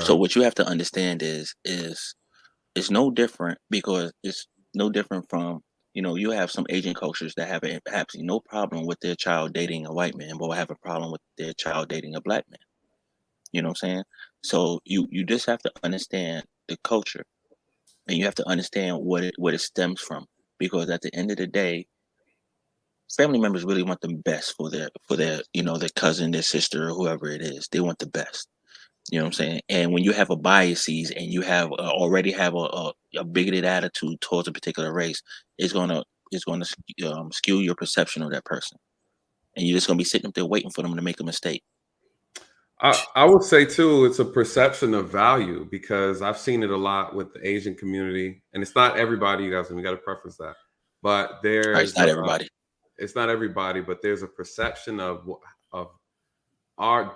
So what you have to understand is it's no different, because it's no different from you have some Asian cultures that have absolutely no problem with their child dating a white man, but will have a problem with their child dating a black man. You know what I'm saying? So you just have to understand the culture, and you have to understand what it stems from, because at the end of the day, family members really want the best for their their cousin, their sister, or whoever it is. They want the best. You know what I'm saying? And when you have a biases, and you have already have a bigoted attitude towards a particular race, it's gonna skew your perception of that person, and you're just gonna be sitting up there waiting for them to make a mistake. I would say too, it's a perception of value, because I've seen it a lot with the Asian community, and it's not everybody, you guys, and we got to preference that. But It's not everybody. It's not everybody, but there's a perception of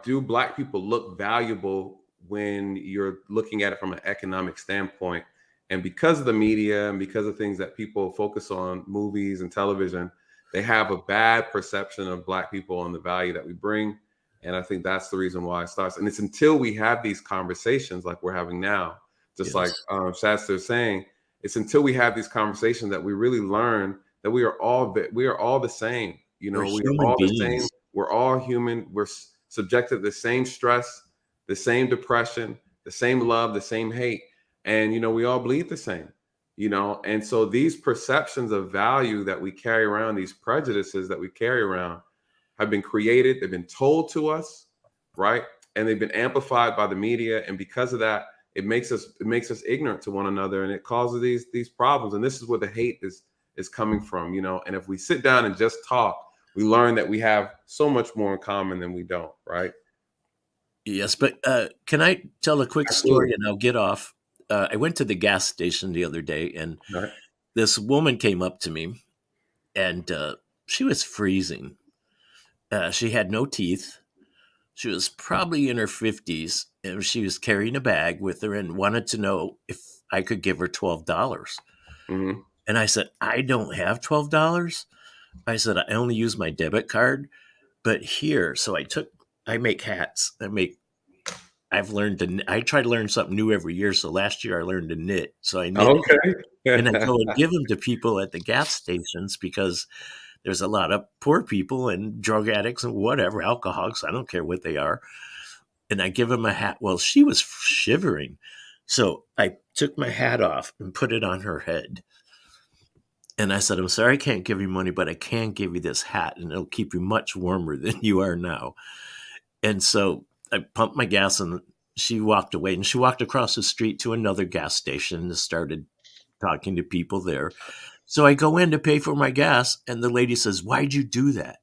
do black people look valuable when you're looking at it from an economic standpoint? And because of the media and because of things that people focus on, movies and television, they have a bad perception of black people and the value that we bring. And I think that's the reason why it starts. And it's until we have these conversations like we're having now, just like Shasta is saying, it's until we have these conversations that we really learn that we are all the same. We're all the same. We're all human. We're subjected to the same stress, the same depression, the same love, the same hate. And, we all bleed the same, and so these perceptions of value that we carry around, these prejudices that we carry around, have been created. They've been told to us, right? And they've been amplified by the media. And because of that, it makes us ignorant to one another, and it causes these problems. And this is where the hate is coming from, And if we sit down and just talk, we learn that we have so much more in common than we don't, right? Yes, but can I tell a quick story and I'll get off? I went to the gas station the other day, and this woman came up to me, and she was freezing. She had no teeth. She was probably in her 50s, and she was carrying a bag with her and wanted to know if I could give her $12. Mm-hmm. And I said, I don't have $12. I said, I only use my debit card. But here, so I make hats. I try to learn something new every year. So last year I learned to knit. So I knit and I go and give them to people at the gas stations, because there's a lot of poor people and drug addicts and whatever, alcoholics. I don't care what they are. And I give them a hat. Well, she was shivering. So I took my hat off and put it on her head. And I said, I'm sorry, I can't give you money, but I can give you this hat, and it'll keep you much warmer than you are now. And so I pumped my gas, and she walked away, and she walked across the street to another gas station and started talking to people there. So I go in to pay for my gas, and the lady says, why'd you do that?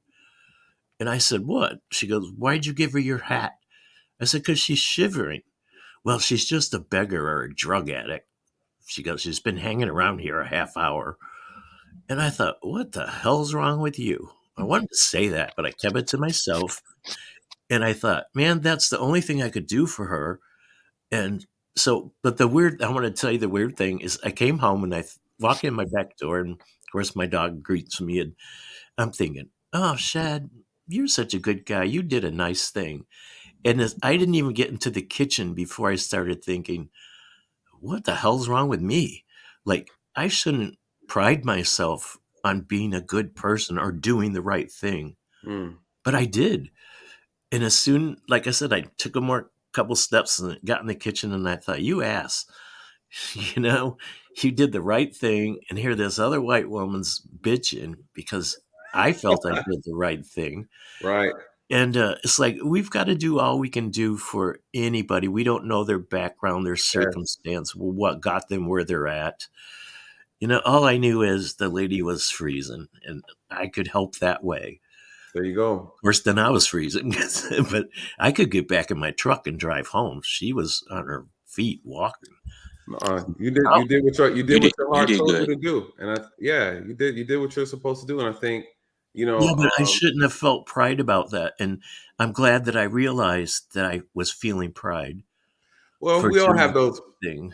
And I said, what? She goes, why'd you give her your hat? I said, because she's shivering. Well, she's just a beggar or a drug addict. She goes, she's been hanging around here a half hour. And I thought, what the hell's wrong with you? I wanted to say that, but I kept it to myself. And I thought, man, that's the only thing I could do for her. And so, but I want to tell you the weird thing is, I came home and I walk in my back door, and of course my dog greets me, and I'm thinking, oh, Shad, you're such a good guy. You did a nice thing. And I didn't even get into the kitchen before I started thinking, what the hell's wrong with me? Like, I shouldn't pride myself on being a good person or doing the right thing. But I did. And as soon, like I said, I took a couple steps and got in the kitchen, and I thought, you ass, you did the right thing. And here this other white woman's bitching because I felt I did the right thing. Right. And it's like, we've got to do all we can do for anybody. We don't know their background, their circumstance, what got them where they're at. All I knew is the lady was freezing, and I could help that way. There you go. Worse than I was freezing, but I could get back in my truck and drive home. She was on her feet walking. You did what your heart told you to do, and you did what you're supposed to do, and I think but I shouldn't have felt pride about that, and I'm glad that I realized that I was feeling pride. Well, we all have those things.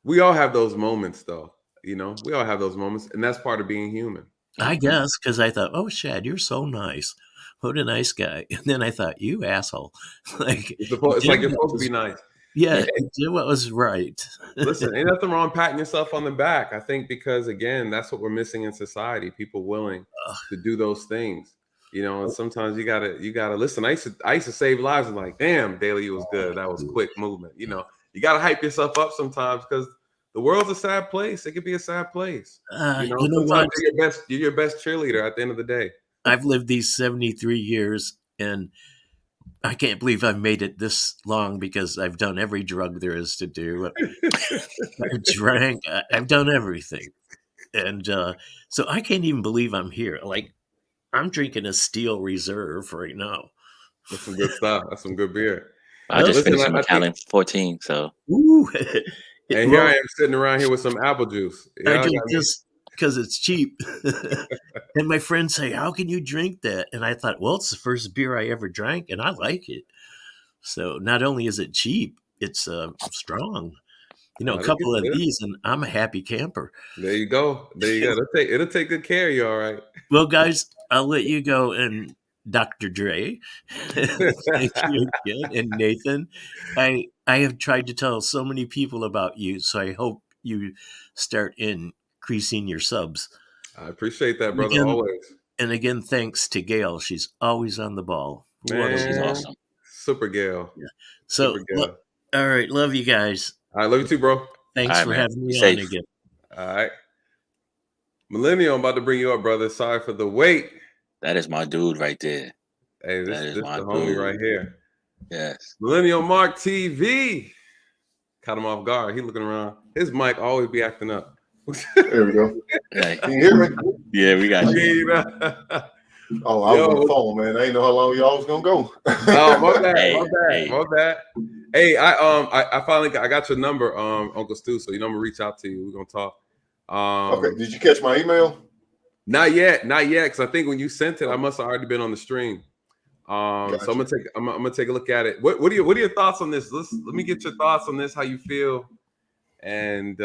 We all have those moments, though. We all have those moments, and that's part of being human. I guess, because I thought, oh, Shad, you're so nice. What a nice guy. And then I thought, you asshole. It's like you're supposed to be nice. Yeah, do what was right. Listen, ain't nothing wrong patting yourself on the back. I think because, again, that's what we're missing in society. People willing to do those things. And sometimes you gotta listen. I used to save lives. I'm like, damn, Daly, you was good. That was quick movement. You gotta hype yourself up sometimes because the world's a sad place. It could be a sad place. Sometimes you're your best cheerleader at the end of the day. I've lived these 73 years, and I can't believe I've made it this long because I've done every drug there is to do. I've drank. I've done everything. And so I can't even believe I'm here. Like, I'm drinking a Steel Reserve right now. That's some good stuff. That's some good beer. I just finished some Macallan 14, so. Ooh. And here I am sitting around here with some apple juice. I do just because it's cheap. And my friends say, how can you drink that? And I thought, well, it's the first beer I ever drank, and I like it. So not only is it cheap, it's strong. A couple of these, and I'm a happy camper. There you go. It'll take good care of you, all right? Well, guys, I'll let you go. And Dr. Dre, thank you again. And Nathan, I have tried to tell so many people about you, so I hope you start increasing your subs. I appreciate that, brother, always. And again, thanks to Gail. She's always on the ball. She's awesome. Super Gail. Yeah. So, all right, love you guys. All right, love you too, bro. Thanks for having me on again. All right. Millennial, I'm about to bring you up, brother. Sorry for the wait. That is my dude right there. Hey, this is the homie right here. Yes. Millennial Mark TV. Caught him off guard. He looking around. His mic always be acting up. There we go. Hey. Can you hear me? Yeah, we got you. Oh, I was on the phone, man. I didn't know how long y'all was gonna go. Oh, my bad. Hey, I finally got your number, Uncle Stu. So I'm gonna reach out to you. We're gonna talk. Okay. Did you catch my email? Not yet. Because I think when you sent it, I must have already been on the stream. Gotcha. So I'm gonna take a look at it. What are your thoughts on this? Let me get your thoughts on this. How you feel, and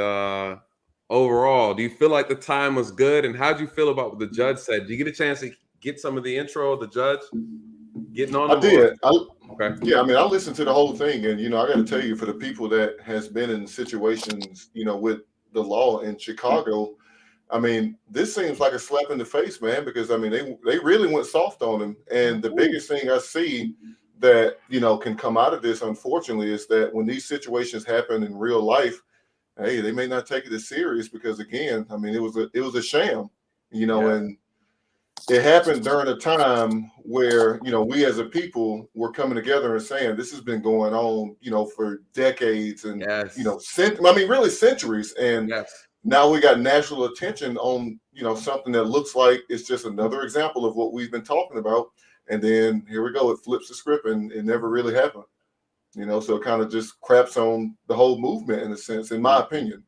overall, do you feel like the time was good? And how did you feel about what the judge said? Did you get a chance to get some of the intro of the judge getting on? I did. Okay. Yeah, I mean, I listened to the whole thing, and I got to tell you, for the people that has been in situations, with the law in Chicago, I mean, this seems like a slap in the face, man, because I mean, they really went soft on him. And the biggest thing I see that, can come out of this, unfortunately, is that when these situations happen in real life, hey, they may not take it as serious because, again, I mean, it was a sham, and it happened during a time where, we as a people were coming together and saying, this has been going on, for decades and, really centuries. And now we got national attention on, something that looks like it's just another example of what we've been talking about. And then here we go. It flips the script and it never really happened. So it kind of just craps on the whole movement in a sense, in my opinion.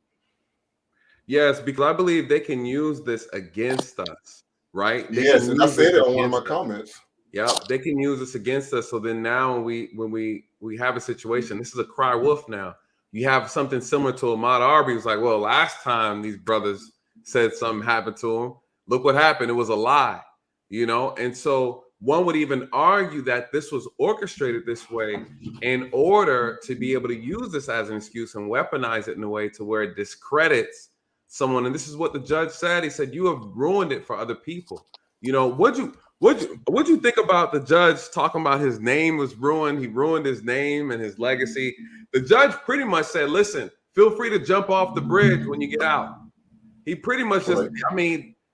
Yes, because I believe they can use this against us, right? Yes, and I said it on one of my comments. Yeah, they can use this against us. So then now when we have a situation, this is a cry wolf now. You have something similar to Ahmaud Arbery. It's like, well, last time these brothers said something happened to him, look what happened. It was a lie, And so one would even argue that this was orchestrated this way in order to be able to use this as an excuse and weaponize it in a way to where it discredits someone. And this is what the judge said. He said, you have ruined it for other people. What'd you think about the judge talking about his name was ruined? He ruined his name and his legacy. The judge pretty much said, listen, feel free to jump off the bridge when you get out. He pretty much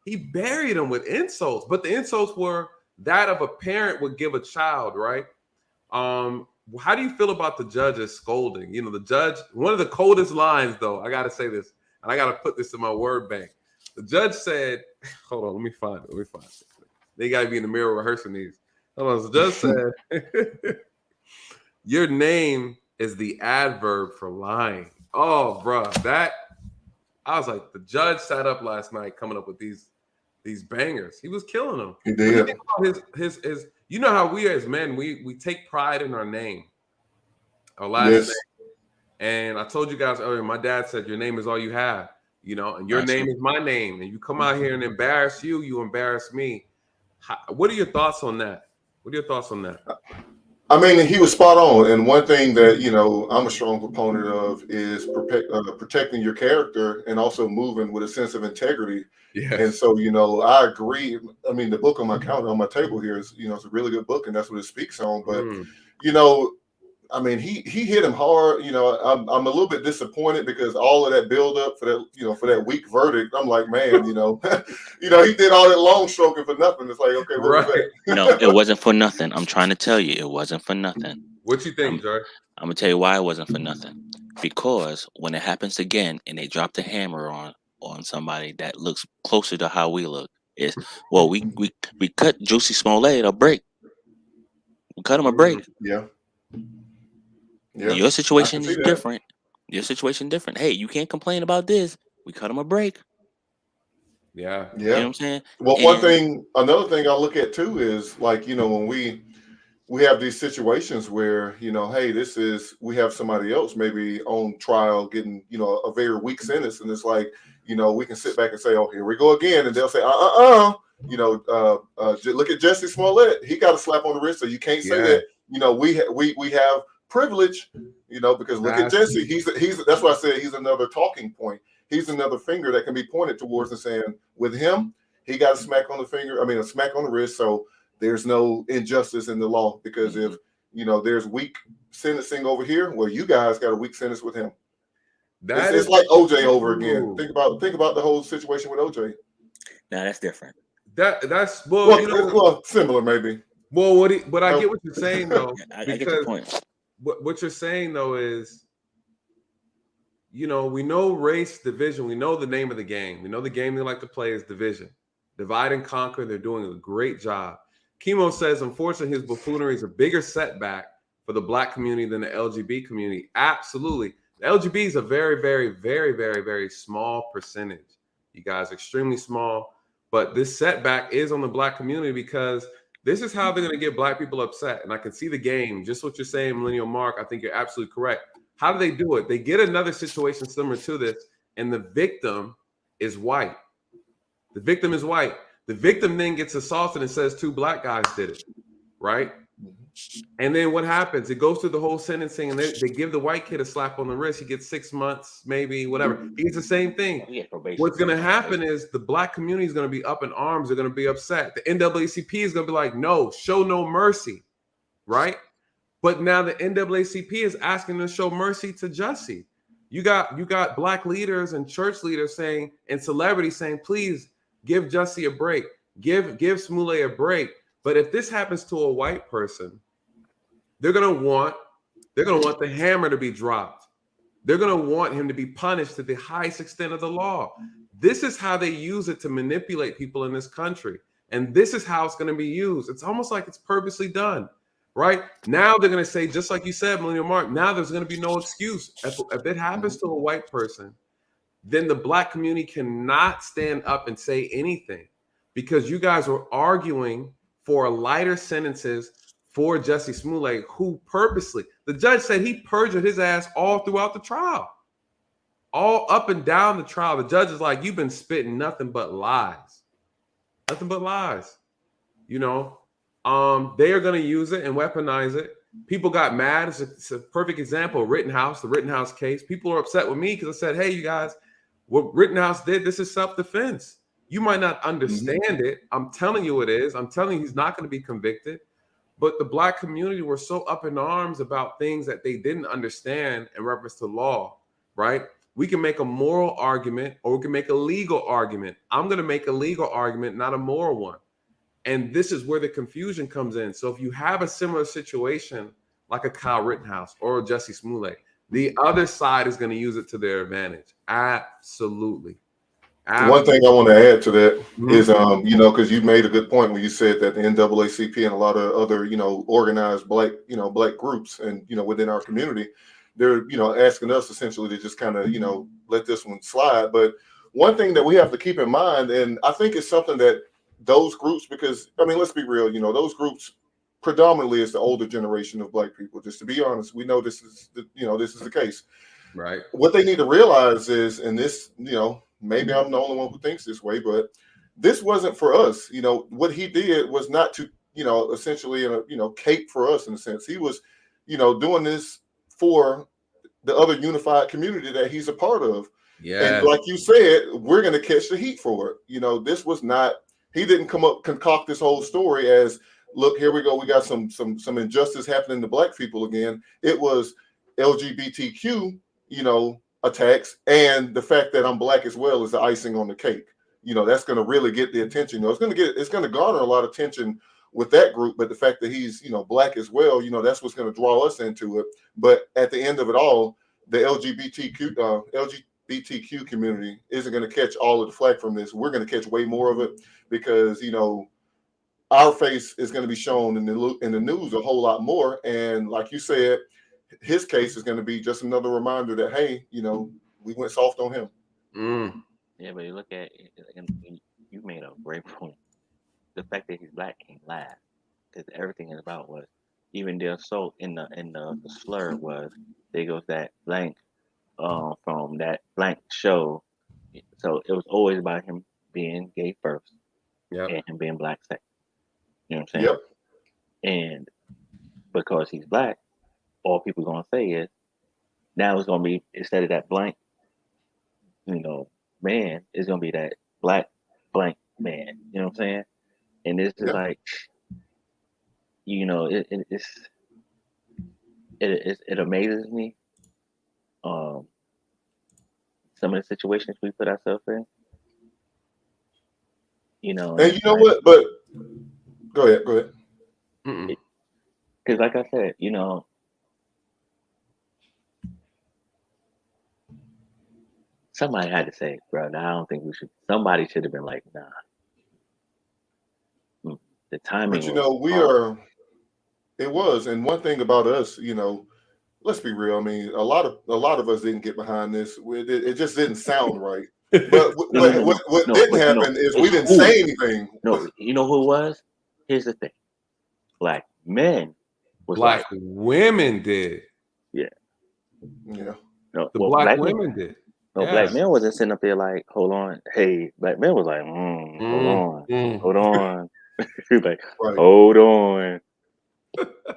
he buried him with insults, but the insults were that of a parent would give a child, right? How do you feel about the judge's scolding? You know, the judge, one of the coldest lines, though, I got to say this, and I got to put this in my word bank. The judge said, hold on, let me find it. They got to be in the mirror rehearsing these. Hold on, the judge said, your name is the adverb for lying. Oh, bro, I was like, the judge sat up last night coming up with these bangers. He was killing them. He did. His you know how we as men, we take pride in our name, our last name. And I told you guys earlier, my dad said your name is all you have, you know, and your name is my name. And you come out here and embarrass you embarrass me. What are your thoughts on that? I mean, he was spot on. And one thing that, you know, I'm a strong proponent of is protecting your character and also moving with a sense of integrity. Yes. And so, you know, I agree. I mean, the book on my counter on my table here is, you know, it's a really good book, and that's what it speaks on. But, you know, I mean, he hit him hard. You know, I'm a little bit disappointed because all of that build up for that, you know, for that weak verdict. I'm like, man, you know, he did all that long stroking for nothing. It's like, okay, what was that? No, it wasn't for nothing. I'm trying to tell you, it wasn't for nothing. What you think, Joy? I'm gonna tell you why it wasn't for nothing. Because when it happens again and they drop the hammer on somebody that looks closer to how we look, is well, we cut Jussie Smollett a break. We cut him a break. Yeah. Yeah. Your situation is different. Your situation different. Hey, you can't complain about this. We cut him a break. Yeah. You know what I'm saying? Well, another thing I look at too is like, you know, when we have these situations where, you know, hey, we have somebody else maybe on trial getting, you know, a very weak sentence. And it's like, you know, we can sit back and say, oh, here we go again. And they'll say, you know, look at Jussie Smollett. He got a slap on the wrist. So you can't say that, you know, we have privilege, you know, because look at Jussie. He's that's why I said he's another talking point. He's another finger that can be pointed towards and saying, with him, he got a smack on the wrist. So there's no injustice in the law, because if, you know, there's weak sentencing over here, well, you guys got a weak sentence with him. It's like OJ over again. Think about the whole situation with OJ. Now that's different. That's well, similar maybe. Well, but I get what you're saying though. I get the point. What you're saying though is, you know, we know race division. We know the name of the game. We know the game they like to play is division. Divide and conquer. They're doing a great job. Chemo says, unfortunately, his buffoonery is a bigger setback for the Black community than the LGBT community. Absolutely. The LGBT is a very, very, very, very, very small percentage. You guys, extremely small. But this setback is on the Black community because this is how they're going to get Black people upset. And I can see the game. Just what you're saying, Millennial Mark, I think you're absolutely correct. How do they do it? They get another situation similar to this, and the victim is white. The victim is white. The victim then gets assaulted and says 2 Black guys did it, right? And then what happens? It goes through the whole sentencing, and they give the white kid a slap on the wrist. He gets 6 months, maybe, whatever. He gets the same thing. What's going to happen is the Black community is going to be up in arms. They're going to be upset. The NAACP is going to be like, no, show no mercy, right? But now the NAACP is asking them to show mercy to Jussie. You got Black leaders and church leaders saying, and celebrities saying, please give Jussie a break. Give Smollett a break. But if this happens to a white person, they're gonna want the hammer to be dropped. They're gonna want him to be punished to the highest extent of the law. This is how they use it to manipulate people in this country. And this is how it's gonna be used. It's almost like it's purposely done. Right now, they're going to say, just like you said, Millennial Mark, now there's going to be no excuse. If it happens to a white person, then the Black community cannot stand up and say anything because you guys were arguing for lighter sentences for Jussie Smollett, who purposely, the judge said he perjured his ass all throughout the trial, all up and down the trial. The judge is like, you've been spitting nothing but lies, you know. They are going to use it and weaponize it. People got mad. It's a perfect example. The Rittenhouse case. People are upset with me because I said, hey, you guys, what Rittenhouse did, this is self-defense. You might not understand it. I'm telling you it is. I'm telling you he's not going to be convicted. But the Black community were so up in arms about things that they didn't understand in reference to law, right? We can make a moral argument or we can make a legal argument. I'm going to make a legal argument, not a moral one. And this is where the confusion comes in. So if you have a similar situation like a Kyle Rittenhouse or a Jussie Smollett, the other side is going to use it to their advantage. Absolutely. One thing I want to add to that is, you know, because you made a good point when you said that the NAACP and a lot of other, you know, organized black groups and, you know, within our community, they're, you know, asking us essentially to just kind of, you know, let this one slide. But one thing that we have to keep in mind, and I think it's something that those groups, because, I mean, let's be real, you know, those groups predominantly is the older generation of black people. Just to be honest, we know this is, this is the case. Right. What they need to realize is, and this, you know, maybe I'm the only one who thinks this way, but this wasn't for us. You know, what he did was not to, you know, essentially, cape for us in a sense. He was, you know, doing this for the other unified community that he's a part of. Yeah. And like you said, we're going to catch the heat for it. You know, this was not, he didn't concoct this whole story as, look, here we go. We got some injustice happening to black people again. It was LGBTQ, you know, attacks, and the fact that I'm black as well is the icing on the cake. You know, that's going to really get the attention. You know, it's going to garner a lot of attention with that group, but the fact that he's, you know, black as well, you know, that's what's going to draw us into it. But at the end of it all, the LGBTQ community isn't going to catch all of the flack from this. We're going to catch way more of it because, you know, our face is going to be shown in the news a whole lot more. And like you said, his case is going to be just another reminder that, hey, you know, we went soft on him. Yeah, but you look at, and you made a great point. The fact that he's black can't last, because everything is about was, even the assault in the slur was, there goes that blank from that blank show. So it was always about him being gay first, and him being black second. You know what I'm saying? And because he's black, all people gonna say is, now it's gonna be, instead of that blank, you know, man, it's gonna be that black blank man. You know what I'm saying? And this is like, you know, it amazes me. Some of the situations we put ourselves in. You know, and you know what? But go ahead. Because like I said, you know, somebody had to say, bro, I don't think we should. Somebody should have been like, nah. The timing. But you know, it was. And one thing about us, you know, let's be real. I mean, a lot of us didn't get behind this. It just didn't sound right. But what didn't happen is we didn't say anything. No, you know who it was? Here's the thing. Black men. Black women did. Yeah. No, the black women did. No, black men wasn't sitting up there like, hold on. Hey, black men was like, hold on. He was like, hold on.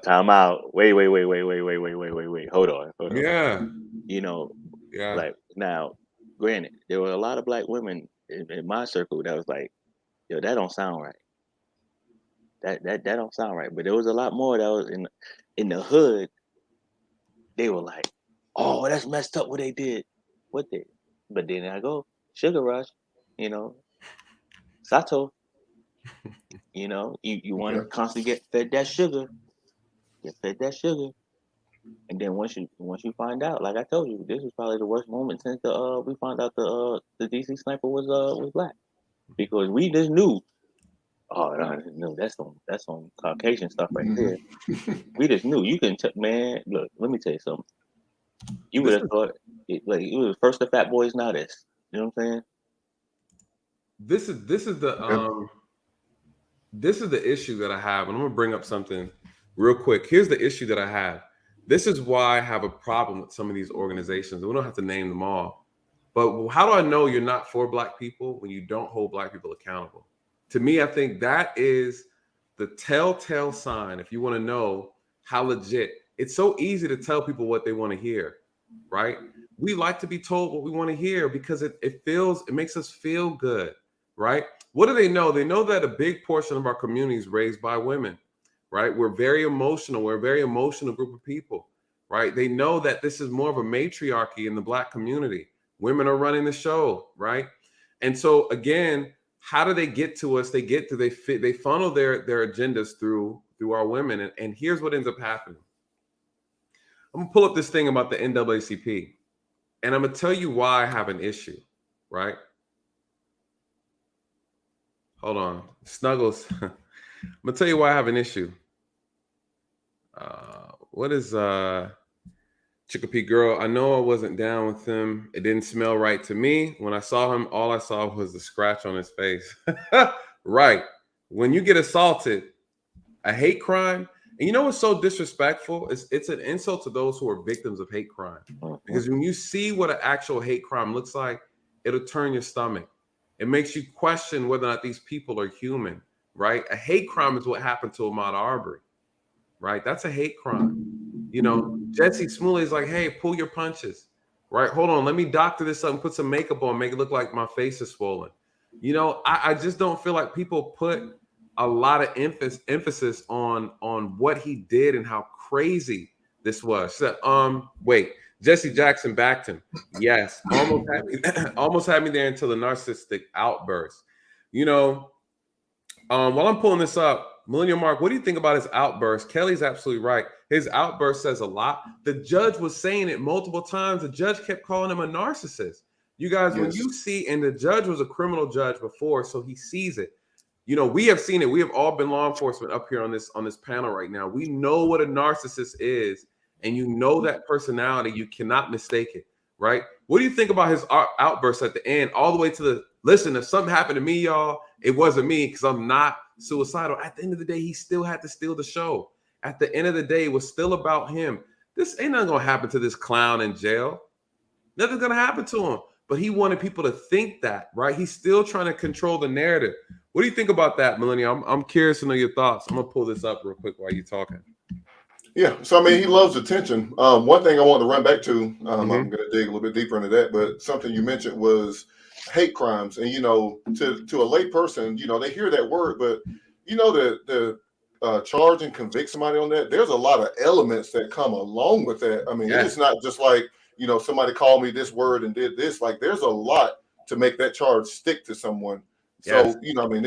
Time out. Wait. Hold on. Yeah. You know, like, now, granted, there were a lot of black women in my circle that was like, yo, that don't sound right. That don't sound right. But there was a lot more that was in the hood. They were like, oh, that's messed up what they did. What they? But then I go, Sugar Rush, you know, Sato. You know, you want to constantly get fed that sugar. Get fed that sugar. And then once you find out, like I told you, this was probably the worst moment since we found out the DC sniper was black. Because we just knew, no, that's some Caucasian stuff right there. We just knew. You can man, look, let me tell you something. You would have thought it was first the fat boys, now this. You know what I'm saying? This is the issue that I have, and I'm gonna bring up something real quick. Here's the issue that I have. This is why I have a problem with some of these organizations. We don't have to name them all, but how do I know you're not for black people when you don't hold black people accountable? To me, I think that is the telltale sign. If you want to know how legit, it's so easy to tell people what they want to hear, right? We like to be told what we want to hear because it makes us feel good, right? What do they know? They know that a big portion of our community is raised by women, right? We're very emotional. We're a very emotional group of people, right? They know that this is more of a matriarchy in the black community. Women are running the show, right? And so again, how do they get to us? They funnel their agendas through our women. And here's what ends up happening. I'm gonna pull up this thing about the NAACP, and I'm gonna tell you why I have an issue, right? Hold on, Snuggles. I'm gonna tell you why I have an issue. What is Chicopee girl? I know I wasn't down with him. It didn't smell right to me. When I saw him, all I saw was the scratch on his face. Right. When you get assaulted, a hate crime, and you know what's so disrespectful? It's an insult to those who are victims of hate crime. Because when you see what an actual hate crime looks like, it'll turn your stomach. It makes you question whether or not these people are human, right? A hate crime is what happened to Ahmaud Arbery, right? That's a hate crime. You know, Jussie Smollett is like, hey, pull your punches, right? Hold on, let me doctor this up and put some makeup on, make it look like my face is swollen. You know, I just don't feel like people put a lot of emphasis on what he did and how crazy this was. So, wait, Jesse Jackson backed him. Yes, almost had me there until the narcissistic outburst. You know, while I'm pulling this up, Millennial Mark, what do you think about his outburst? Kelly's absolutely right. His outburst says a lot. The judge was saying it multiple times. The judge kept calling him a narcissist. You guys, when you see, and the judge was a criminal judge before, so he sees it. You know, we have seen it. We have all been law enforcement up here on this panel right now. We know what a narcissist is, and you know that personality. You cannot mistake it, right? What do you think about his outburst at the end, all the way to the, listen, if something happened to me, y'all, it wasn't me because I'm not suicidal. At the end of the day, he still had to steal the show. At the end of the day, it was still about him. This ain't nothing gonna happen to this clown in jail. Nothing's gonna happen to him. But he wanted people to think that, right? He's still trying to control the narrative. What do you think about that, Millennium? I'm curious to know your thoughts. I'm gonna pull this up real quick while you're talking. Yeah, so I mean, he loves attention. One thing I want to run back to, I'm going to dig a little bit deeper into that, but something you mentioned was hate crimes. And, you know, to a lay person, you know, they hear that word, but, you know, the charge and convict somebody on that, there's a lot of elements that come along with that. I mean, it's not just like, you know, somebody called me this word and did this. Like, there's a lot to make that charge stick to someone. So, you know, I mean,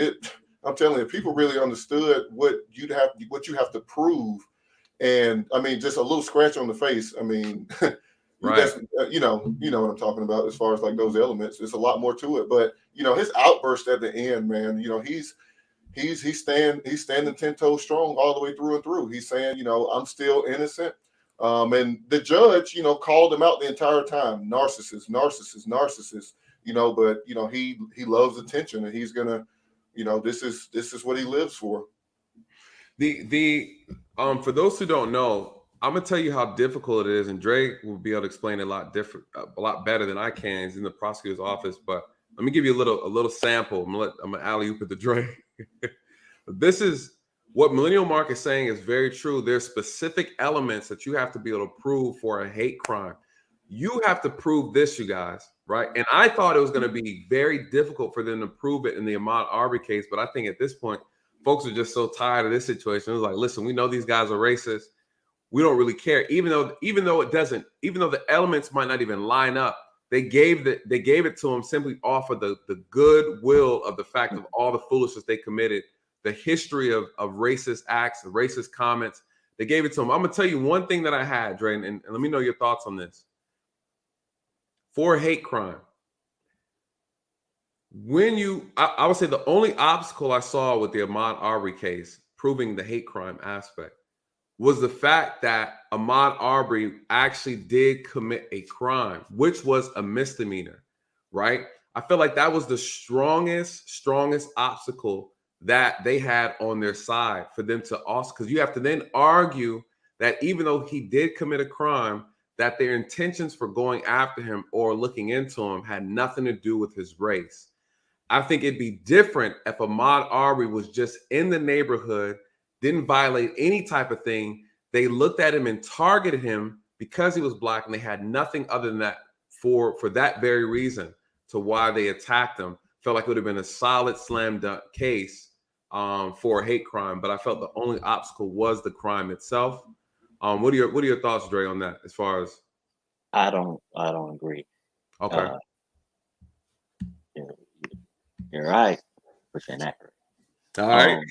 I'm telling you, if people really understood what you have to prove. And I mean, just a little scratch on the face. I mean, right. You know what I'm talking about as far as like those elements. There's a lot more to it. But, you know, his outburst at the end, man, you know, he's standing 10 toes strong all the way through and through. He's saying, you know, I'm still innocent. And the judge, you know, called him out the entire time. Narcissist, you know, but, you know, he loves attention and he's going to, you know, this is what he lives for. For those who don't know, I'm gonna tell you how difficult it is, and Dre will be able to explain it a lot better than I can. He's in the prosecutor's office, but let me give you a little sample. I'm gonna alley-oop it to Dre. This is what Millennial Mark is saying is very true. There's specific elements that you have to be able to prove for a hate crime. You have to prove this, you guys, right? And I thought it was going to be very difficult for them to prove it in the Ahmaud Arbery case, but I think at this point, folks are just so tired of this situation. It's like, listen, we know these guys are racist. We don't really care, even though the elements might not even line up. They gave it to them simply off of the goodwill of the fact of all the foolishness they committed, the history of racist acts, racist comments. They gave it to them. I'm gonna tell you one thing that I had, Dre, and let me know your thoughts on this. For a hate crime, I would say the only obstacle I saw with the Ahmaud Arbery case proving the hate crime aspect was the fact that Ahmaud Arbery actually did commit a crime, which was a misdemeanor, right? I feel like that was the strongest obstacle that they had on their side for them to also, because you have to then argue that even though he did commit a crime, that their intentions for going after him or looking into him had nothing to do with his race. I think it'd be different if Ahmaud Arbery was just in the neighborhood, didn't violate any type of thing. They looked at him and targeted him because he was black, and they had nothing other than that for that very reason to why they attacked him. Felt like it would have been a solid slam dunk case for a hate crime, but I felt the only obstacle was the crime itself. What are your thoughts, Dre, on that? As far as I don't agree. Okay. You're right. 100% accurate. All right.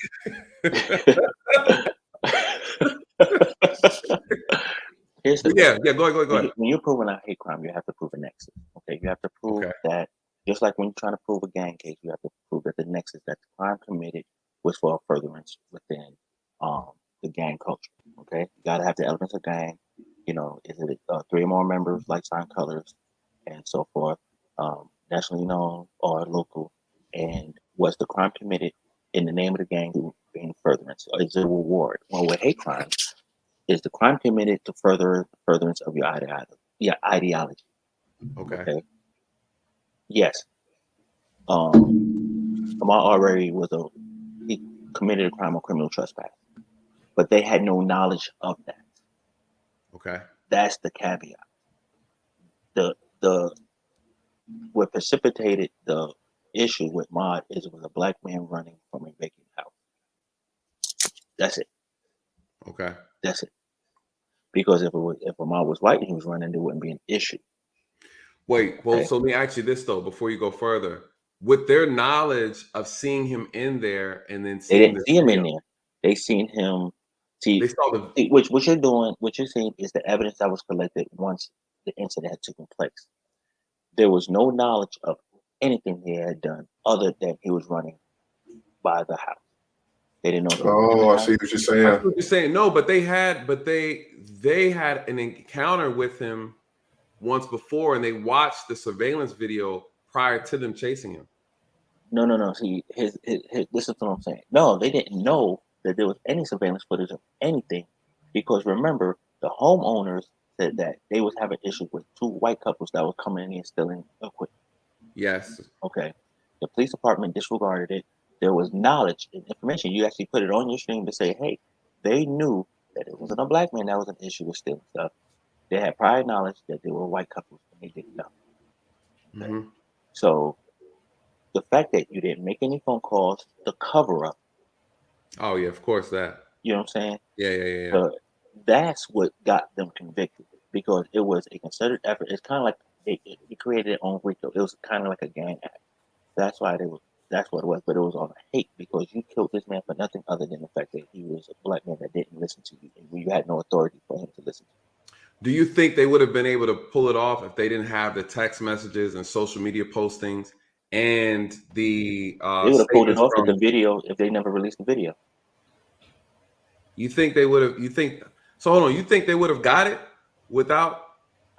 Here's the yeah, go ahead. When you're proving a hate crime, you have to prove a nexus. Okay, you have to prove that, just like when you're trying to prove a gang case, you have to prove that the nexus, that the crime committed was for a furtherance within the gang culture. Okay, you gotta have the elements of gang. You know, is it 3 or more members, like sign colors, and so forth, nationally known or local, and was the crime committed in the name of the gang being furtherance, or is it a reward? Well, with hate crimes, is the crime committed to furtherance of your ideology? Okay. Yes. Kamal already he committed a crime of criminal trespass, but they had no knowledge of that. Okay. That's the caveat. What precipitated the issue with Mod is it was a black man running from a vacant house. That's it. Okay. That's it. Because if Ahmad was white and he was running, there wouldn't be an issue. Wait, well, so let me ask you this though, before you go further. With their knowledge of seeing him in there and then seeing they didn't see him in there. They seen him. See, they saw the what you're doing, what you're seeing is the evidence that was collected once the incident had taken place. There was no knowledge of anything he had done other than he was running by the house. They didn't know. Oh, I see what you're saying. I see what you're saying. No, but they had an encounter with him once before, and they watched the surveillance video prior to them chasing him. No. See, this is what I'm saying. No, they didn't know that there was any surveillance footage of anything, because remember, the homeowners said that they was having issues with 2 white couples that were coming in and stealing equipment. Yes. Okay. The police department disregarded it. There was knowledge and information. You actually put it on your stream to say, hey, they knew that it wasn't a black man that was an issue with stealing stuff. They had prior knowledge that they were white couples and they didn't know. Okay. Mm-hmm. So the fact that you didn't make any phone calls to cover up. Oh yeah, of course that. You know what I'm saying? Yeah. That's what got them convicted, because it was a concerted effort. It's kind of like it created their own RICO. It was kind of like a gang act. That's why that's what it was. But it was on hate, because you killed this man for nothing other than the fact that he was a black man that didn't listen to you, and you had no authority for him to listen to you. Do you think they would have been able to pull it off if they didn't have the text messages and social media postings and the they would have pulled it off with the video if they never released the video? You think they would have? You think so? Hold on. You think they would have got it without?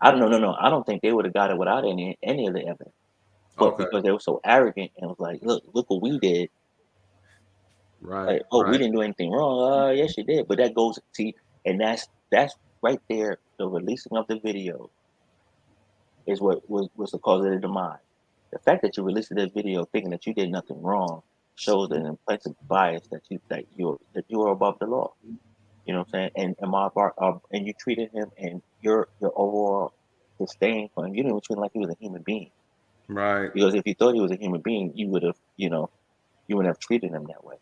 I don't know. No. I don't think they would have got it without any of the evidence. But because they were so arrogant and was like, look what we did. Right. Like, we didn't do anything wrong. Yes, you did. But that goes, see, and that's right there. The releasing of the video is what was the cause of the demise. The fact that you released this video thinking that you did nothing wrong shows an implicit bias that you are above the law. You know what I'm saying? And you treated him, and your overall disdain for him, you didn't even treat him like he was a human being. Right. Because if you thought he was a human being, you would have, you wouldn't have treated him that way.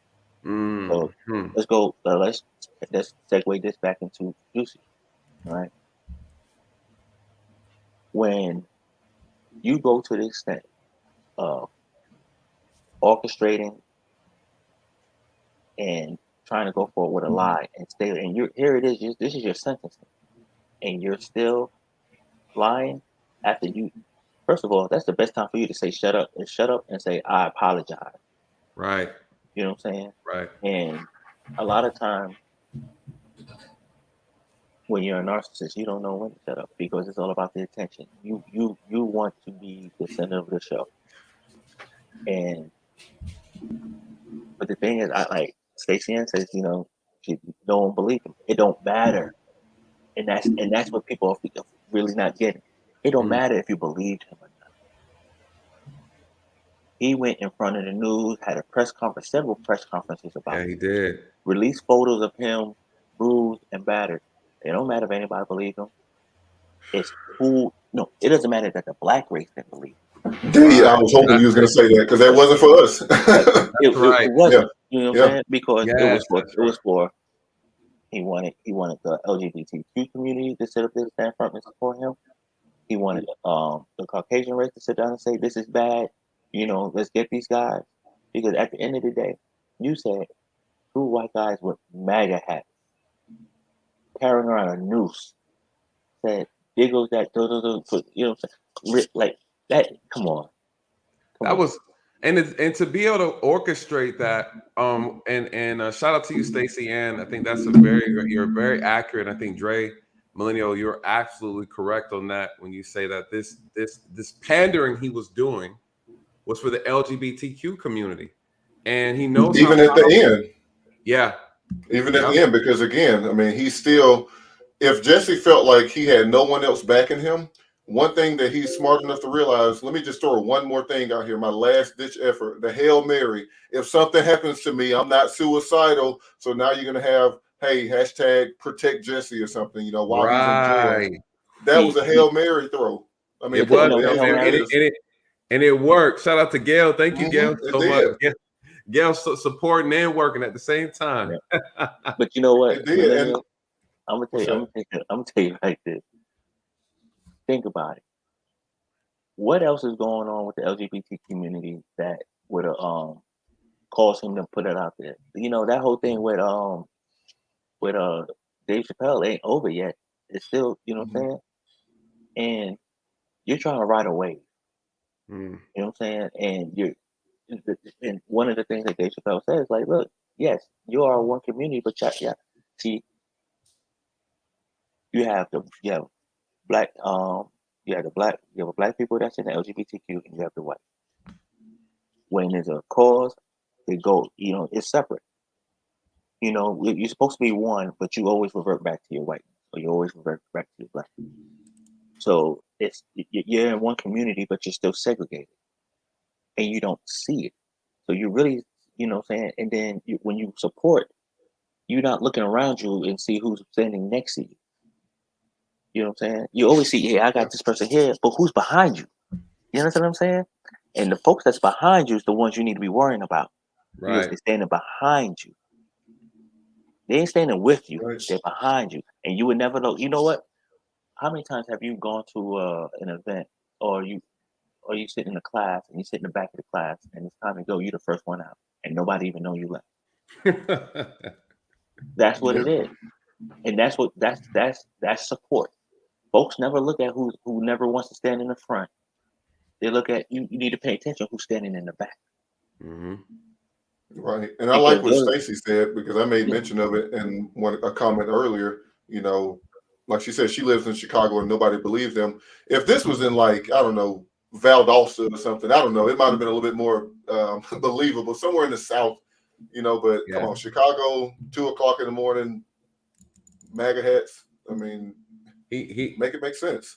So let's go. Let's segue this back into Jussie. Right. When you go to the extent of orchestrating and trying to go forward with a lie and stay, and here it is. This is your sentencing, and you're still lying after you. First of all, that's the best time for you to say shut up and say I apologize. Right. You know what I'm saying? Right. And a lot of times when you're a narcissist, you don't know when to shut up, because it's all about the attention. You want to be the center of the show. But the thing is, I like Stacey Ann says, she don't believe him. It don't matter. And that's what people are really not getting. It don't matter if you believed him or not. He went in front of the news, had a press conference, several press conferences about it. Yeah, he did. Released photos of him bruised and battered. It don't matter if anybody believed him. It's who. No, it doesn't matter that the black race didn't believe him. I was hoping you was going to say that, because that wasn't for us. It wasn't. Yeah. You know what I'm saying? Because it was for he wanted the LGBTQ community to sit up there and stand front and support him. He wanted the Caucasian race to sit down and say this is bad. Let's get these guys. Because at the end of the day, you said two white guys with MAGA hats carrying around a noose said, "There goes that," you know, like that. Come on. That was, and to be able to orchestrate that, and shout out to you, Stacey Ann. I think that's you're very accurate. I think Dre Millennial, you're absolutely correct on that when you say that this pandering he was doing was for the LGBTQ community, and he knows even at the end. Yeah, even at the end, because again, I mean, he's still. If Jussie felt like he had no one else backing him, one thing that he's smart enough to realize, let me just throw one more thing out here, my last ditch effort, the Hail Mary. If something happens to me, I'm not suicidal. So now you're going to have, hey, hashtag protect Jussie or something, you know, while he's in jail. That was a Hail Mary throw. I mean, it was, and it worked. Shout out to Gail. Thank you, Gail, so much. Gail supporting and working at the same time. Yeah. But you know what? I'm gonna tell you like this. Think about it. What else is going on with the LGBT community that would have caused him to put it out there? You know, that whole thing with Dave Chappelle ain't over yet. It's still, you know what I'm saying? And you're trying to ride a wave. You know what I'm saying? And one of the things that Dave Chappelle says is like, look, yes, you are one community, but yeah, see, you have black black people that's in the LGBTQ, and you have the white. When there's a cause, they go, you know, it's separate. You know, you're supposed to be one, but you always revert back to your white, or you always revert back to your black. So you're in one community, but you're still segregated, and you don't see it. So you really, you know what I'm saying? And then when you support, you're not looking around you and see who's standing next to you. You know what I'm saying? You always see, yeah, I got this person here, but who's behind you? You understand what I'm saying? And the folks that's behind you is the ones you need to be worrying about. Right. Because they're standing behind you. They ain't standing with you. Right. They're behind you. And you would never know. You know what? How many times have you gone to an event, or you sit in a class and you sit in the back of the class and it's time to go, you're the first one out and nobody even know you left. That's what it is. And that's support. Folks never look at who never wants to stand in the front. They look at you need to pay attention who's standing in the back. Right. And I like what Stacey said, because I made mention of it in a comment earlier. You know, like she said, she lives in Chicago and nobody believes them. If this was in, like, I don't know, Valdosta or something, I don't know, it might have been a little bit more believable, somewhere in the South, you know, but come on, Chicago, 2:00 in the morning, MAGA hats. I mean, he make it make sense.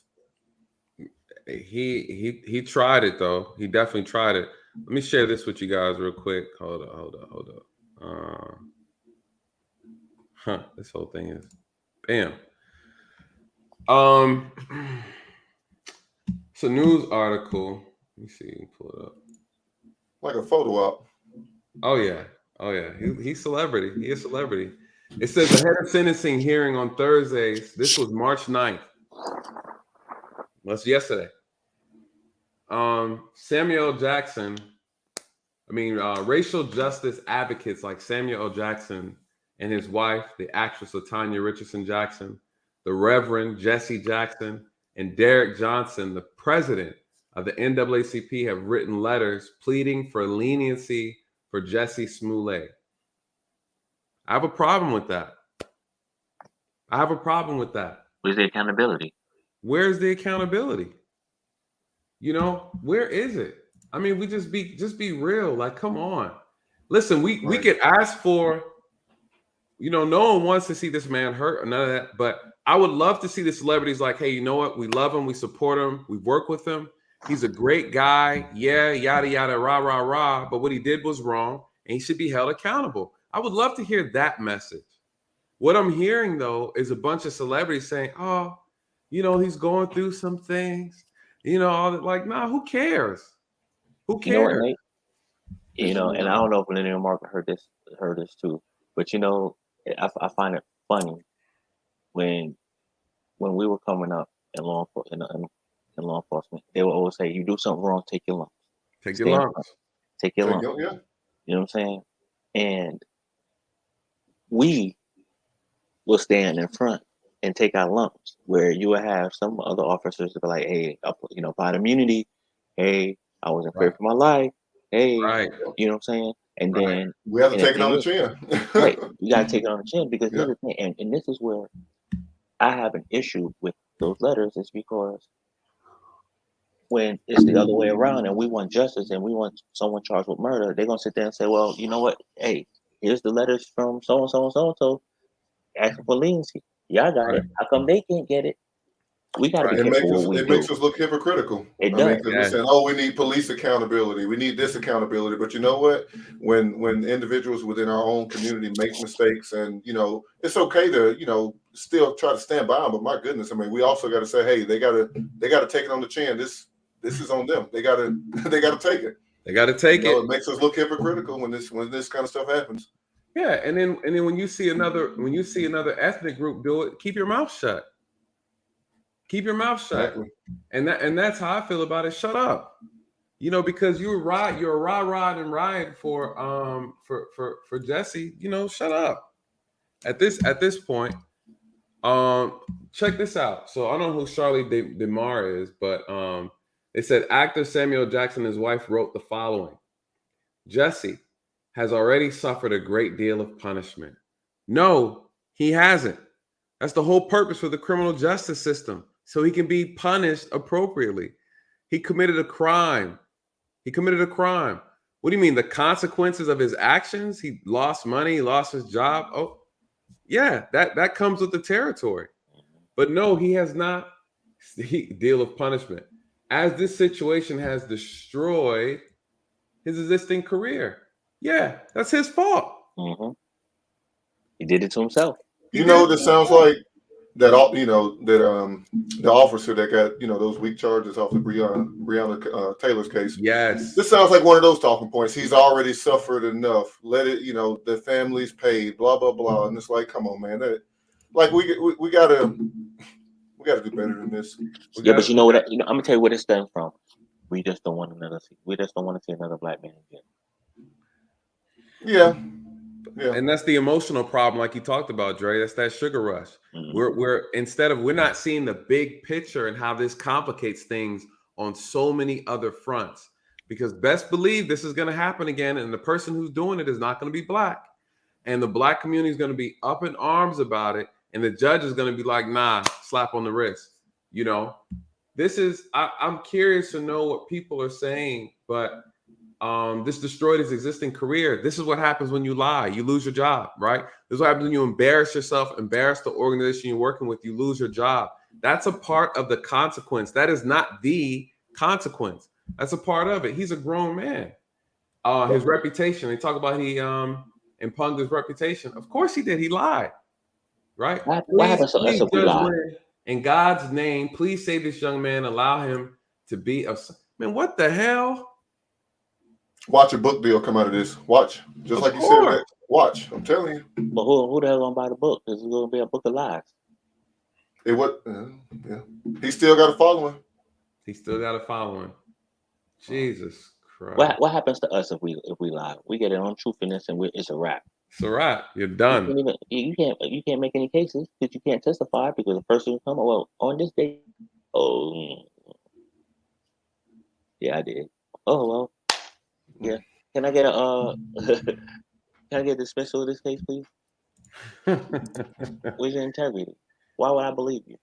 He tried it though. He definitely tried it. Let me share this with you guys real quick. Hold up. This whole thing is bam. It's a news article. Let me see. Pull it up. Like a photo op. Oh yeah. He's celebrity. He is celebrity. It says ahead of sentencing hearing on Thursdays. This was March 9th. That's yesterday. Samuel Jackson. Racial justice advocates like Samuel L. Jackson and his wife, the actress LaTanya Richardson Jackson, the Reverend Jesse Jackson, and Derek Johnson, the president of the NAACP, have written letters pleading for leniency for Jussie Smollett. I have a problem with that. Where's the accountability? Where's the accountability? You know, where is it? I mean, we just be real. Like, come on. Listen, we could ask for, you know, no one wants to see this man hurt or none of that. But I would love to see the celebrities like, hey, you know what? We love him. We support him. We work with him. He's a great guy. Yeah, yada, yada, rah, rah, rah. But what he did was wrong, and he should be held accountable. I would love to hear that message. What I'm hearing, though, is a bunch of celebrities saying, oh, you know, he's going through some things. You know, all that. Like, nah, who cares? Who cares? You know what, Nate? You know, and I don't know if Millennial Mark heard this too, but you know, I find it funny when we were coming up in law enforcement, they would always say, "You do something wrong, take your lumps. Take your lumps. Take your lumps." Yeah. You know what I'm saying? And we will stand in front and take our lumps, where you will have some other officers to be like, hey, by immunity, hey, I wasn't afraid for my life, hey, you know what I'm saying? And then we have to take it on the chin. Right, you gotta take it on the chin, because here's the thing, and this is where I have an issue with those letters, is because when it's the other way around and we want justice and we want someone charged with murder, they're gonna sit there and say, well, you know what? Hey, here's the letters from so and so and so and so asking for leniency. Y'all got it. How come they can't get it? We gotta be careful what we do. It makes us look hypocritical. It does. Because we're saying, oh, we need police accountability. We need this accountability. But you know what? When individuals within our own community make mistakes, and it's okay to still try to stand by them. But my goodness, I mean, we also got to say, hey, they gotta take it on the chin. This is on them. They gotta take it. They gotta take it. It makes us look hypocritical when this kind of stuff happens. Yeah, and then when you see another ethnic group do it, keep your mouth shut. Keep your mouth shut. Exactly. And that's how I feel about it. Shut up. Because you're rah-rah for Jussie, shut up. At this point, check this out. So I don't know who Charlie DeMar is, but it said actor Samuel Jackson and his wife wrote the following: Jussie has already suffered a great deal of punishment. No, he hasn't. That's the whole purpose for the criminal justice system, so he can be punished appropriately. He committed a crime. What do you mean? The consequences of his actions? He lost money, he lost his job. Oh, yeah, that comes with the territory. But no, he has not deal of punishment, as this situation has destroyed his existing career. Yeah, that's his fault. Mm-hmm. He did it to himself. This sounds like that. The officer that got those weak charges off the Breonna Taylor's case. Yes, this sounds like one of those talking points. He's already suffered enough. Let it. The family's paid. Blah blah blah. And it's like, come on, man. We gotta do better than this. But you know what? I'm gonna tell you where it stems from. We just don't want to see another black man again. Yeah. And that's the emotional problem, like you talked about, Dre. That's that sugar rush. Mm-hmm. We're not seeing the big picture and how this complicates things on so many other fronts. Because best believe this is going to happen again, and the person who's doing it is not going to be black, and the black community is going to be up in arms about it, and the judge is going to be like, nah, slap on the wrist. This is. I'm curious to know what people are saying, but. This destroyed his existing career. This is what happens when you lie. You lose your job, right? This is what happens when you embarrass yourself, embarrass the organization you're working with. You lose your job. That's a part of the consequence. That is not the consequence. That's a part of it. He's a grown man. His reputation. They talk about he impugned his reputation. Of course he did. He lied, right? What happens to us if we lie? In God's name, please save this young man. Allow him to be a man. What the hell? Watch a book deal come out of this. Watch. Just like you said. Watch. I'm telling you. But who the hell gonna buy the book? It's gonna be a book of lies. Yeah. He still got a following. Jesus Christ. What happens to us if we lie? We get it on truthfulness and it's a wrap. It's a wrap. You're done. You can't make any cases because you can't testify because the person will come. Well, on this day. Oh. Yeah, I did. Oh well. Yeah. Can I get a dismissal of this case, please? Where's your integrity? Why would I believe you?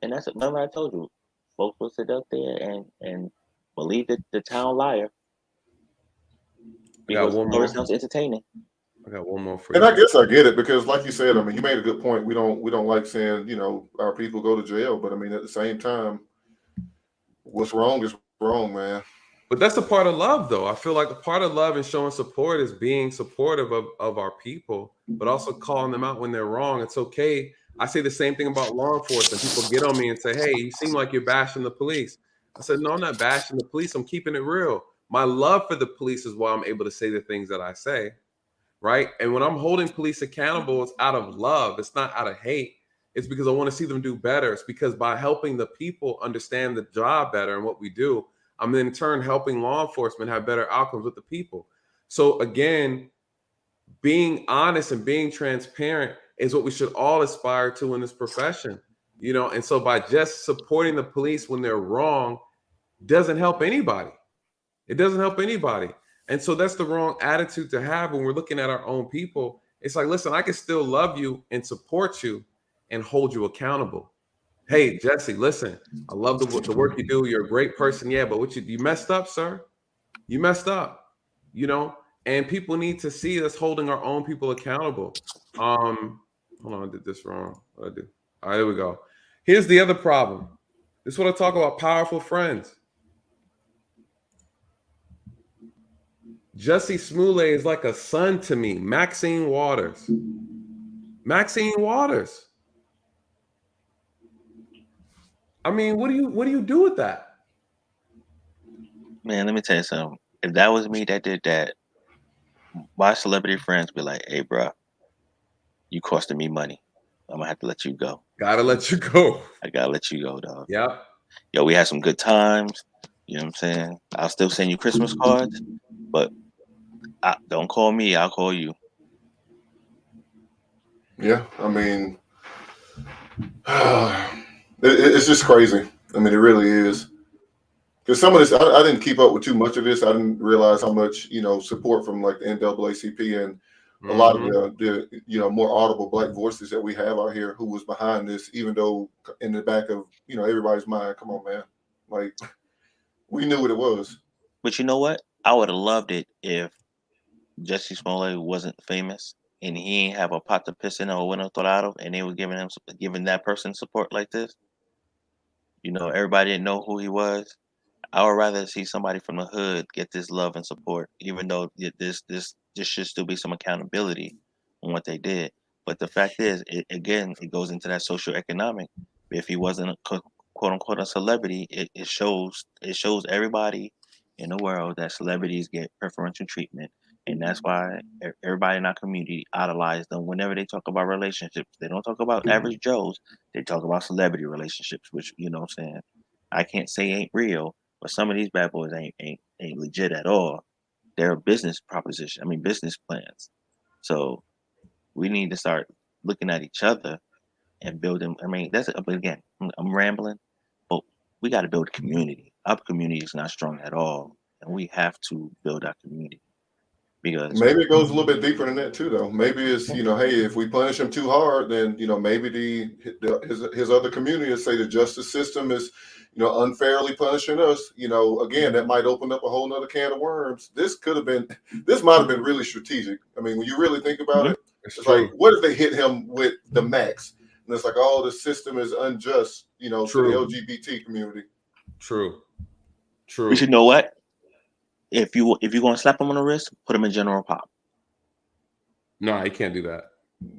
And remember I told you, folks will sit up there and believe the town liar. Because it sounds entertaining. I got one more for you. And I guess I get it because, like you said, I mean, you made a good point. We don't like saying our people go to jail, but I mean at the same time, what's wrong is wrong, man. But that's a part of love, though. I feel like a part of love and showing support is being supportive of our people, but also calling them out when they're wrong. It's okay. I say the same thing about law enforcement. People get on me and say, hey, you seem like you're bashing the police. I said, no, I'm not bashing the police. I'm keeping it real. My love for the police is why I'm able to say the things that I say, right? And when I'm holding police accountable, it's out of love. It's not out of hate. It's because I want to see them do better. It's because by helping the people understand the job better and what we do, I'm in turn helping law enforcement have better outcomes with the people. So again, being honest and being transparent is what we should all aspire to in this profession, you know. And so by just supporting the police when they're wrong doesn't help anybody. It doesn't help anybody. And so that's the wrong attitude to have when we're looking at our own people. It's like, listen, I can still love you and support you and hold you accountable. Hey, Jesse, listen, I love the work you do. You're a great person. Yeah, but you messed up, sir. You messed up, you know, and people need to see us holding our own people accountable. Hold on, I did this wrong. What did I do? All right, here we go. Here's the other problem. This is what I talk about, powerful friends. Jussie Smollett is like a son to me. Maxine Waters. I mean, what do you do with that? Man, let me tell you something. If that was me that did that, my celebrity friends be like, "Hey, bro, you costing me money. I'm gonna have to let you go. Gotta let you go. I gotta let you go, dog. Yep. Yo, we had some good times. You know what I'm saying? I'll still send you Christmas cards, but don't call me. I'll call you." Yeah, I mean, it's just crazy. I mean, it really is. Because some of this, I didn't keep up with too much of this. I didn't realize how much, you know, support from like the NAACP and a lot of the you know, more audible Black voices that we have out here who was behind this, even though in the back of, you know, everybody's mind, come on, man, like we knew what it was. But you know what? I would have loved it if Jussie Smollett wasn't famous and he ain't have a pot to piss in or a window thrown out of, and they were giving that person support like this. You know, everybody didn't know who he was. I would rather see somebody from the hood get this love and support, even though this should still be some accountability on what they did. But the fact is, it goes into that social economic. If he wasn't a quote unquote a celebrity, it shows everybody in the world that celebrities get preferential treatment, and that's why everybody in our community idolize them. Whenever they talk about relationships, they don't talk about average Joes. They talk about celebrity relationships, which, you know what I'm saying, I can't say ain't real. But some of these bad boys ain't legit at all. They're a business proposition. I mean, business plans. So we need to start looking at each other and building. I mean, but again, I'm rambling, but we got to build a community. Our community is not strong at all, and we have to build our community. Because maybe it goes a little bit deeper than that too, though. Maybe it's, you know, hey, if we punish him too hard, then, you know, maybe his other community will say the justice system is, you know, unfairly punishing us. You know, again, that might open up a whole nother can of worms. This might have been really strategic. I mean, when you really think about it, it's like, what if they hit him with the max? And it's like, oh, the system is unjust, you know, to the LGBT community. True. But you know what? If you're gonna slap him on the wrist, put him in general pop. No, he can't do that.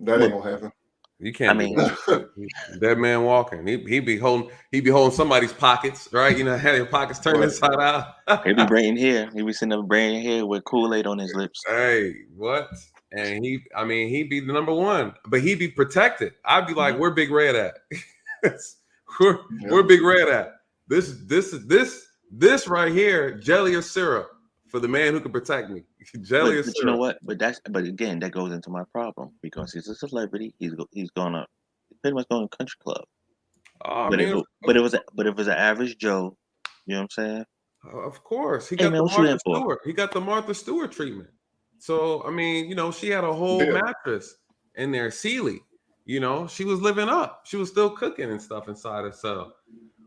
That ain't gonna happen. You can't. I mean, dead man walking. He be holding somebody's pockets, right? You know, had your pockets turned inside out. He be braiding hair. He be sitting up braiding hair with Kool-Aid on his lips. Hey, what? And he'd be the number one, but he'd be protected. I'd be like, "Where Big Red at? Where Big Red at? This right here, jelly or syrup for the man who can protect me. Jelly or syrup." You know what? But again, that goes into my problem because he's a celebrity. He's gonna pretty much going to country club. Oh, but it was an average Joe. You know what I'm saying? Of course, he got the Martha Stewart. He got the Martha Stewart treatment. So I mean, you know, she had a whole mattress in there, Sealy. You know, she was living up. She was still cooking and stuff inside her cell.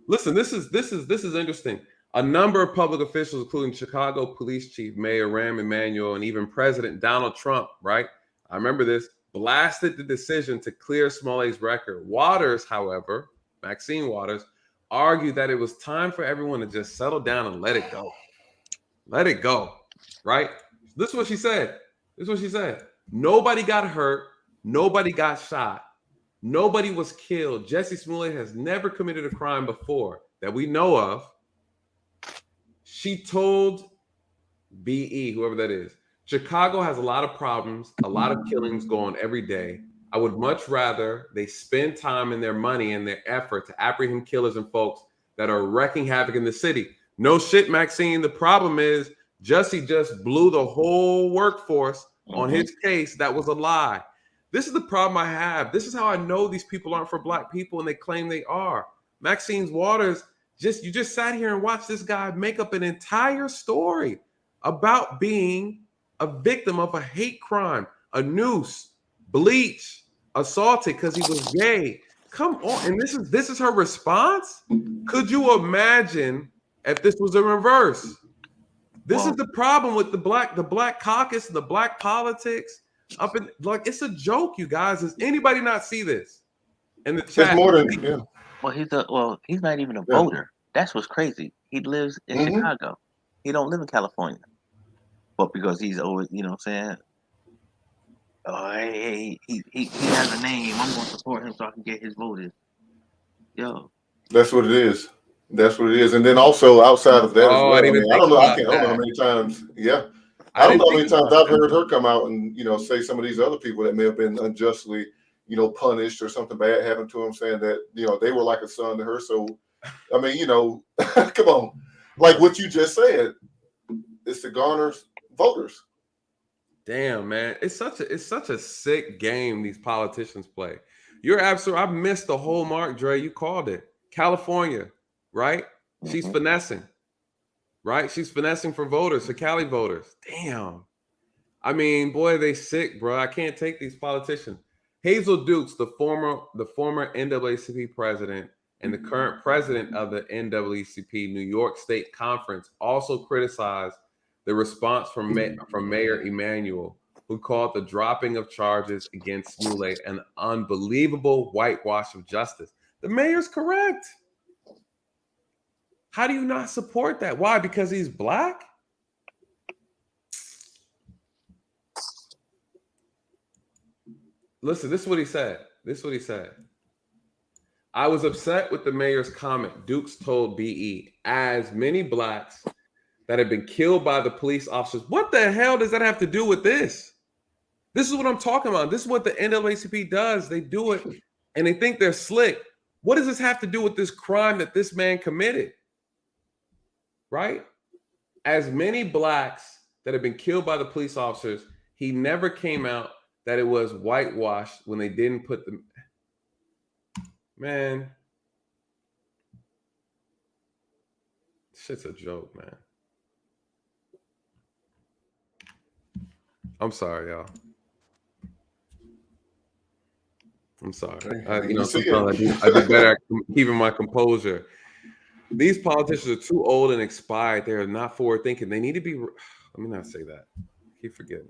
Listen, this is interesting. A number of public officials, including Chicago Police Chief Mayor Rahm Emanuel and even President Donald Trump, right? I remember this, blasted the decision to clear Smollett's record. Waters, however, Maxine Waters, argued that it was time for everyone to just settle down and let it go. Let it go, right? This is what she said. Nobody got hurt. Nobody got shot. Nobody was killed. Jussie Smollett has never committed a crime before that we know of. She told BE, whoever that is, Chicago has a lot of problems, a lot of killings go on every day. I would much rather they spend time and their money and their effort to apprehend killers and folks that are wreaking havoc in the city. No shit, Maxine. The problem is Jussie just blew the whole workforce on his case. That was a lie. This is the problem I have. This is how I know these people aren't for black people, and they claim they are. Maxine Waters, you just sat here and watched this guy make up an entire story about being a victim of a hate crime, a noose, bleach, assaulted because he was gay. Come on. And this is her response? Could you imagine if this was a reverse? This is the problem with the black caucus and the black politics. Up in like it's a joke, you guys. Does anybody not see this? In the chat. It's more than Well, he's not even a voter. That's what's crazy. He lives in Chicago. He don't live in California. But because he's always, you know what I'm saying? Oh, hey, he has a name. I'm going to support him so I can get his voters. Yo. That's what it is. That's what it is. And then also outside of that as well, I don't know. I don't know how many times. Yeah. I don't know how many times I've heard her come out and, say some of these other people that may have been unjustly, punished or something bad happened to them, saying that, they were like a son to her. So, I mean, come on. Like what you just said, it's to garner voters. Damn, man. It's such a sick game these politicians play. You're absolutely, I missed the whole mark, Dre. You called it. California, right? She's finessing. Right? She's finessing for voters, for Cali voters. Damn. I mean, boy, they sick, bro. I can't take these politicians. Hazel Dukes, the former NAACP president and the current president of the NAACP New York State Conference, also criticized the response from Mayor Emanuel, who called the dropping of charges against Smollett an unbelievable whitewash of justice. The mayor's correct. How do you not support that? Why? Because he's black? Listen, this is what he said. I was upset with the mayor's comment, Dukes told BE, as many blacks that have been killed by the police officers. What the hell does that have to do with this? This is what I'm talking about. This is what the NAACP does. They do it and they think they're slick. What does this have to do with this crime that this man committed? Right? As many blacks that have been killed by the police officers, he never came out that it was whitewashed when they didn't put them. Man, shit's a joke, man. I'm sorry, y'all. I'm sorry. Sometimes I do better at keeping my composure. These politicians are too old and expired. They're not forward thinking. They need to be. Let me not say that. Keep forgetting.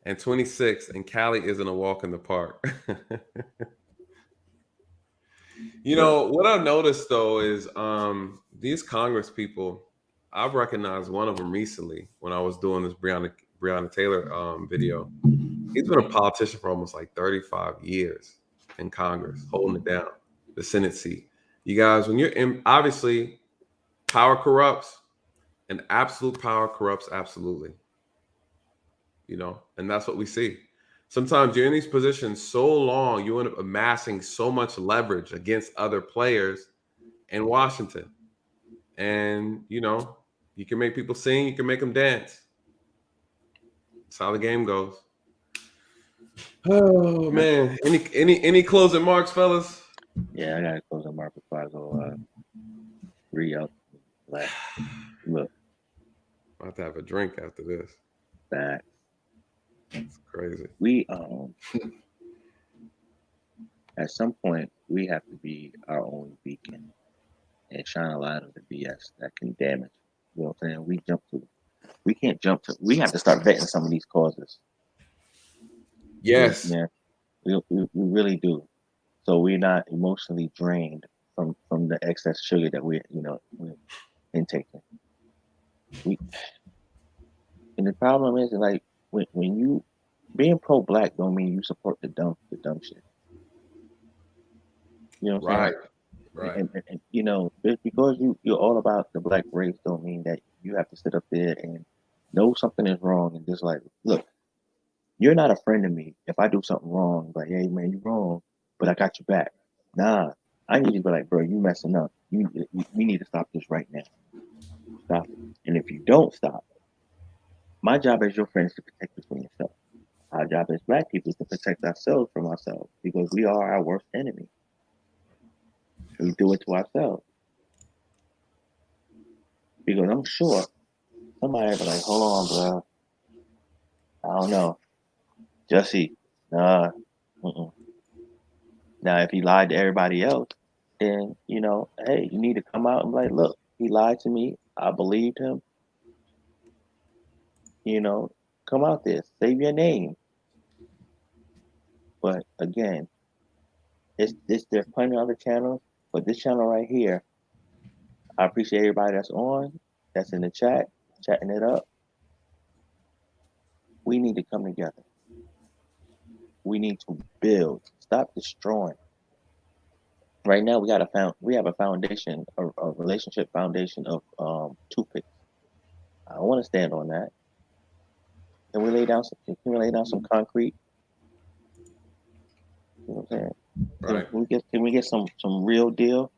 And 26, and Cali isn't a walk in the park. What I noticed though is these Congress people. I've recognized one of them recently when I was doing this Breonna Taylor video. He's been a politician for almost like 35 years in Congress, holding it down, the Senate seat. You guys, when you're in, obviously, power corrupts, and absolute power corrupts absolutely. And that's what we see. Sometimes you're in these positions so long, you end up amassing so much leverage against other players in Washington. And, you can make people sing, you can make them dance. That's how the game goes. Oh man. Any closing marks, fellas? Yeah, I got a closing mark before I go re-up. Look. I'll have to have a drink after this. That It's crazy. We at some point we have to be our own beacon and shine a light on the BS that can damage. You know what I'm saying? We can't jump to. We have to start vetting some of these causes. Yes. Yeah, we really do. So we're not emotionally drained from the excess sugar that we're intaking. And the problem is like when you being pro-black don't mean you support the dumb shit. You know what I'm saying? Right. And just because you're all about the black race don't mean that you have to sit up there and know something is wrong and just like, look, you're not a friend to me if I do something wrong, but hey man, you're wrong, but I got your back. Nah, I need you to be like, bro, you messing up. We need to stop this right now. Stop it. And if you don't stop, my job as your friend is to protect you from yourself. Our job as Black people is to protect ourselves from ourselves because we are our worst enemy. We do it to ourselves. Because I'm sure somebody will be like, hold on, bro. I don't know. Jussie, nah. Now, if he lied to everybody else, then, you know, hey, you need to come out and be like, look, he lied to me. I believed him. You know, come out there, save your name. But again, there's plenty of other channels, but this channel right here, I appreciate everybody that's on, that's in the chat, chatting it up. We need to come together. We need to build. Stop destroying. Right now, we have a foundation, a relationship foundation of toothpicks. I don't want to stand on that. Can we lay down some concrete? You know what I'm saying? Right. Can we get some real deal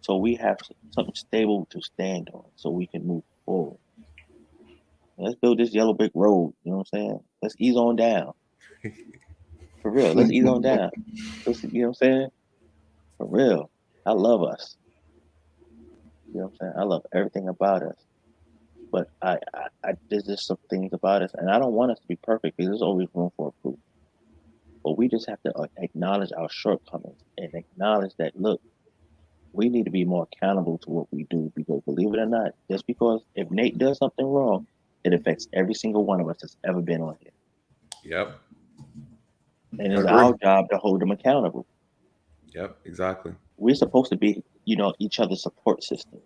so we have something stable to stand on so we can move forward? Let's build this yellow brick road. You know what I'm saying? Let's ease on down. For real, let's ease on down. You know what I'm saying? For real. I love us. You know what I'm saying? I love everything about us. But there's just some things about us, and I don't want us to be perfect because there's always room for improvement. But we just have to acknowledge our shortcomings and acknowledge that, look, we need to be more accountable to what we do because, believe it or not, just because if Nate does something wrong, it affects every single one of us that's ever been on here. Yep. And it's our job to hold them accountable. Yep, exactly. We're supposed to be, you know, each other's support system.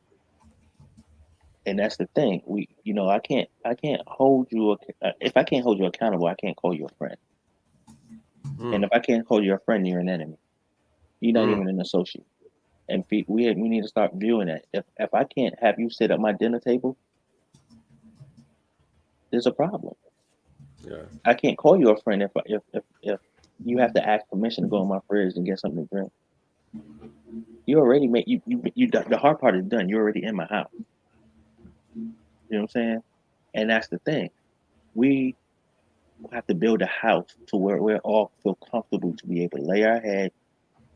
And that's the thing. I can't hold you. If I can't hold you accountable, I can't call you a friend. And if I can't call you a friend, you're an enemy. You're not even an associate. And we need to start viewing that. If I can't have you sit at my dinner table, there's a problem. Yeah. I can't call you a friend if you have to ask permission to go in my fridge and get something to drink. You already made you the hard part is done. You're already in my house. You know what I'm saying? And that's the thing. We have to build a house to where we all feel comfortable to be able to lay our head,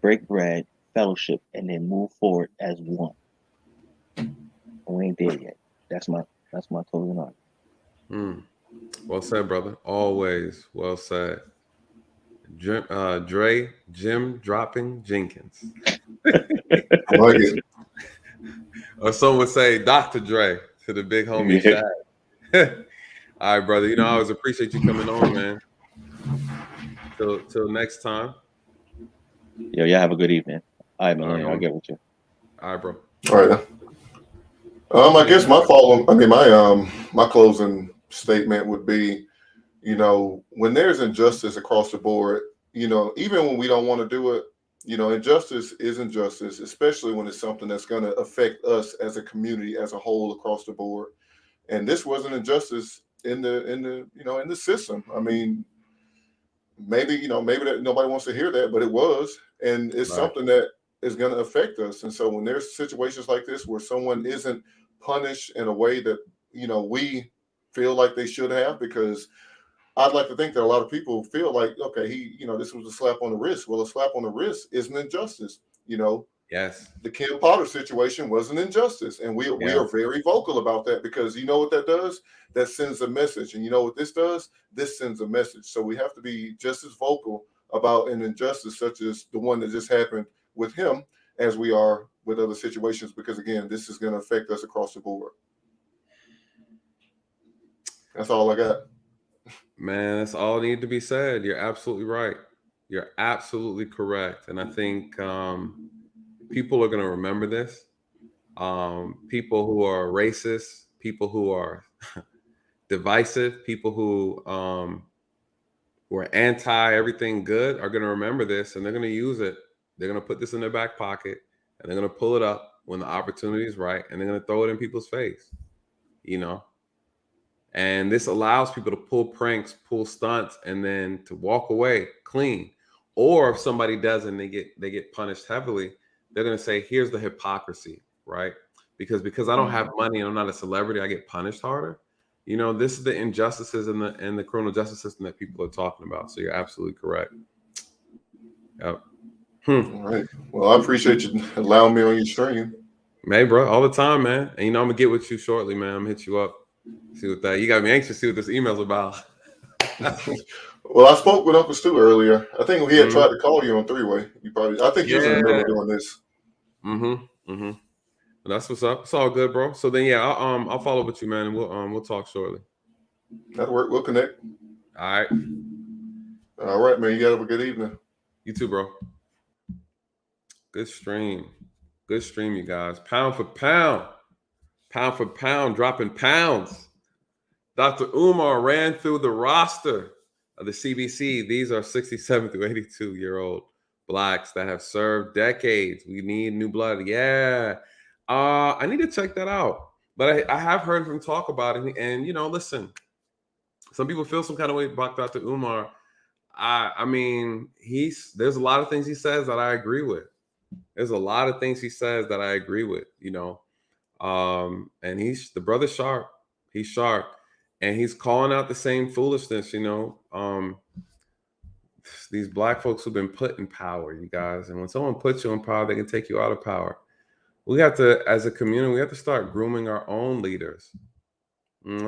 break bread, fellowship, and then move forward as one. And we ain't there yet. That's my closing argument. Well said, brother. Always well said. Dre, Jim dropping Jenkins. I like it. Or some would say Dr. Dre to the big homie Shad. All right, brother. You know, I always appreciate you coming on, man. Till next time. Yo, y'all have a good evening. All right, man. I'll get with you. All right, bro. All right. I guess my closing statement would be, you know, when there's injustice across the board, you know, even when we don't want to do it, you know, injustice is injustice, especially when it's something that's going to affect us as a community as a whole across the board. And this was an injustice in the system. I mean, maybe that nobody wants to hear that, but it was, and it's something that is going to affect us. And so when there's situations like this where someone isn't punished in a way that, you know, we feel like they should have, because I'd like to think that a lot of people feel like, okay, this was a slap on the wrist. Well, a slap on the wrist is an injustice. You know, yes, the Kim Potter situation was an injustice, and we are very vocal about that, because you know what that does? That sends a message. And you know what this does? This sends a message. So we have to be just as vocal about an injustice such as the one that just happened with him as we are with other situations, because again, this is going to affect us across the board. That's all I got. Man, that's all need to be said. You're absolutely right. You're absolutely correct. And I think people are going to remember this. People who are racist, people who are divisive, people who are anti everything good are going to remember this, and they're going to use it. They're going to put this in their back pocket, and they're going to pull it up when the opportunity is right, and they're going to throw it in people's face, you know. And this allows people to pull pranks, pull stunts, and then to walk away clean. Or if somebody does and they get punished heavily, they're going to say, here's the hypocrisy, right? Because I don't have money and I'm not a celebrity, I get punished harder. You know, this is the injustices in the criminal justice system that people are talking about. So you're absolutely correct. Yep. All right. Well, I appreciate you allowing me on your stream. Hey, bro, all the time, man. And you know, I'm gonna get with you shortly, man. I'm gonna hit you up. See what that. You got me anxious to see what this email's about. Well, I spoke with Uncle Stu earlier. I think he had tried to call you on three-way. I think he was in the middle of doing this. That's what's up. It's all good, bro. So then, yeah, I'll follow up with you, man, and we'll talk shortly. That'll work. We'll connect. All right. All right, man. You gotta have a good evening. You too, bro. Good stream. Good stream, you guys. Pound for pound, dropping pounds. Dr. Umar ran through the roster of the CBC. These are 67 to 82-year-old blacks that have served decades. We need new blood. Yeah. I need to check that out. But I have heard him talk about it. And, you know, listen, some people feel some kind of way about Dr. Umar. I mean, there's a lot of things he says that I agree with. There's a lot of things he says that I agree with, you know. And the brother's sharp. He's sharp. And he's calling out the same foolishness, you know. These black folks who've been put in power, you guys. And when someone puts you in power, they can take you out of power. We have to, as a community, we have to start grooming our own leaders.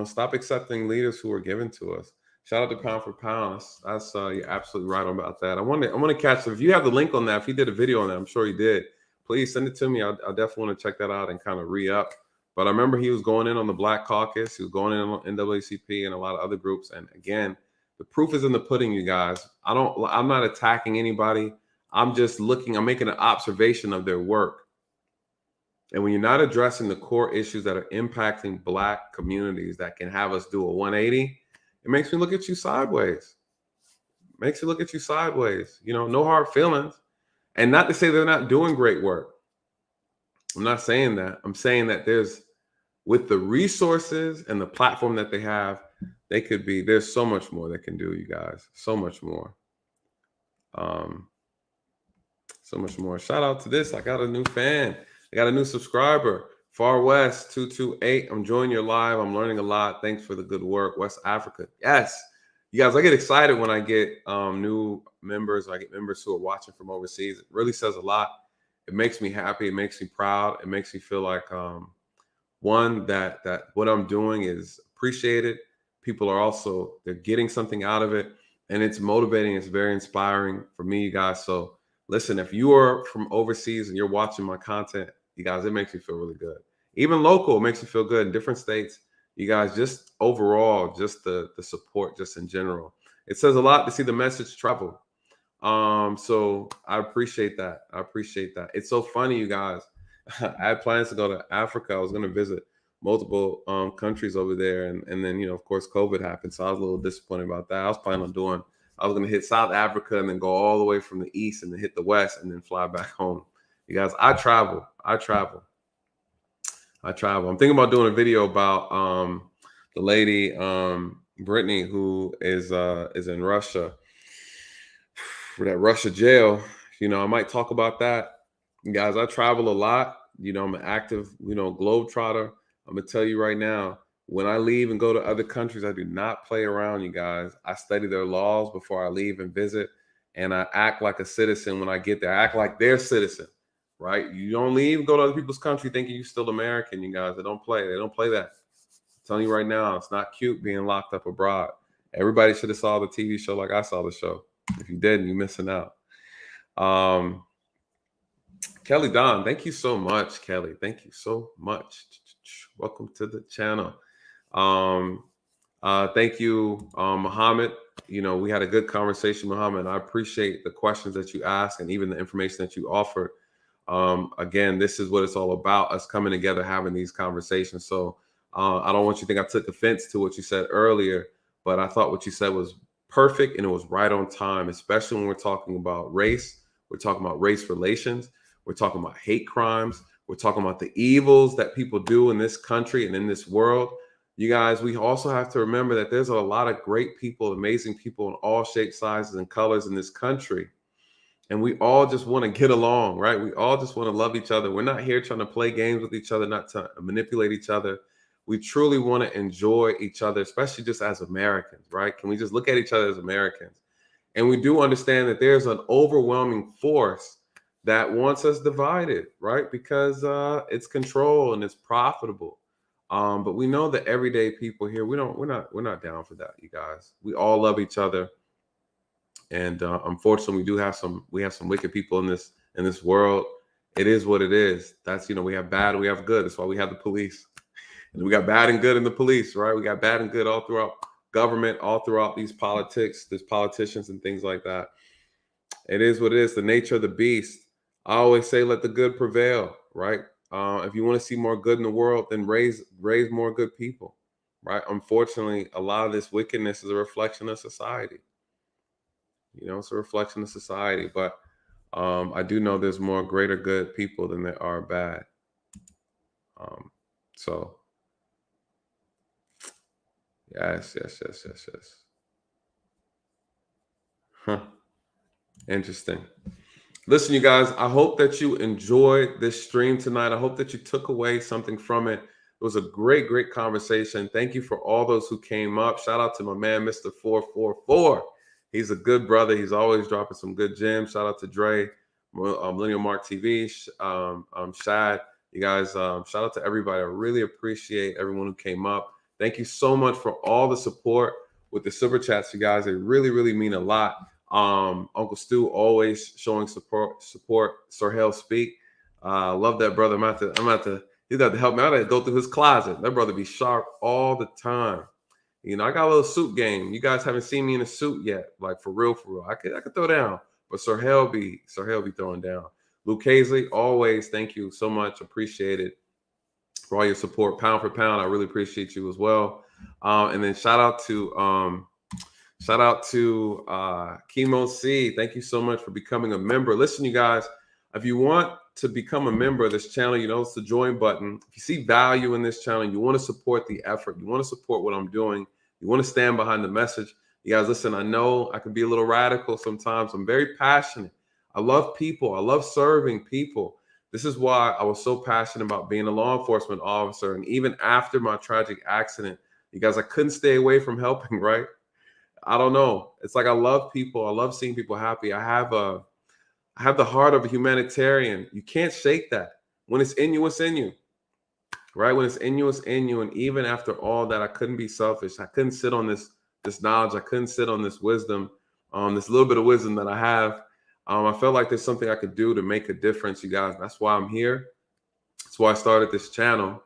Stop accepting leaders who are given to us. Shout out to Pound for Pound. That's you're absolutely right about that. I want to catch if you have the link on that. If he did a video on that, I'm sure he did. Please send it to me. I definitely want to check that out and kind of re-up. But I remember he was going in on the Black Caucus. He was going in on NAACP and a lot of other groups. And again, the proof is in the pudding, you guys. I'm not attacking anybody. I'm just looking. I'm making an observation of their work. And when you're not addressing the core issues that are impacting black communities that can have us do a 180, it makes me look at you sideways. Makes you look at you sideways. You know, no hard feelings. And not to say they're not doing great work. I'm not saying that. I'm saying that with the resources and the platform that they have, there's so much more they can do, you guys. So much more. So much more. Shout out to this. I got a new fan. I got a new subscriber. Far West 228. I'm joining your live. I'm learning a lot. Thanks for the good work. West Africa. Yes. You guys, I get excited when I get new members. I get members who are watching from overseas. It really says a lot. It makes me happy. It makes me proud. It makes me feel like one, that what I'm doing is appreciated. People are they're getting something out of it, and it's motivating. It's very inspiring for me, you guys. So listen, if you are from overseas and you're watching my content, you guys, it makes me feel really good. Even local, it makes me feel good in different states. You guys, just overall, just the support, just in general. It says a lot to see the message travel. So I appreciate that. It's so funny, you guys. I had plans to go to Africa. I was going to visit multiple countries over there. And then, you know, of course, COVID happened. So I was a little disappointed about that. I was planning on I was going to hit South Africa and then go all the way from the east and then hit the west and then fly back home. You guys, I travel. I'm thinking about doing a video about the lady, Brittany, who is in Russia, for that Russia jail. You know, I might talk about that. You guys, I travel a lot. You know, I'm an active, globetrotter. I'm going to tell you right now, when I leave and go to other countries, I do not play around, you guys. I study their laws before I leave and visit, and I act like a citizen when I get there. I act like their citizen, right? You don't leave and go to other people's country thinking you're still American, you guys. They don't play that. I'm telling you right now, it's not cute being locked up abroad. Everybody should have saw the TV show like I saw the show. If you didn't, you're missing out. Kelly Don, thank you so much, Kelly. Thank you so much. Welcome to the channel. Thank you, Muhammad. You know, we had a good conversation, Muhammad. I appreciate the questions that you asked and even the information that you offered. Again, this is what it's all about, us coming together, having these conversations. So I don't want you to think I took offense to what you said earlier, but I thought what you said was perfect and it was right on time, especially when we're talking about race. We're talking about race relations. We're talking about hate crimes. We're talking about the evils that people do in this country and in this world. You guys, we also have to remember that there's a lot of great people, amazing people in all shapes, sizes, and colors in this country. And we all just want to get along, right? We all just want to love each other. We're not here trying to play games with each other, not to manipulate each other. We truly want to enjoy each other, especially just as Americans, right? Can we just look at each other as Americans? And we do understand that there's an overwhelming force that wants us divided, right? Because it's control and it's profitable. But we know that everyday people here, we're not down for that, you guys. We all love each other. And unfortunately, we have some wicked people in this world. It is what it is. That's, we have bad, we have good. That's why we have the police. And we got bad and good in the police, right? We got bad and good all throughout government, all throughout these politics, there's politicians and things like that. It is what it is, the nature of the beast. I always say, let the good prevail, right? If you want to see more good in the world, then raise more good people, right? Unfortunately, a lot of this wickedness is a reflection of society. It's a reflection of society, but I do know there's more greater good people than there are bad. So yes. Huh. Interesting. Listen, you guys, I hope that you enjoyed this stream tonight. I hope that you took away something from it. It was a great conversation. Thank you for all those who came up. Shout out to my man, Mr. 444. He's a good brother. He's always dropping some good gems. Shout out to Dre, Millennial Mark TV, Shad. You guys, shout out to everybody. I really appreciate everyone who came up. Thank you so much for all the support with the super chats, you guys. They really mean a lot. Uncle Stu always showing support. Sir Hale Speak. Love that brother. He's got to help me. I got to go through his closet. That brother be sharp all the time. I got a little suit game. You guys haven't seen me in a suit yet, like for real. I could throw down, but Sir Hale be throwing down. Luke Hazley, always thank you so much. Appreciate it for all your support, pound for pound. I really appreciate you as well. And then shout out to Chemo C. Thank you so much for becoming a member. Listen, you guys, if you want to become a member of this channel, it's the join button. If you see value in this channel, you want to support the effort, you want to support what I'm doing, you want to stand behind the message. You guys, listen, I know I can be a little radical sometimes. I'm very passionate. I love people. I love serving people. This is why I was so passionate about being a law enforcement officer. And even after my tragic accident, you guys, I couldn't stay away from helping, right? I don't know. It's like I love people. I love seeing people happy. I have the heart of a humanitarian. You can't shake that. When it's in you, it's in you. Right? When it's in you, it's in you. And even after all that, I couldn't be selfish. I couldn't sit on this knowledge. I couldn't sit on this wisdom, this little bit of wisdom that I have. I felt like there's something I could do to make a difference, you guys. That's why I'm here. That's why I started this channel.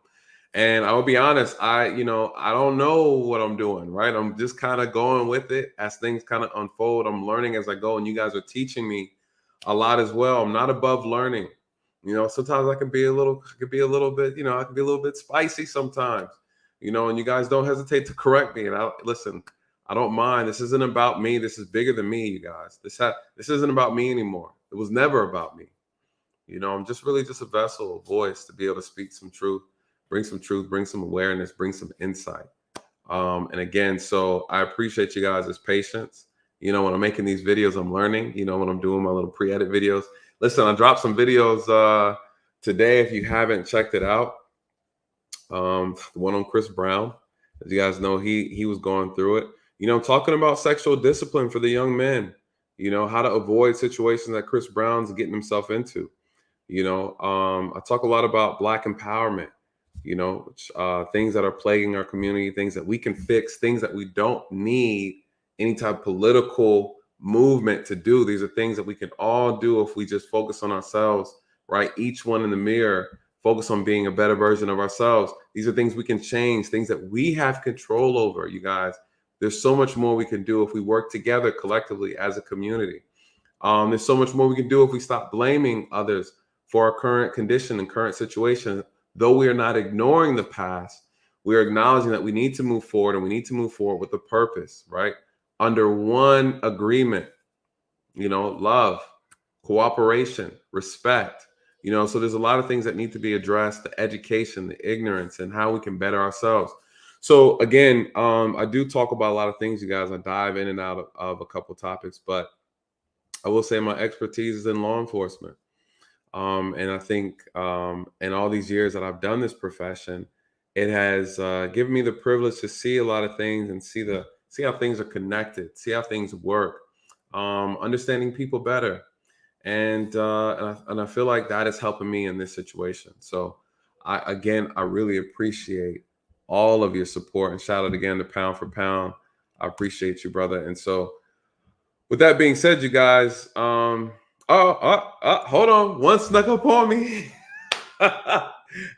And I will be honest, I don't know what I'm doing, right? I'm just kind of going with it as things kind of unfold. I'm learning as I go, and you guys are teaching me a lot as well. I'm not above learning. Sometimes I can be a little bit spicy sometimes, and you guys don't hesitate to correct me. And listen, I don't mind. This isn't about me. This is bigger than me, you guys. This isn't about me anymore. It was never about me. I'm just a vessel, a voice to be able to speak some truth, bring some awareness, bring some insight. And again, so I appreciate you guys' patience. When I'm making these videos, I'm learning, when I'm doing my little pre-edit videos. Listen, I dropped some videos today. If you haven't checked it out, the one on Chris Brown, as you guys know, he was going through it. Talking about sexual discipline for the young men, how to avoid situations that Chris Brown's getting himself into. I talk a lot about Black empowerment, things that are plaguing our community, things that we can fix, things that we don't need any type of political movement to do. These are things that we can all do if we just focus on ourselves, right? Each one in the mirror, focus on being a better version of ourselves. These are things we can change, things that we have control over, you guys. There's so much more we can do if we work together collectively as a community. There's so much more we can do if we stop blaming others for our current condition and current situation. Though we are not ignoring the past, we are acknowledging that we need to move forward, and we need to move forward with a purpose, right? Under one agreement, love, cooperation, respect, so there's a lot of things that need to be addressed, the education, the ignorance, and how we can better ourselves. So again, I do talk about a lot of things, you guys. I dive in and out of a couple topics, but I will say my expertise is in law enforcement. And I think in all these years that I've done this profession, it has given me the privilege to see a lot of things and see how things are connected, see how things work, understanding people better. And I feel like that is helping me in this situation. So I really appreciate all of your support, and shout out again to Pound for Pound. I appreciate you, brother. And so with that being said, you guys, hold on. One snuck up on me.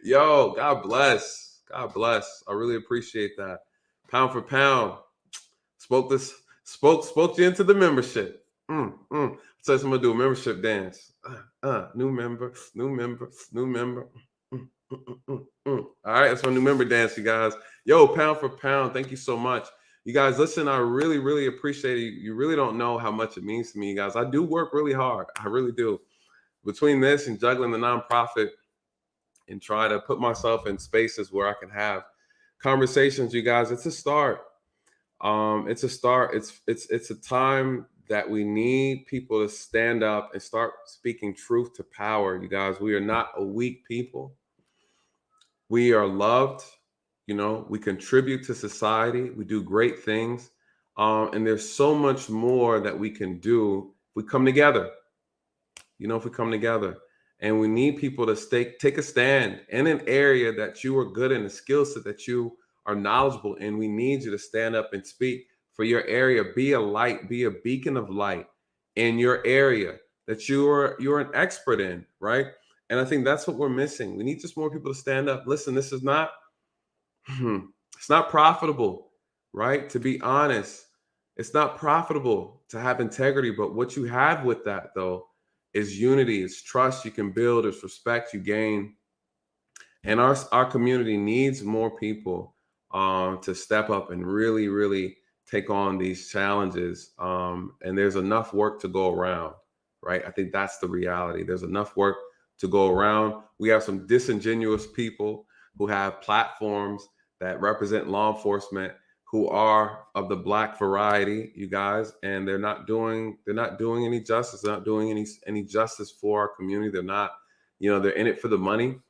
Yo, God bless. God bless. I really appreciate that. Pound for Pound. Spoke you into the membership. So I'm gonna do a membership dance. New member. All right, that's my new member dance, you guys. Yo, Pound for Pound, thank you so much. You guys, listen, I really, really appreciate it. You really don't know how much it means to me, you guys. I do work really hard. I really do. Between this and juggling the nonprofit and try to put myself in spaces where I can have conversations, you guys, it's a start. It's a start. It's a time that we need people to stand up and start speaking truth to power, you guys. We are not a weak people. We are loved. You know, we contribute to society. We do great things. And there's so much more that we can do if we come together. You know, if we come together. And we need people to take a stand in an area that you are good in, a skill set that you are knowledgeable in. We need you to stand up and speak for your area. Be a light, be a beacon of light in your area that you're an expert in, right? And I think that's what we're missing. We need just more people to stand up. Listen, this is not, it's not profitable, right? To be honest, it's not profitable to have integrity, but what you have with that though is unity, it's trust you can build, it's respect you gain. And our community needs more people to step up and really, really take on these challenges. And there's enough work to go around, right? I think that's the reality. There's enough work to go around. We have some disingenuous people who have platforms that represent law enforcement who are of the Black variety, you guys, and they're not doing any justice. They're not doing any justice for our community. They're not, they're in it for the money.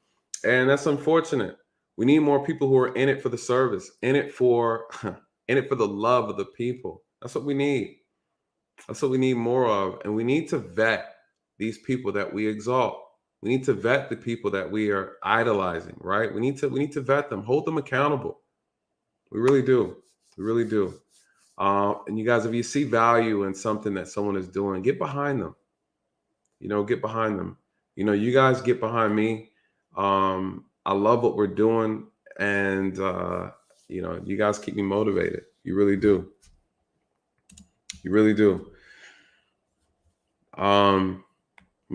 And that's unfortunate. We need more people who are in it for the service, in it for the love of the people. That's what we need. That's what we need more of. And we need to vet these people that we exalt. We need to vet the people that we are idolizing, right? We need to vet them, hold them accountable. We really do. We really do. And you guys, if you see value in something that someone is doing, get behind them. Get behind them. You guys get behind me. I love what we're doing. And, you guys keep me motivated. You really do. You really do. I'll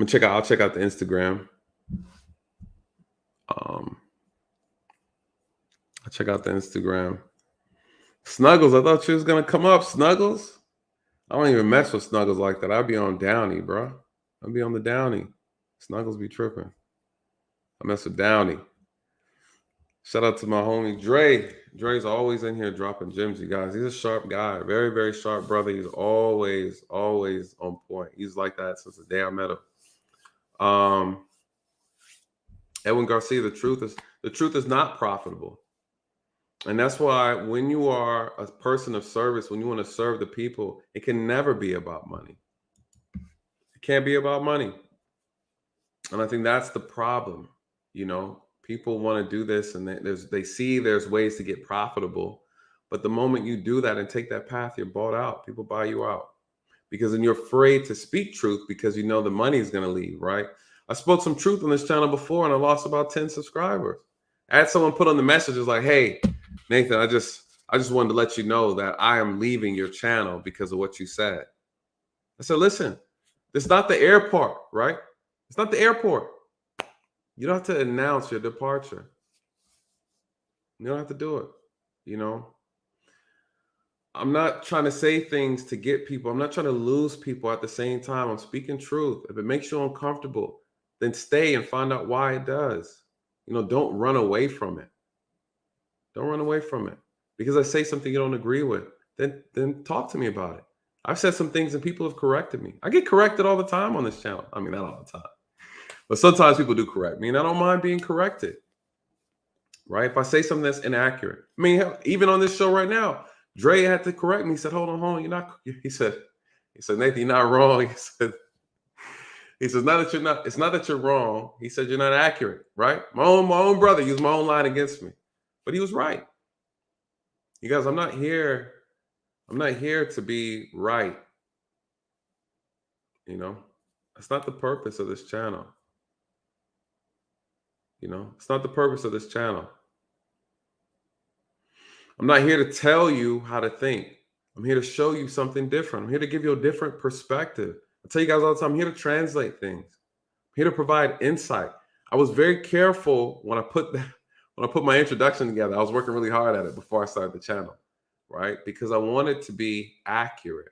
check out the Instagram. I'll check out the Instagram. Snuggles, I thought you was gonna come up, Snuggles. I don't even mess with Snuggles like that. I'd be on Downey, bro. I'd be on the Downey. Snuggles be tripping. I mess with Downey. Shout out to my homie Dre. Dre's always in here dropping gems, you guys. He's a sharp guy, very, very sharp brother. He's always on point. He's like that since the day I met him. Edwin Garcia, the truth is not profitable. And that's why when you are a person of service, when you want to serve the people, it can never be about money. It can't be about money. And I think that's the problem. People want to do this and they see there's ways to get profitable. But the moment you do that and take that path, you're bought out. People buy you out because then you're afraid to speak truth because the money is going to leave, right? I spoke some truth on this channel before and I lost about 10 subscribers. I had someone put on the messages like, hey, Nathan, I just wanted to let you know that I am leaving your channel because of what you said. I said, listen, it's not the airport, right? It's not the airport. You don't have to announce your departure. You don't have to do it. I'm not trying to say things to get people. I'm not trying to lose people at the same time. I'm speaking truth. If it makes you uncomfortable, then stay and find out why it does. Don't run away from it. Don't run away from it. Because I say something you don't agree with, then talk to me about it. I've said some things and people have corrected me. I get corrected all the time on this channel. I mean, not all the time, but sometimes people do correct me, and I don't mind being corrected. Right? If I say something that's inaccurate, I mean, hell, even on this show right now, Dre had to correct me. He said, "Hold on, you're not." He said, "Nathan, you're not wrong." He says, it's not that you're wrong. He said, you're not accurate, right? My own brother used my own line against me, but he was right. You guys, I'm not here to be right. You know, that's not the purpose of this channel. You know, it's not the purpose of this channel. I'm not here to tell you how to think. I'm here to show you something different. I'm here to give you a different perspective. I tell you guys all the time, I'm here to translate things. I'm here to provide insight. I was very careful when I put my introduction together. I was working really hard at it before I started the channel, right? Because I wanted to be accurate.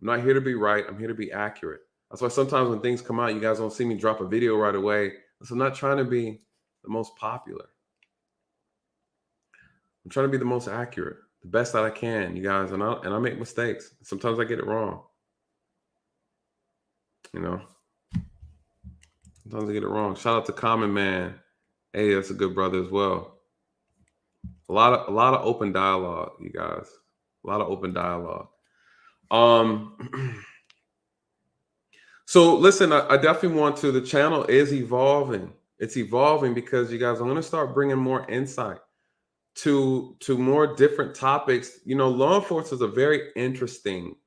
I'm not here to be right. I'm here to be accurate. That's why sometimes when things come out, you guys don't see me drop a video right away. So I'm not trying to be the most popular. I'm trying to be the most accurate, the best that I can, you guys. And I make mistakes. Sometimes I get it wrong. You know, sometimes I get it wrong. Shout out to Common Man. Hey, that's a good brother as well. A lot of open dialogue, you guys. A lot of open dialogue. So listen, I definitely want to. The channel is evolving. It's evolving because you guys, I'm going to start bringing more insight to more different topics. You know, law enforcement is a very interesting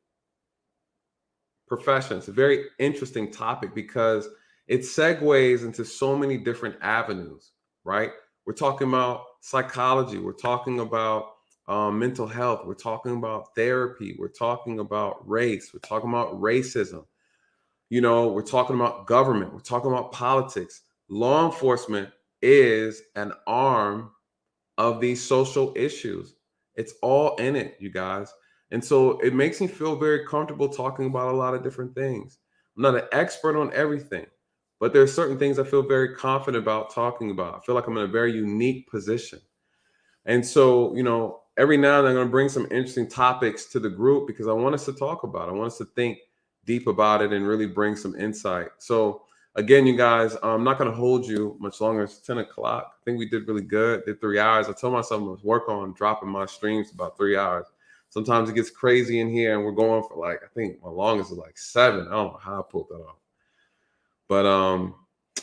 profession. It's a very interesting topic because it segues into so many different avenues, right? We're talking about psychology. We're talking about mental health. We're talking about therapy. We're talking about race. We're talking about racism. You know, we're talking about government. We're talking about politics. Law enforcement is an arm of these social issues. It's all in it, you guys. And so it makes me feel very comfortable talking about a lot of different things. I'm not an expert on everything, but there are certain things I feel very confident about talking about. I feel like I'm in a very unique position. And so, you know, every now and then I'm going to bring some interesting topics to the group because I want us to talk about it. I want us to think deep about it and really bring some insight. So again, you guys, I'm not going to hold you much longer. It's 10 o'clock. I think we did really good. Did 3 hours. I told myself I was work on dropping my streams about 3 hours. Sometimes it gets crazy in here and we're going for like, I think my longest is like 7. I don't know how I pulled that off. But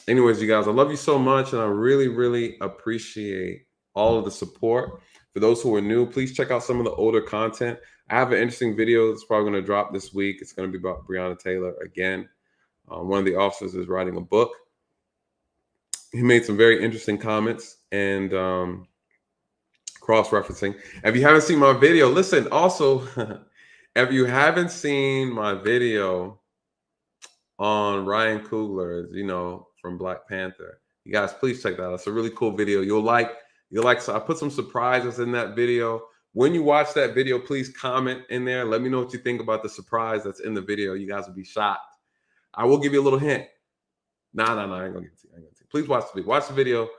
anyways, you guys, I love you so much. And I really, really appreciate all of the support. For those who are new, please check out some of the older content. I have an interesting video that's probably going to drop this week. It's going to be about Breonna Taylor again. One of the officers is writing a book. He made some very interesting comments and cross-referencing. If you haven't seen my video, listen, also, if you haven't seen my video on Ryan Coogler, you know, from Black Panther, you guys, please check that out. It's a really cool video. You'll like, so I put some surprises in that video. When you watch that video, please comment in there. Let me know what you think about the surprise that's in the video. You guys will be shocked. I will give you a little hint. No, I ain't gonna get to you. Please watch the video. Watch the video.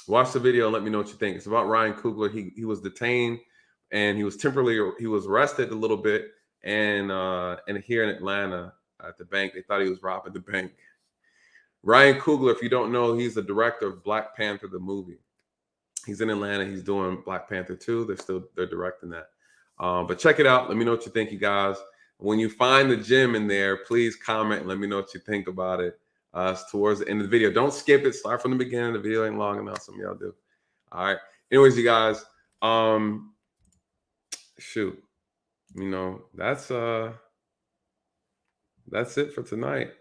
Watch the video and let me know what you think. It's about Ryan Coogler. He was detained and he was arrested a little bit and here in Atlanta at the bank. They thought he was robbing the bank. Ryan Coogler, if you don't know, he's the director of Black Panther, the movie. He's in Atlanta. He's doing Black Panther 2. They're directing that. But check it out. Let me know what you think, you guys. When you find the gem in there, please comment and let me know what you think about it. It's towards the end of the video. Don't skip it. Start from the beginning. The video ain't long enough. Some of y'all do. All right. Anyways, you guys, shoot, you know, that's it for tonight.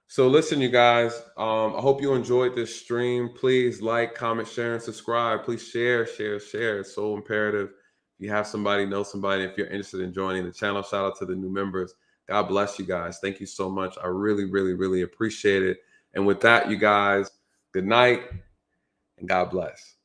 So listen, you guys, I hope you enjoyed this stream. Please like, comment, share, and subscribe. Please share. It's so imperative. If you have somebody, know somebody, if you're interested in joining the channel, shout out to the new members. God bless you guys. Thank you so much. I really, really, really appreciate it. And with that, you guys, good night and God bless.